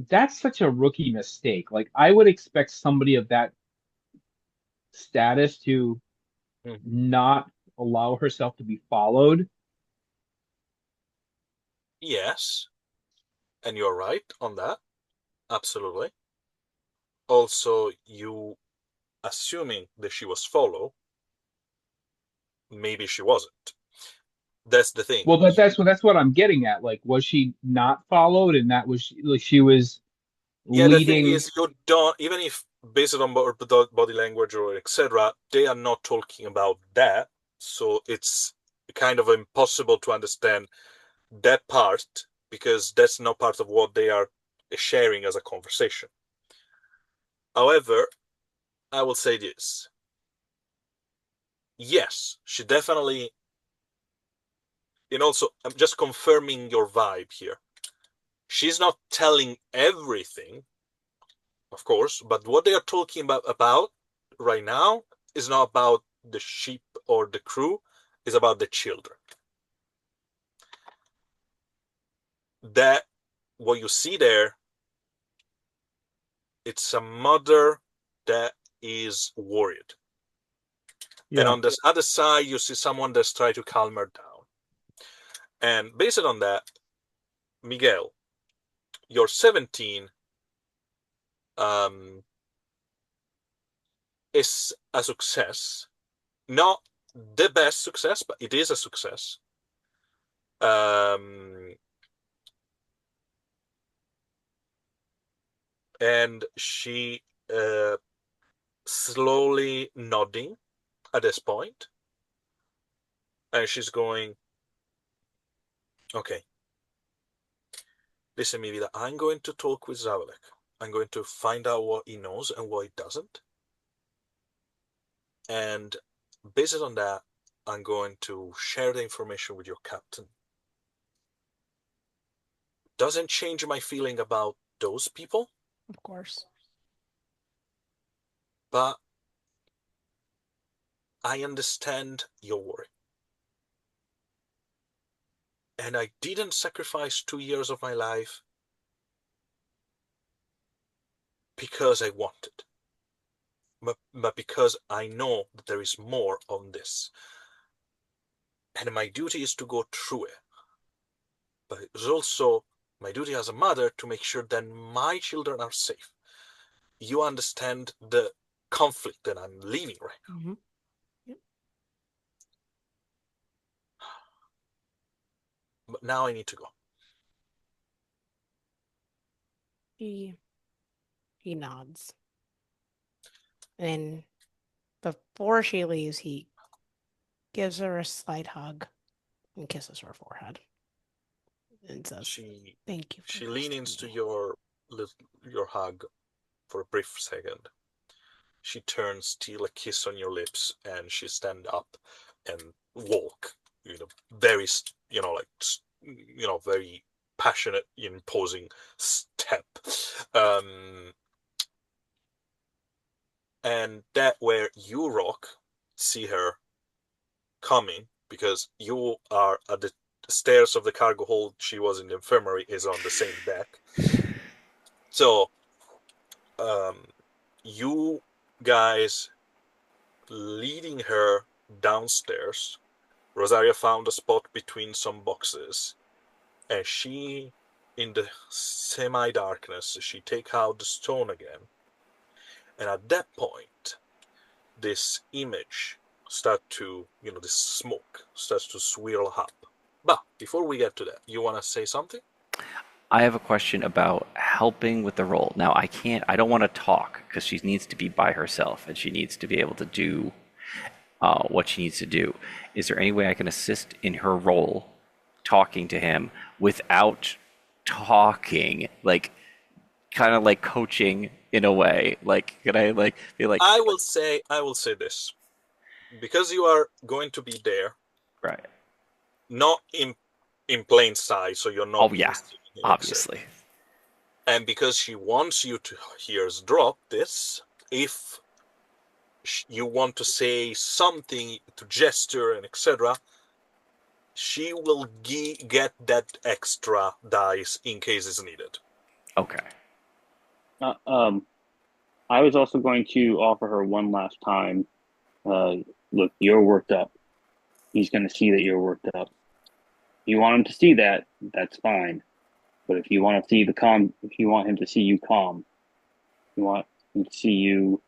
that's such a rookie mistake. Like I would expect somebody of that status to not allow herself to be followed. Yes, and you're right on that. Absolutely. Also, you assuming that she was followed, maybe she wasn't. That's the thing. That's what I'm getting at. Like, was she not followed, and that was like she was? Yeah, the thing leading. is, you don't, even if based on body language or etc., they are not talking about that. So it's kind of impossible to understand that part because that's not part of what they are sharing as a conversation. However, I will say this. Yes, she definitely, and also I'm just confirming your vibe here. She's not telling everything, of course, but what they are talking about right now is not about the sheep or the crew, it's about the children. That what you see there, it's a mother that is worried. And Yeah. on this other side, you see someone that's trying to calm her down. And based on that, Miguel, you're 17, is a success. Not the best success, but it is a success. And she slowly nodding at this point, and she's going, okay, listen, Mivida, I'm going to talk with Zavalek. I'm going to find out what he knows and what he doesn't. And based on that, I'm going to share the information with your captain. Doesn't change my feeling about those people, Of course. but I understand your worry. And I didn't sacrifice 2 years of my life because I wanted, but because I know that there is more on this. And my duty is to go through it. But it's also my duty as a mother to make sure that my children are safe. You understand the conflict that I'm living right now. Mm-hmm. Yep. But now I need to go. He nods. And before she leaves, he gives her a slight hug and kisses her forehead and says, She "Thank you for she leans trusting into me." your hug for a brief second. She turns, steal a kiss on your lips, and she stand up and walk. Very, very passionate, imposing step. Um, and that where you rock, see her coming because you are at the stairs of the cargo hold. She was in the infirmary, is on the same deck. So, you guys leading her downstairs. Rosaria found a spot between some boxes, and she, in the semi-darkness, she take out the stone again. And at that point, this image start to, this smoke starts to swirl up. But before we get to that, you want to say something? I have a question about helping with the role. Now, I don't want to talk because she needs to be by herself and she needs to be able to do what she needs to do. Is there any way I can assist in her role, talking to him without talking, like kind of like coaching in a way? Like, can I like be like, I will say this. Because you are going to be there, right? not in plain sight, so you're Oh not being yeah, seen, etc. obviously. And because she wants you to hear us drop this, if you want to say something to gesture and etc., she will get that extra dice in case it's needed. Okay. Uh, um, I was also going to offer her one last time. Uh, Look, you're worked up. He's going to see that you're worked up. If you want him to see that, that's fine. But if you want to see if you want him to see you calm, you want him to see you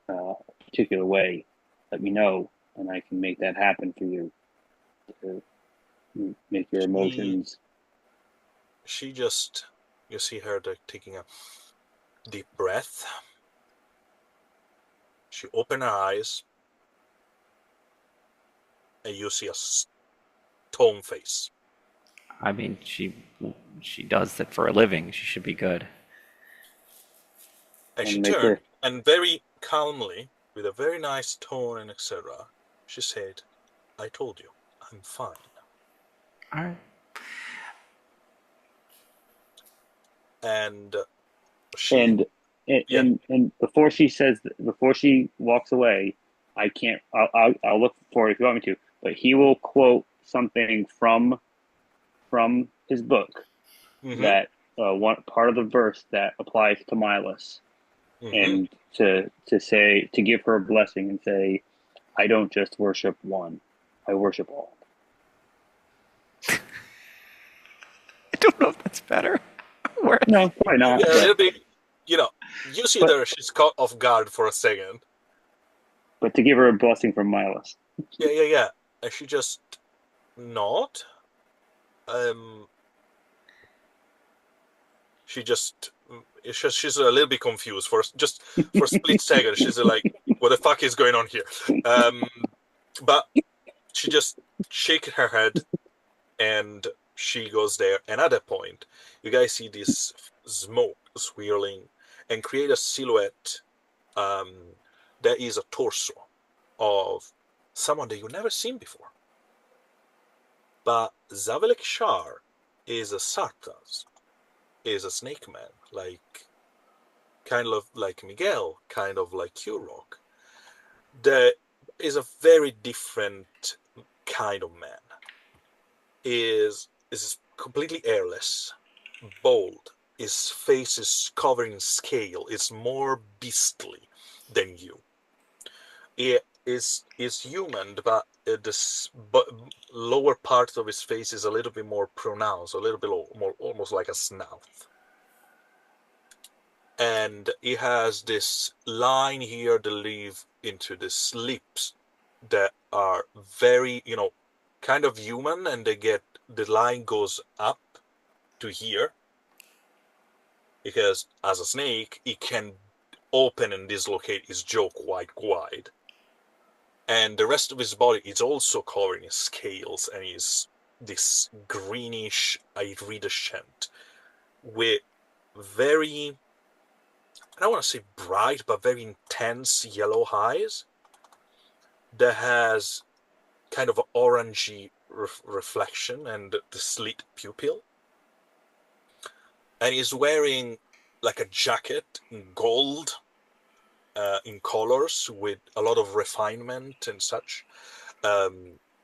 a particular way, let me know, and I can make that happen for you. To make your She, emotions. she just, you see her taking a Deep breath. She opened her eyes, and you see a stone face. I mean, she does it for a living. She should be good. And she And make turned, her and very calmly, with a very nice tone and etc., she said, "I told you, I'm fine." All right. And she, yeah, and before she walks away, I'll look for it if you want me to, but he will quote something from his book that one part of the verse that applies to Milas, and to give her a blessing and say, I don't just worship one, I worship all. I don't know if that's better. No, probably not. yeah, a But, little bit, you see but, there, she's caught off guard for a second. but to give her a blessing from Milas. Yeah. And she just nod. She's a little bit confused for a split second. She's like, "What the fuck is going on here?" But she just shakes her head, and she goes there. And at that point, you guys see this smoke swirling and create a silhouette. That is a torso of someone that you've never seen before. But Zavelek Shar is a Sartaz, is a snake man, kind of like Miguel, kind of like Kurok. There is a very different kind of man. Is completely airless, bald. His face is covered in scale. It's more beastly than you. He is human, but the lower part of his face is a little bit more pronounced, a little bit more, almost like a snout. And he has this line here that lead into the lips that are very, kind of human, and the line goes up to here, because as a snake, he can open and dislocate his jaw quite wide. And the rest of his body is also covered in scales, and is this greenish iridescent with very, I don't want to say bright, but very intense yellow eyes that has kind of an orangey reflection and the slit pupil. And he's wearing like a jacket in gold, in colors, with a lot of refinement and such.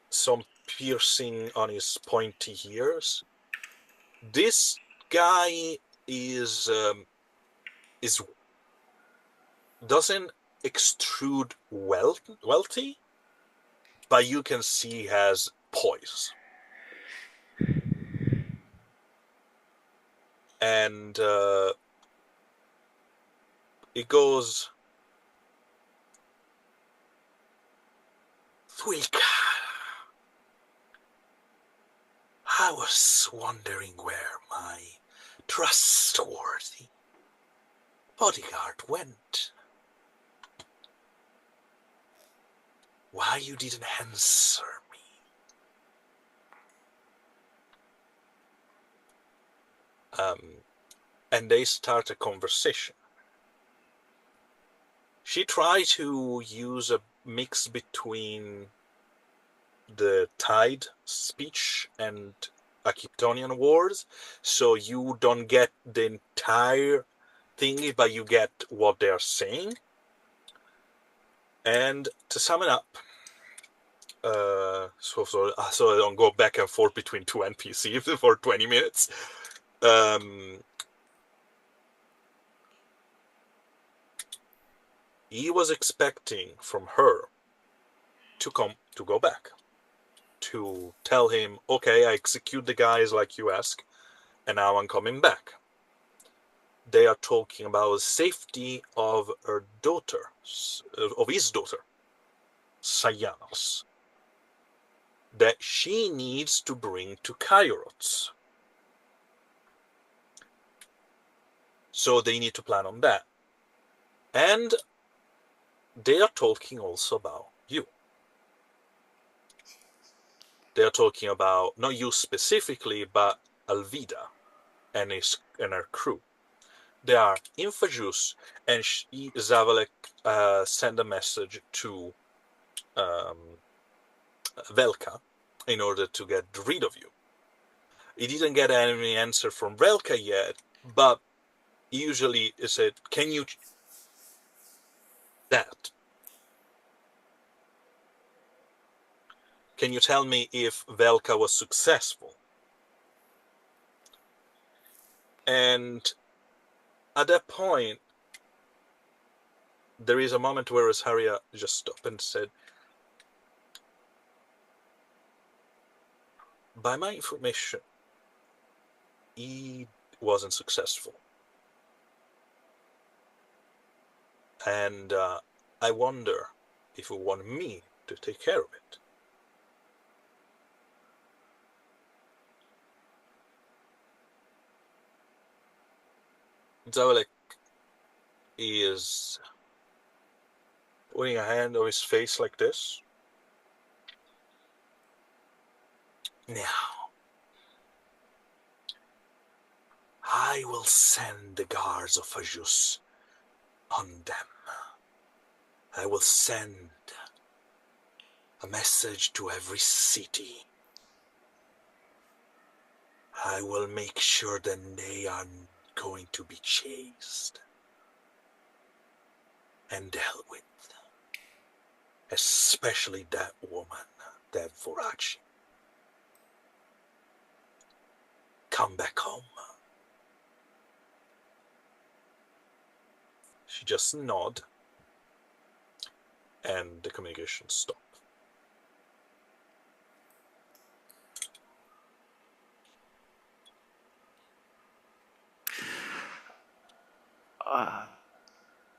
Some piercing on his pointy ears. This guy is doesn't extrude wealthy, but you can see he has poise. And it goes, Thwilka, I was wondering where my trustworthy bodyguard went. Why you didn't answer me? And they start a conversation. She tried to use a mix between the Tide speech and Akiptonian words, so you don't get the entire thingy, but you get what they're saying. And to sum it up, so I don't go back and forth between two NPCs for 20 minutes. He was expecting from her to go back, to tell him, okay, I execute the guys like you ask, and now I'm coming back. They are talking about the safety of her daughter, of his daughter, Sayanos, that she needs to bring to Kairos. So they need to plan on that. And they are talking also about you. They are talking about not you specifically, but Alvida and her crew. They are in Fajus, and Zavalek sent a message to Velka in order to get rid of you. He didn't get any answer from Velka yet, but usually he said, "Can you that? Can you tell me if Velka was successful?" And at that point, there is a moment where Rosaria just stopped and said, "By my information, he wasn't successful. And I wonder if you want me to take care of it." Zavalek is putting a hand on his face like this. "Now, I will send the guards of Fajus on them. I will send a message to every city. I will make sure that they are going to be chased and dealt with. Especially that woman, that Vorachi. Come back home." She just nod, and the communication stop.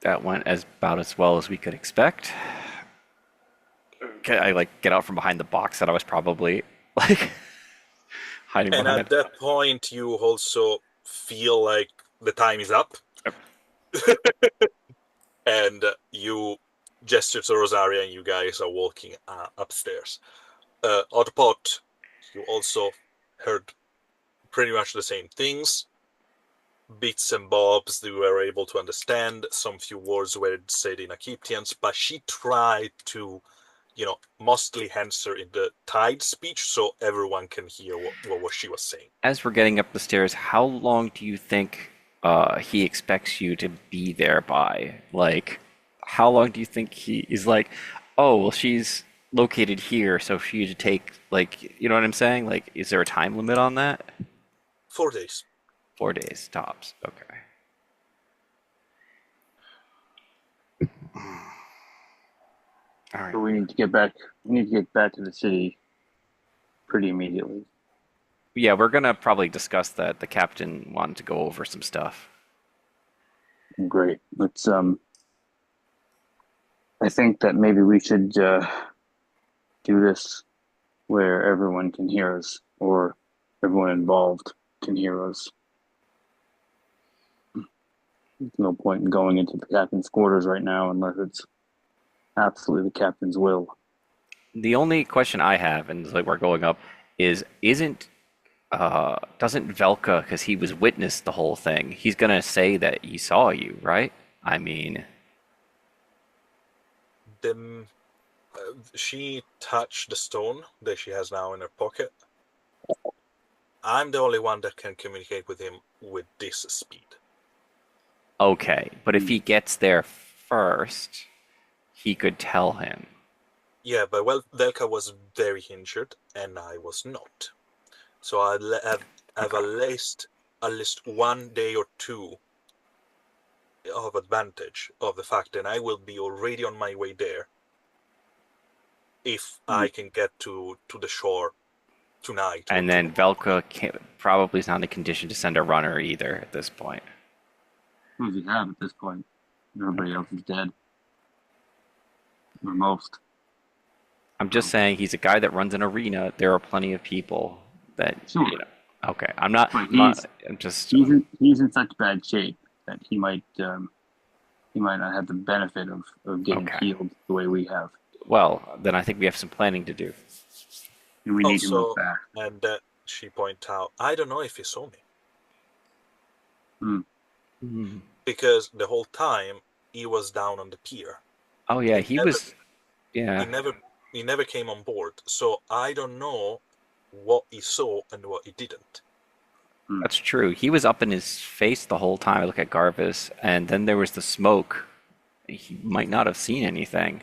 That went about as well as we could expect. Okay, I get out from behind the box that I was probably like hiding And behind. at that point, you also feel like the time is up. And you gesture to Rosaria, and you guys are walking upstairs. Hotpot, you also heard pretty much the same things. Bits and bobs that you were able to understand. Some few words were said in Akiptians, but she tried to, mostly answer in the Tide speech so everyone can hear what she was saying. As we're getting up the stairs, how long do you think he expects you to be there by? Like, how long do you think he is like, oh, well, she's located here, so she should take, you know what I'm saying? Like, is there a time limit on that? 4 days. 4 days, tops. Okay. All right. So we need to get back. We need to get back to the city pretty immediately. Yeah, we're gonna probably discuss that. The captain wanted to go over some stuff. Great. Let's. I think that maybe we should do this where everyone can hear us, or everyone involved can hear us. There's no point in going into the captain's quarters right now unless it's absolutely the captain's will. The only question I have, and we're going up, is doesn't Velka, because he was witness the whole thing, he's gonna say that he saw you, right? I mean, she touched the stone that she has now in her pocket. I'm the only one that can communicate with him with this speed. okay, but if he gets there first, he could tell him. Yeah, but Velka was very injured, and I was not. So I have at least 1 day or 2 of advantage of the fact that I will be already on my way there if I can get to the shore tonight. And then Velka probably is not in a condition to send a runner either at this point. Who does he have at this point? Everybody else is dead. Or most. I'm just saying he's a guy that runs an arena. There are plenty of people that Sure. Okay, I'm not. But I'm just. he's in such bad shape that he might not have the benefit of getting Okay. healed the way we have. Well, then I think we have some planning to do. And we need to move Also, fast. and she pointed out, I don't know if he saw me. Because the whole time he was down on the pier. Oh yeah, He never, was. Yeah, he never came on board. So I don't know what he saw and what he didn't. that's true. He was up in his face the whole time. I look at Garvis, and then there was the smoke. He might not have seen anything.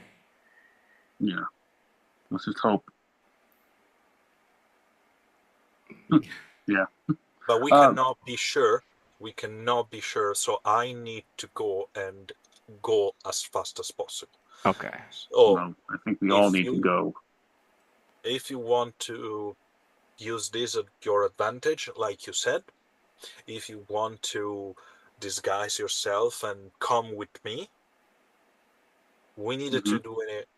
Yeah. Let's just hope. Yeah. But we cannot be sure. We cannot be sure. So I need to go as fast as possible. Okay. So Well, I think we all need to go. if you want to use this at your advantage, like you said, if you want to disguise yourself and come with me, we needed to do it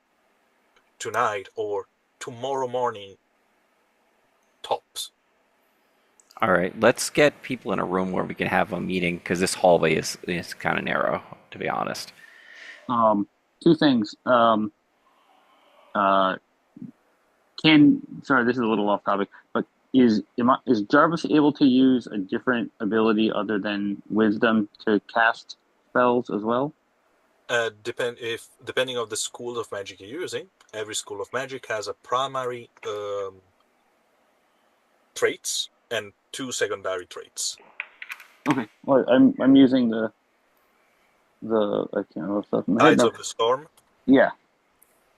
tonight or tomorrow morning, tops. All right, let's get people in a room where we can have a meeting because this hallway is kind of narrow, to be honest. Two things. Sorry, this is a little off topic, but is Jarvis able to use a different ability other than Wisdom to cast spells as well? Depending on the school of magic you're using, every school of magic has a primary traits and 2 secondary traits. Okay. Well, I'm using the I can't remember stuff in my head Tides now. of the Storm. Yeah.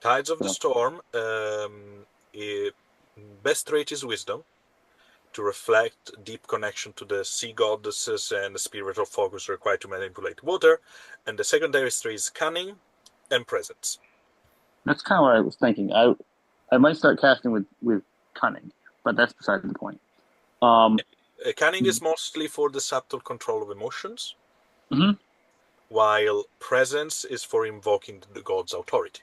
Tides of the Storm. Best trait is Wisdom, to reflect deep connection to the sea goddesses and the spiritual focus required to manipulate water. And the secondary trait is Cunning and Presence. That's kind of what I was thinking. I might start casting with Cunning, but that's beside the point. Cunning is mostly for the subtle control of emotions, while Presence is for invoking the god's authority.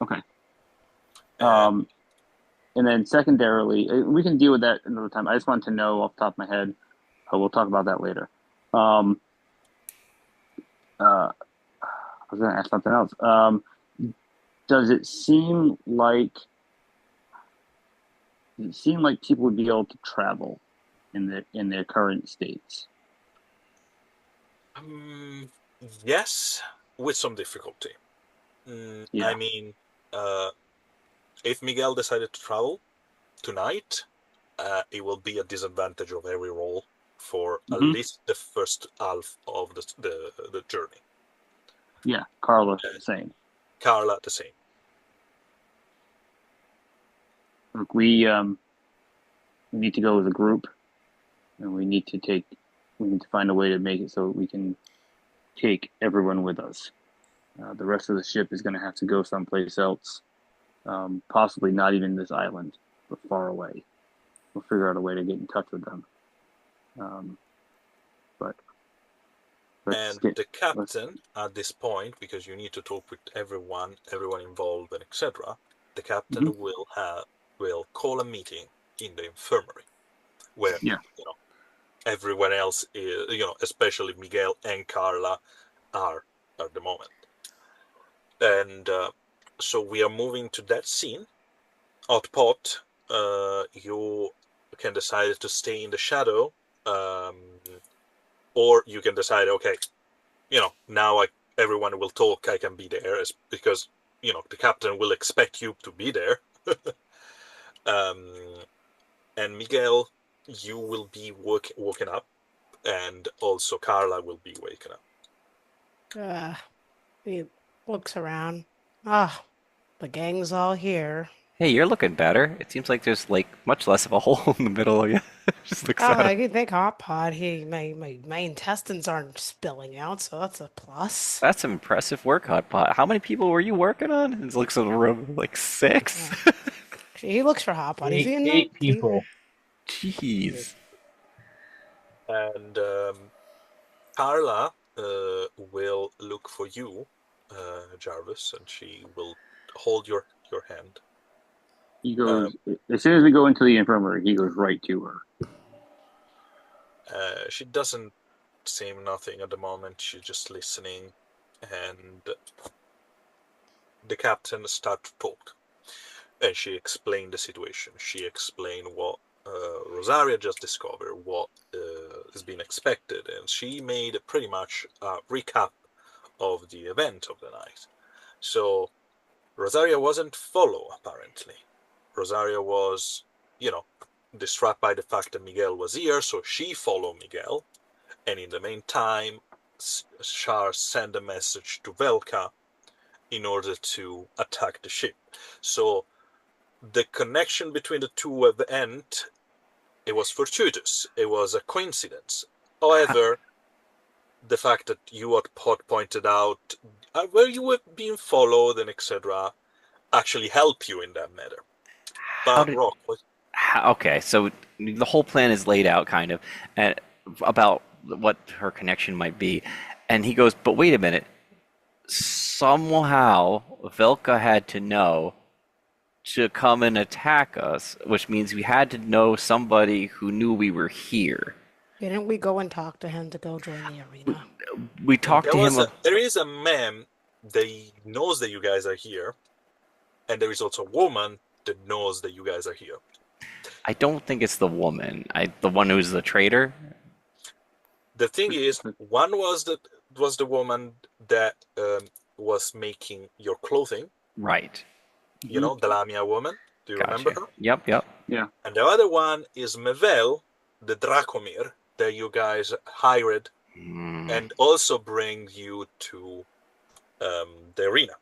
Okay. And then secondarily, we can deal with that another time. I just want to know off the top of my head. We'll talk about that later. I was going to ask something else. Does it seem like people would be able to travel in their current states? Yes, with some difficulty. Yeah. I mean, if Miguel decided to travel tonight, it will be a disadvantage of every roll for at least the first half of the journey. Yeah, Carla the same. Carla the same. Look, we need to go as a group, and we need to find a way to make it so we can take everyone with us. The rest of the ship is going to have to go someplace else, possibly not even this island, but far away. We'll figure out a way to get in touch with them. The captain at this point, because you need to talk with everyone involved, and etc. The captain will call a meeting in the infirmary, where everyone else is, especially Miguel and Carla, are at the moment. And so we are moving to that scene. Hotpot, you can decide to stay in the shadow, or you can decide, okay, now everyone will talk, I can be there, because, the captain will expect you to be there. And Miguel, you will be woken up, and also Carla will be waken up. He looks around. The gang's all here. Hey, you're looking better. It seems like there's much less of a hole in the middle of you. Just looks at I can think Hotpot. My intestines aren't spilling out, so that's a plus. That's some impressive work, Hotpot. How many people were you working on? And looks in the room, 6. He looks for Hotpot. Is he in Eight people. Jeez. And Carla will look for you, Jarvis, and she will hold your hand. He goes as soon as we go into the infirmary. He goes right to her. She doesn't not saying nothing at the moment. She's just listening, and the captain started to talk. And she explained the situation. She explained what Rosaria just discovered, what has been expected, and she made pretty much a recap of the event of the night. So Rosaria wasn't followed, apparently. Rosaria was, distraught by the fact that Miguel was here, so she followed Miguel. And in the meantime, Shar sent a message to Velka in order to attack the ship. So the connection between the two events, it was fortuitous. It was a coincidence. However, the fact that you at Pod pointed out where you were being followed and etc. actually help you in that matter. But Rock, okay, so the whole plan is laid out kind of about what her connection might be. And he goes, but wait a minute. Somehow Velka had to know to come and attack us, which means we had to know somebody who knew we were here. Didn't we go and talk to him to go join the arena? We talked to him. There is a man that knows that you guys are here, and there is also a woman that knows that you guys are here. I don't think it's the woman. The one who's the traitor. The thing is, one was the woman that was making your clothing. Right. You know, the Lamia woman. Do you remember her? Yep. Yeah. And the other one is Mevel, the Dracomir, that you guys hired and also bring you to the arena.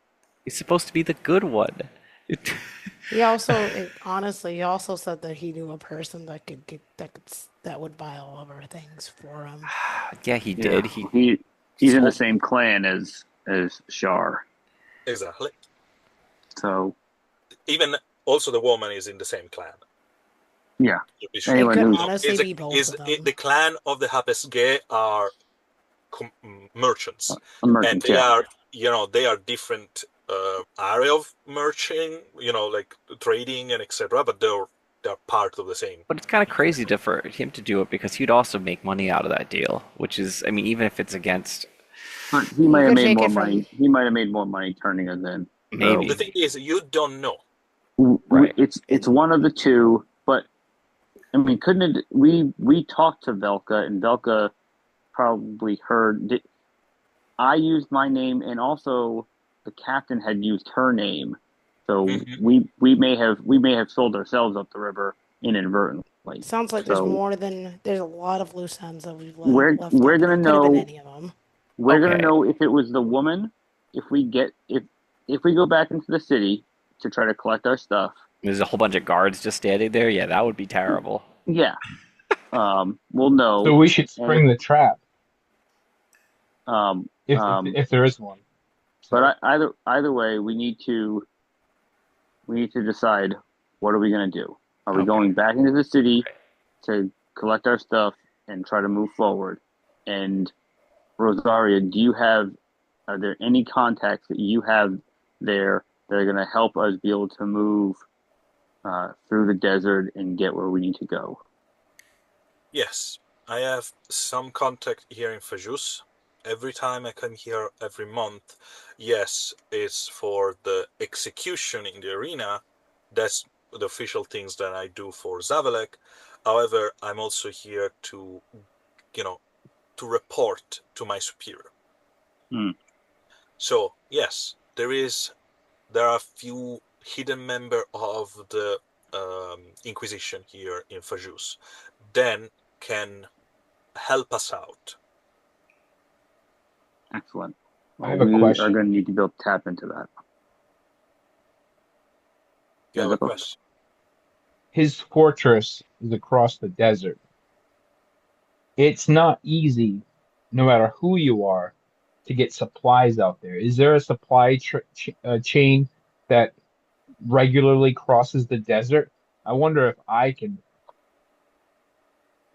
He's supposed to be the good one. He also, honestly, he also said that he knew a person that would buy all of our things for him. Yeah, he did. He's in the same clan as Shar. Exactly. So even also the woman is in the same clan. Yeah. Sure. It could honestly be both of them. The clan of the Hapesge are merchants, and they are, they are different area of merching, like trading and etc. But they're part of the same. But it's kind of crazy for him to do it because he'd also make money out of that deal, which is, I mean, even if it's against. But he might have made more money. He might have made more money turning it in. Maybe. The thing is, you don't know. Right. It's one of the two, but I mean, couldn't it? We talked to Velka, and Velka probably heard. I used my name, and also the captain had used her name, so we may have sold ourselves up the river inadvertently. Sounds like there's a lot of loose ends that we've left. We're gonna know. Any of them. We're gonna know if it was the woman. If we go back into the city to try to collect our stuff. There's a whole bunch of guards just standing there. Yeah, that would be terrible. Yeah. We'll know. So we should spring the trap. If there is one. But either way, we need to decide what are we going to do. Are we going back into the city to collect our stuff and try to move forward? And Rosaria, are there any contacts that you have there that are going to help us be able to move through the desert and get where we need to go? Yes, I have some contact here in Fajus. Every time I come here every month, yes, it's for the execution in the arena. That's the official things that I do for Zavalek. However, I'm also here to, to report to my superior. So, yes, there are a few hidden members of the Inquisition here in Fajus. Then can help us out. Excellent. I have a question. We are going to need to be able to tap into that. You have a question? His fortress is across the desert. It's not easy, no matter who you are, to get supplies out there. Is there a supply chain that regularly crosses the desert? I wonder if I can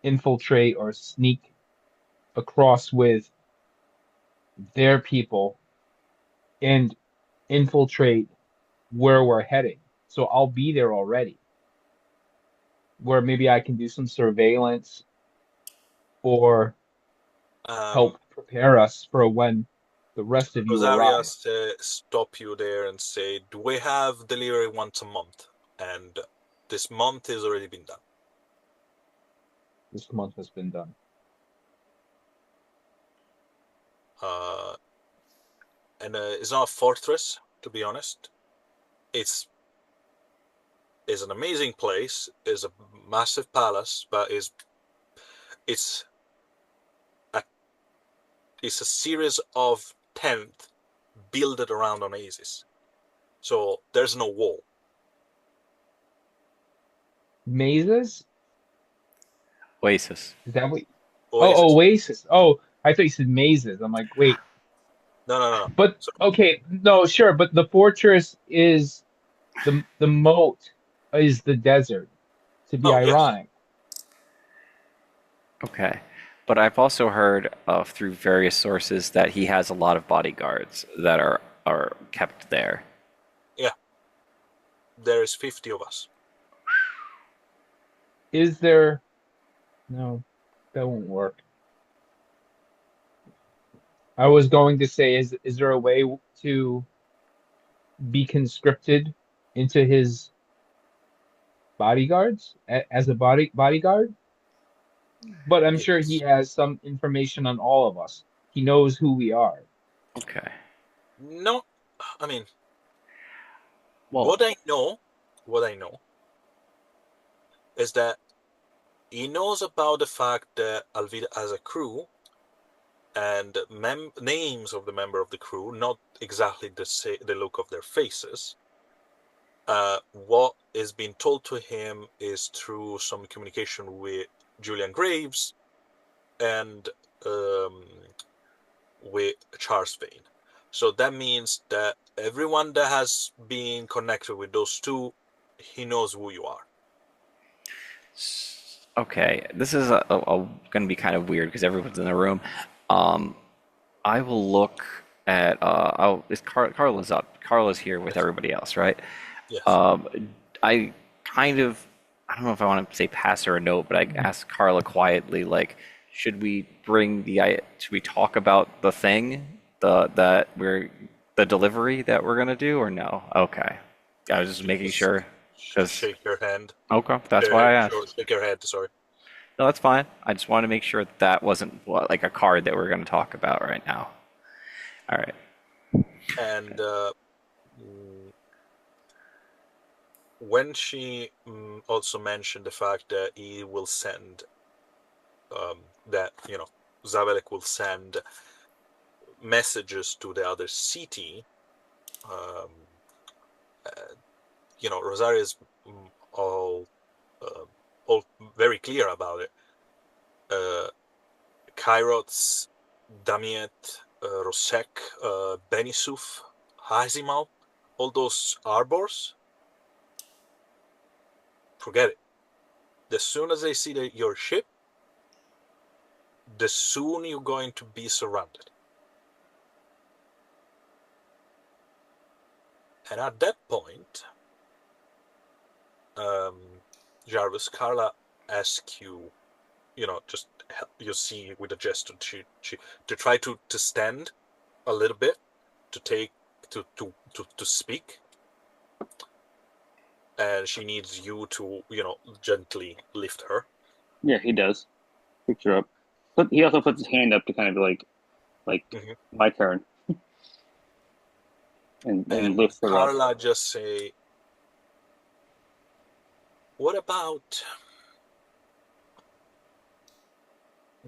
infiltrate or sneak across with their people and infiltrate where we're heading. So I'll be there already. Where maybe I can do some surveillance or Um, help prepare us for when the rest of you Rosaria arrive. stop you there and say, "Do we have delivery once a month?" And this month has already been done. This month has been done. Uh, and it's not a fortress, to be honest. It's an amazing place. It's a massive palace, but it's a it's a series of tents built around an oasis. So there's no wall. Mazes? Oasis. Is that what? Oh, Oasis. Oasis. Oh, I thought you said mazes. I'm like, wait. No. But So okay, no, sure. But the fortress is the moat is the desert. To be oh yes, ironic, Okay. But I've also heard of through various sources that he has a lot of bodyguards that are kept there. yeah. There's 50 of us. is there? No, that won't work. I was going to say, is there a way to be conscripted into his bodyguards as a bodyguard? But I'm sure he Yes. has some information on all of us. He knows who we are. Okay. No, I mean, Well, what I know is that he knows about the fact that Alvida has a crew and names of the member of the crew, not exactly the look of their faces. What is being told to him is through some communication with Julian Graves and um, with Charles Vane. So that means that everyone that has been connected with those two, he knows who you are. okay. This is going to be kind of weird because everyone's in the room. I will look at. Carla's up. Carla's here with Yes. everybody else, right? Yes. Um, I kind of. I don't know if I want to say pass her a note, but I asked Carla quietly, like, should we talk about the thing, the delivery that we're gonna do, or no? Okay, I was just making sure, Just because shake your hand. okay, that's why I asked. Shake your head. Sorry. No, that's fine. I just want to make sure that wasn't like a card that we're going to talk about right now. All right. And when she also mentioned the fact that he will send that Zabelek will send messages to the other city. Um, Rosario is all uh, all very clear about it. Kairots, Damiet, Rosek, Benisuf, Hazimal, all those arbors, forget it. As soon as they see your ship, the soon you're going to be surrounded. And at that point, Jarvis, Carla asks you, just you see with a gesture to try to stand a little bit, to take to speak, and she needs you to gently lift her. Yeah, he does. Picks her up. But he also puts his hand up to kind of like Mhm. my turn, and And lifts her up. Carla just say, "What about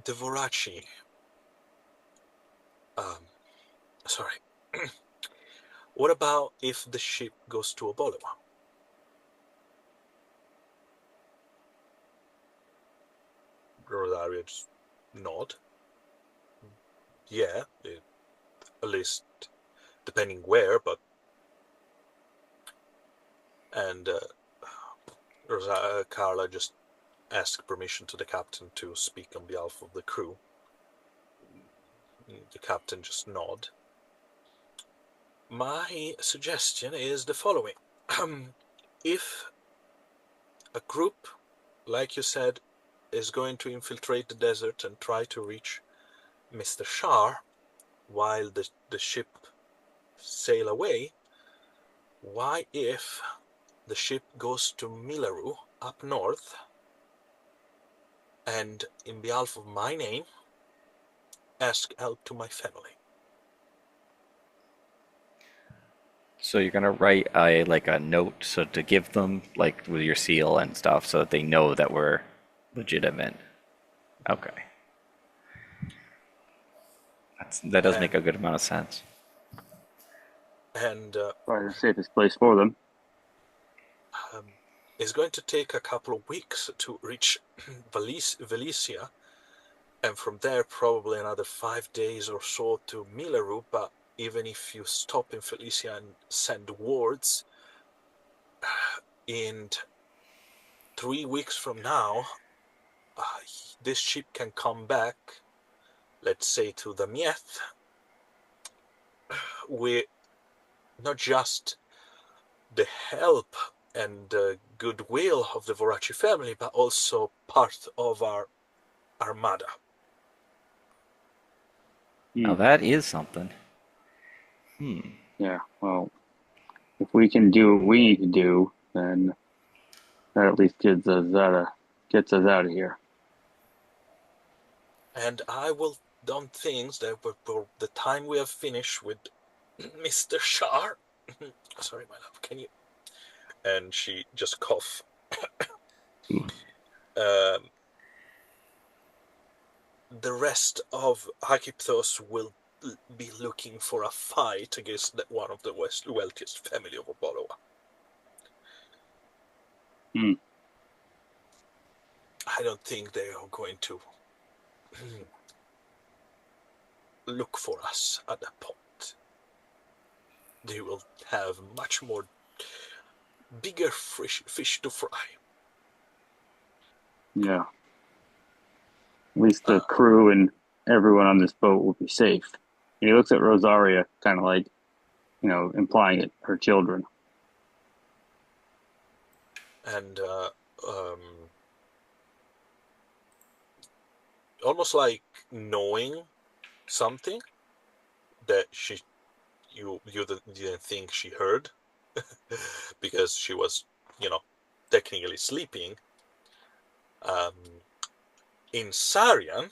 Dvorachi? Um, sorry. What about if the ship goes to Obolima?" Rosario just nod. Yeah, at least depending where, but and Carla just asked permission to the captain to speak on behalf of the crew. The captain just nod. My suggestion is the following. If a group, like you said, is going to infiltrate the desert and try to reach Mr. Shar, while the ship sail away, why if the ship goes to Milaru up north, and in behalf of my name, ask help to my family? So you're gonna write a note so to give them like with your seal and stuff so that they know that we're legitimate. Okay. That does make a And good amount of sense. and Probably the safest place for them. it's going to take a couple of weeks to reach Valicia, and from there probably another 5 days or so to Milaru. But even if you stop in Felicia and send words, in 3 weeks from now, this ship can come back, let's say, to the Mieth, with not just the help and goodwill of the Voraci family, but also part of our armada. Now that is something. Yeah, well, if we can do what we need to do, then that at least gets us out of here. And I will done things that for the time we have finished with Mr. Shar. Sorry, my love, can you? And she just cough. The rest of Hakipthos will be looking for a fight against one of the wealthiest family of Oboloa. I don't think they are going to look for us at that point. They will have much more bigger fish to fry. Yeah. At least the crew and everyone on this boat will be safe. And he looks at Rosaria, kind of like, implying it, her children. And almost like knowing something that you didn't think she heard, because she was, technically sleeping. In Sarian,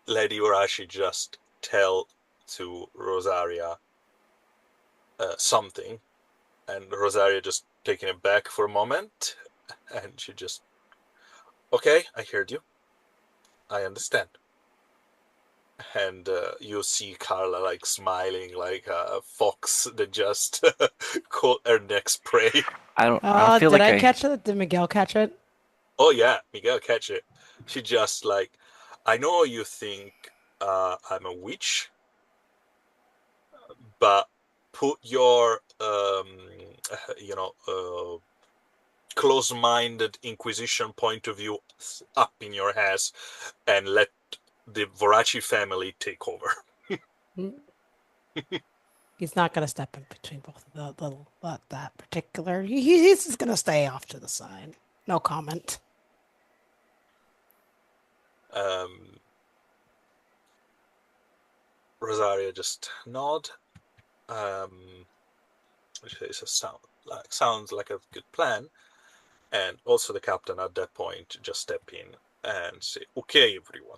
Lady Urashi just tell to Rosaria something, and Rosaria just taking it back for a moment, and she just, okay, I heard you, I understand. And you see Carla like smiling like a fox that just caught her next prey. I don't feel Did like I catch it? Did Miguel catch it? Oh yeah, Miguel catch it. She just like, I know you think I'm a witch, but put your close-minded Inquisition point of view up in your ass and let the Voraci family take over. He's not going to step in between both of the little that particular. He's just going to stay off to the side. No comment. Rosaria just nod. Which is sounds like a good plan. And also the captain at that point just step in and say, okay, everyone.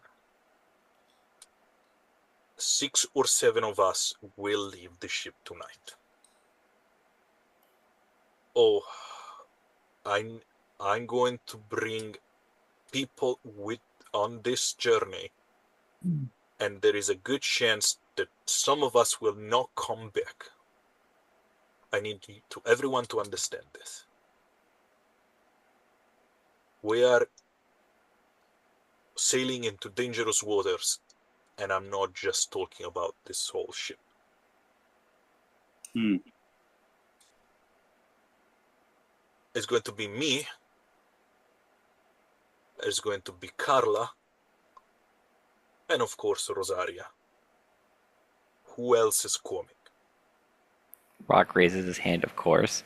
6 or 7 of us will leave the ship tonight. Oh, I'm going to bring people on this journey, and there is a good chance that some of us will not come back. I need everyone to understand this. We are sailing into dangerous waters, and I'm not just talking about this whole ship. It's going to be me. It's going to be Carla. And of course, Rosaria. Who else is coming? Rock raises his hand, of course.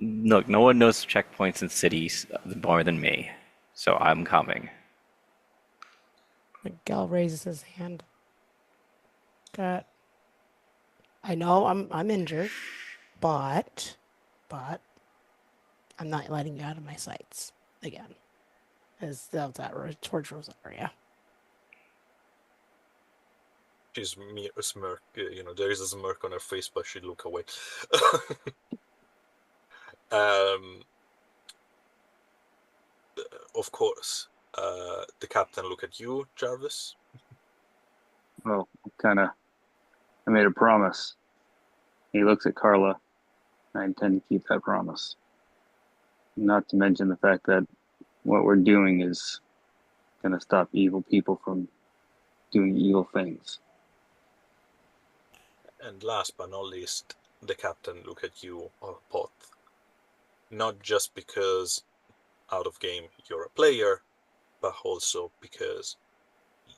Look, no one knows checkpoints in cities more than me, so I'm coming. Miguel raises his hand. Got. I know I'm injured, but I'm not letting you out of my sights again. As that towards Rosaria. She's a smirk. There is a smirk on her face, but she look away. Of course. The captain look at you, Jarvis. Well, I made a promise. He looks at Carla. I intend to keep that promise. Not to mention the fact that what we're doing is going to stop evil people from doing evil things. And last but not least, the captain look at you, Hotpot. Not just because out of game you're a player, but also because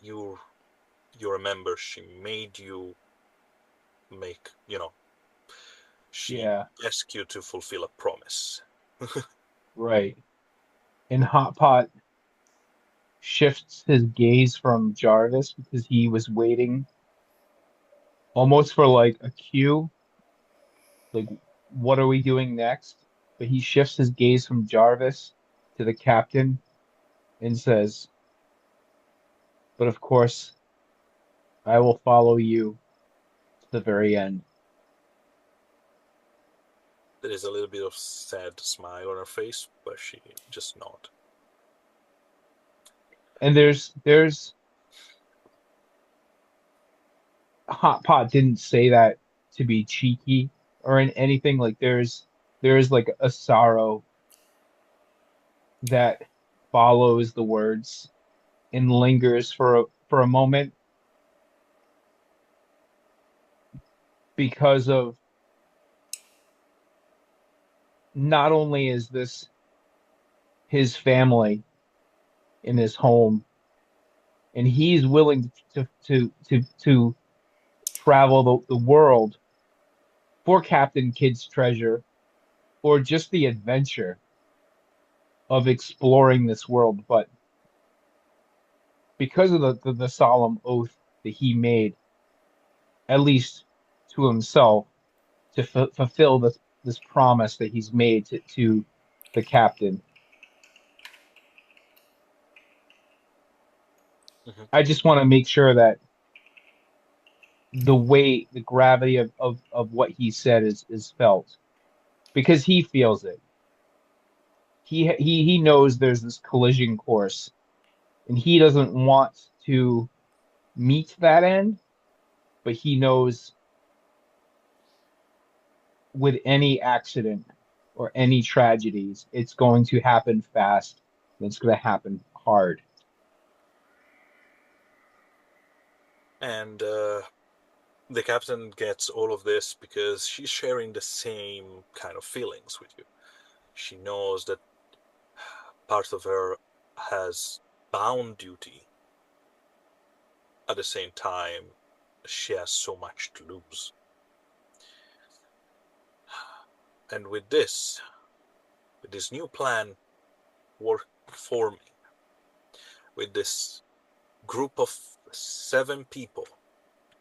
you remember she made you make, she asked you to fulfill a promise. Right. And Hotpot shifts his gaze from Jarvis because he was waiting almost for like a cue, like what are we doing next? But he shifts his gaze from Jarvis to the captain and says, "But of course, I will follow you to the very end." There is a little bit of sad smile on her face, but she just nod. And there's Hotpot didn't say that to be cheeky or anything. Like there's like a sorrow that follows the words and lingers for a moment because of not only is this his family in his home and he's willing to travel the world for Captain Kidd's treasure or just the adventure of exploring this world, but because of the solemn oath that he made, at least to himself, to fulfill this promise that he's made to the captain. Mm-hmm. I just want to make sure that the weight, the gravity of what he said is felt because he feels it. He knows there's this collision course and he doesn't want to meet that end, but he knows with any accident or any tragedies, it's going to happen fast and it's going to happen hard. And the captain gets all of this because she's sharing the same kind of feelings with you. She knows that part of her has bound duty. At the same time, she has so much to lose. And with this new plan forming, with this group of 7 people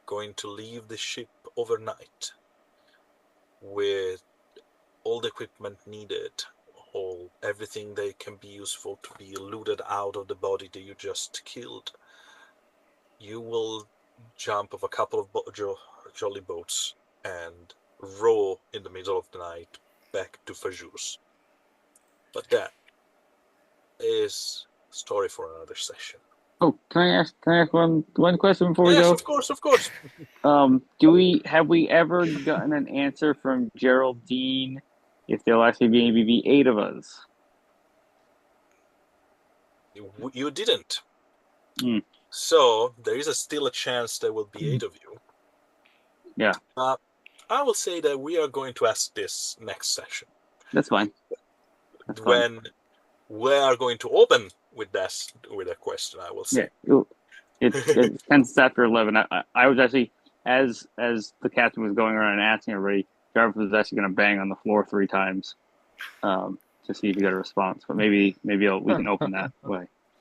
going to leave the ship overnight with all the equipment needed, everything that can be useful to be looted out of the body that you just killed, you will jump off a couple of jolly boats and row in the middle of the night back to Fajus. But that is a story for another session. Oh, can I ask one question before we Yes, go? of course. Have we ever gotten an answer from Geraldine if there'll actually maybe be 8 of us? You didn't. Mm. So there is still a chance there will be 8 of you. Yeah. I will say that we are going to ask this next session. That's fine. When we are going to open with a question, I will say. Yeah. It's 10 after 11. I was actually, as the captain was going around and asking everybody, Jarvis was actually going to bang on the floor 3 times to see if he got a response. But maybe we can open that way.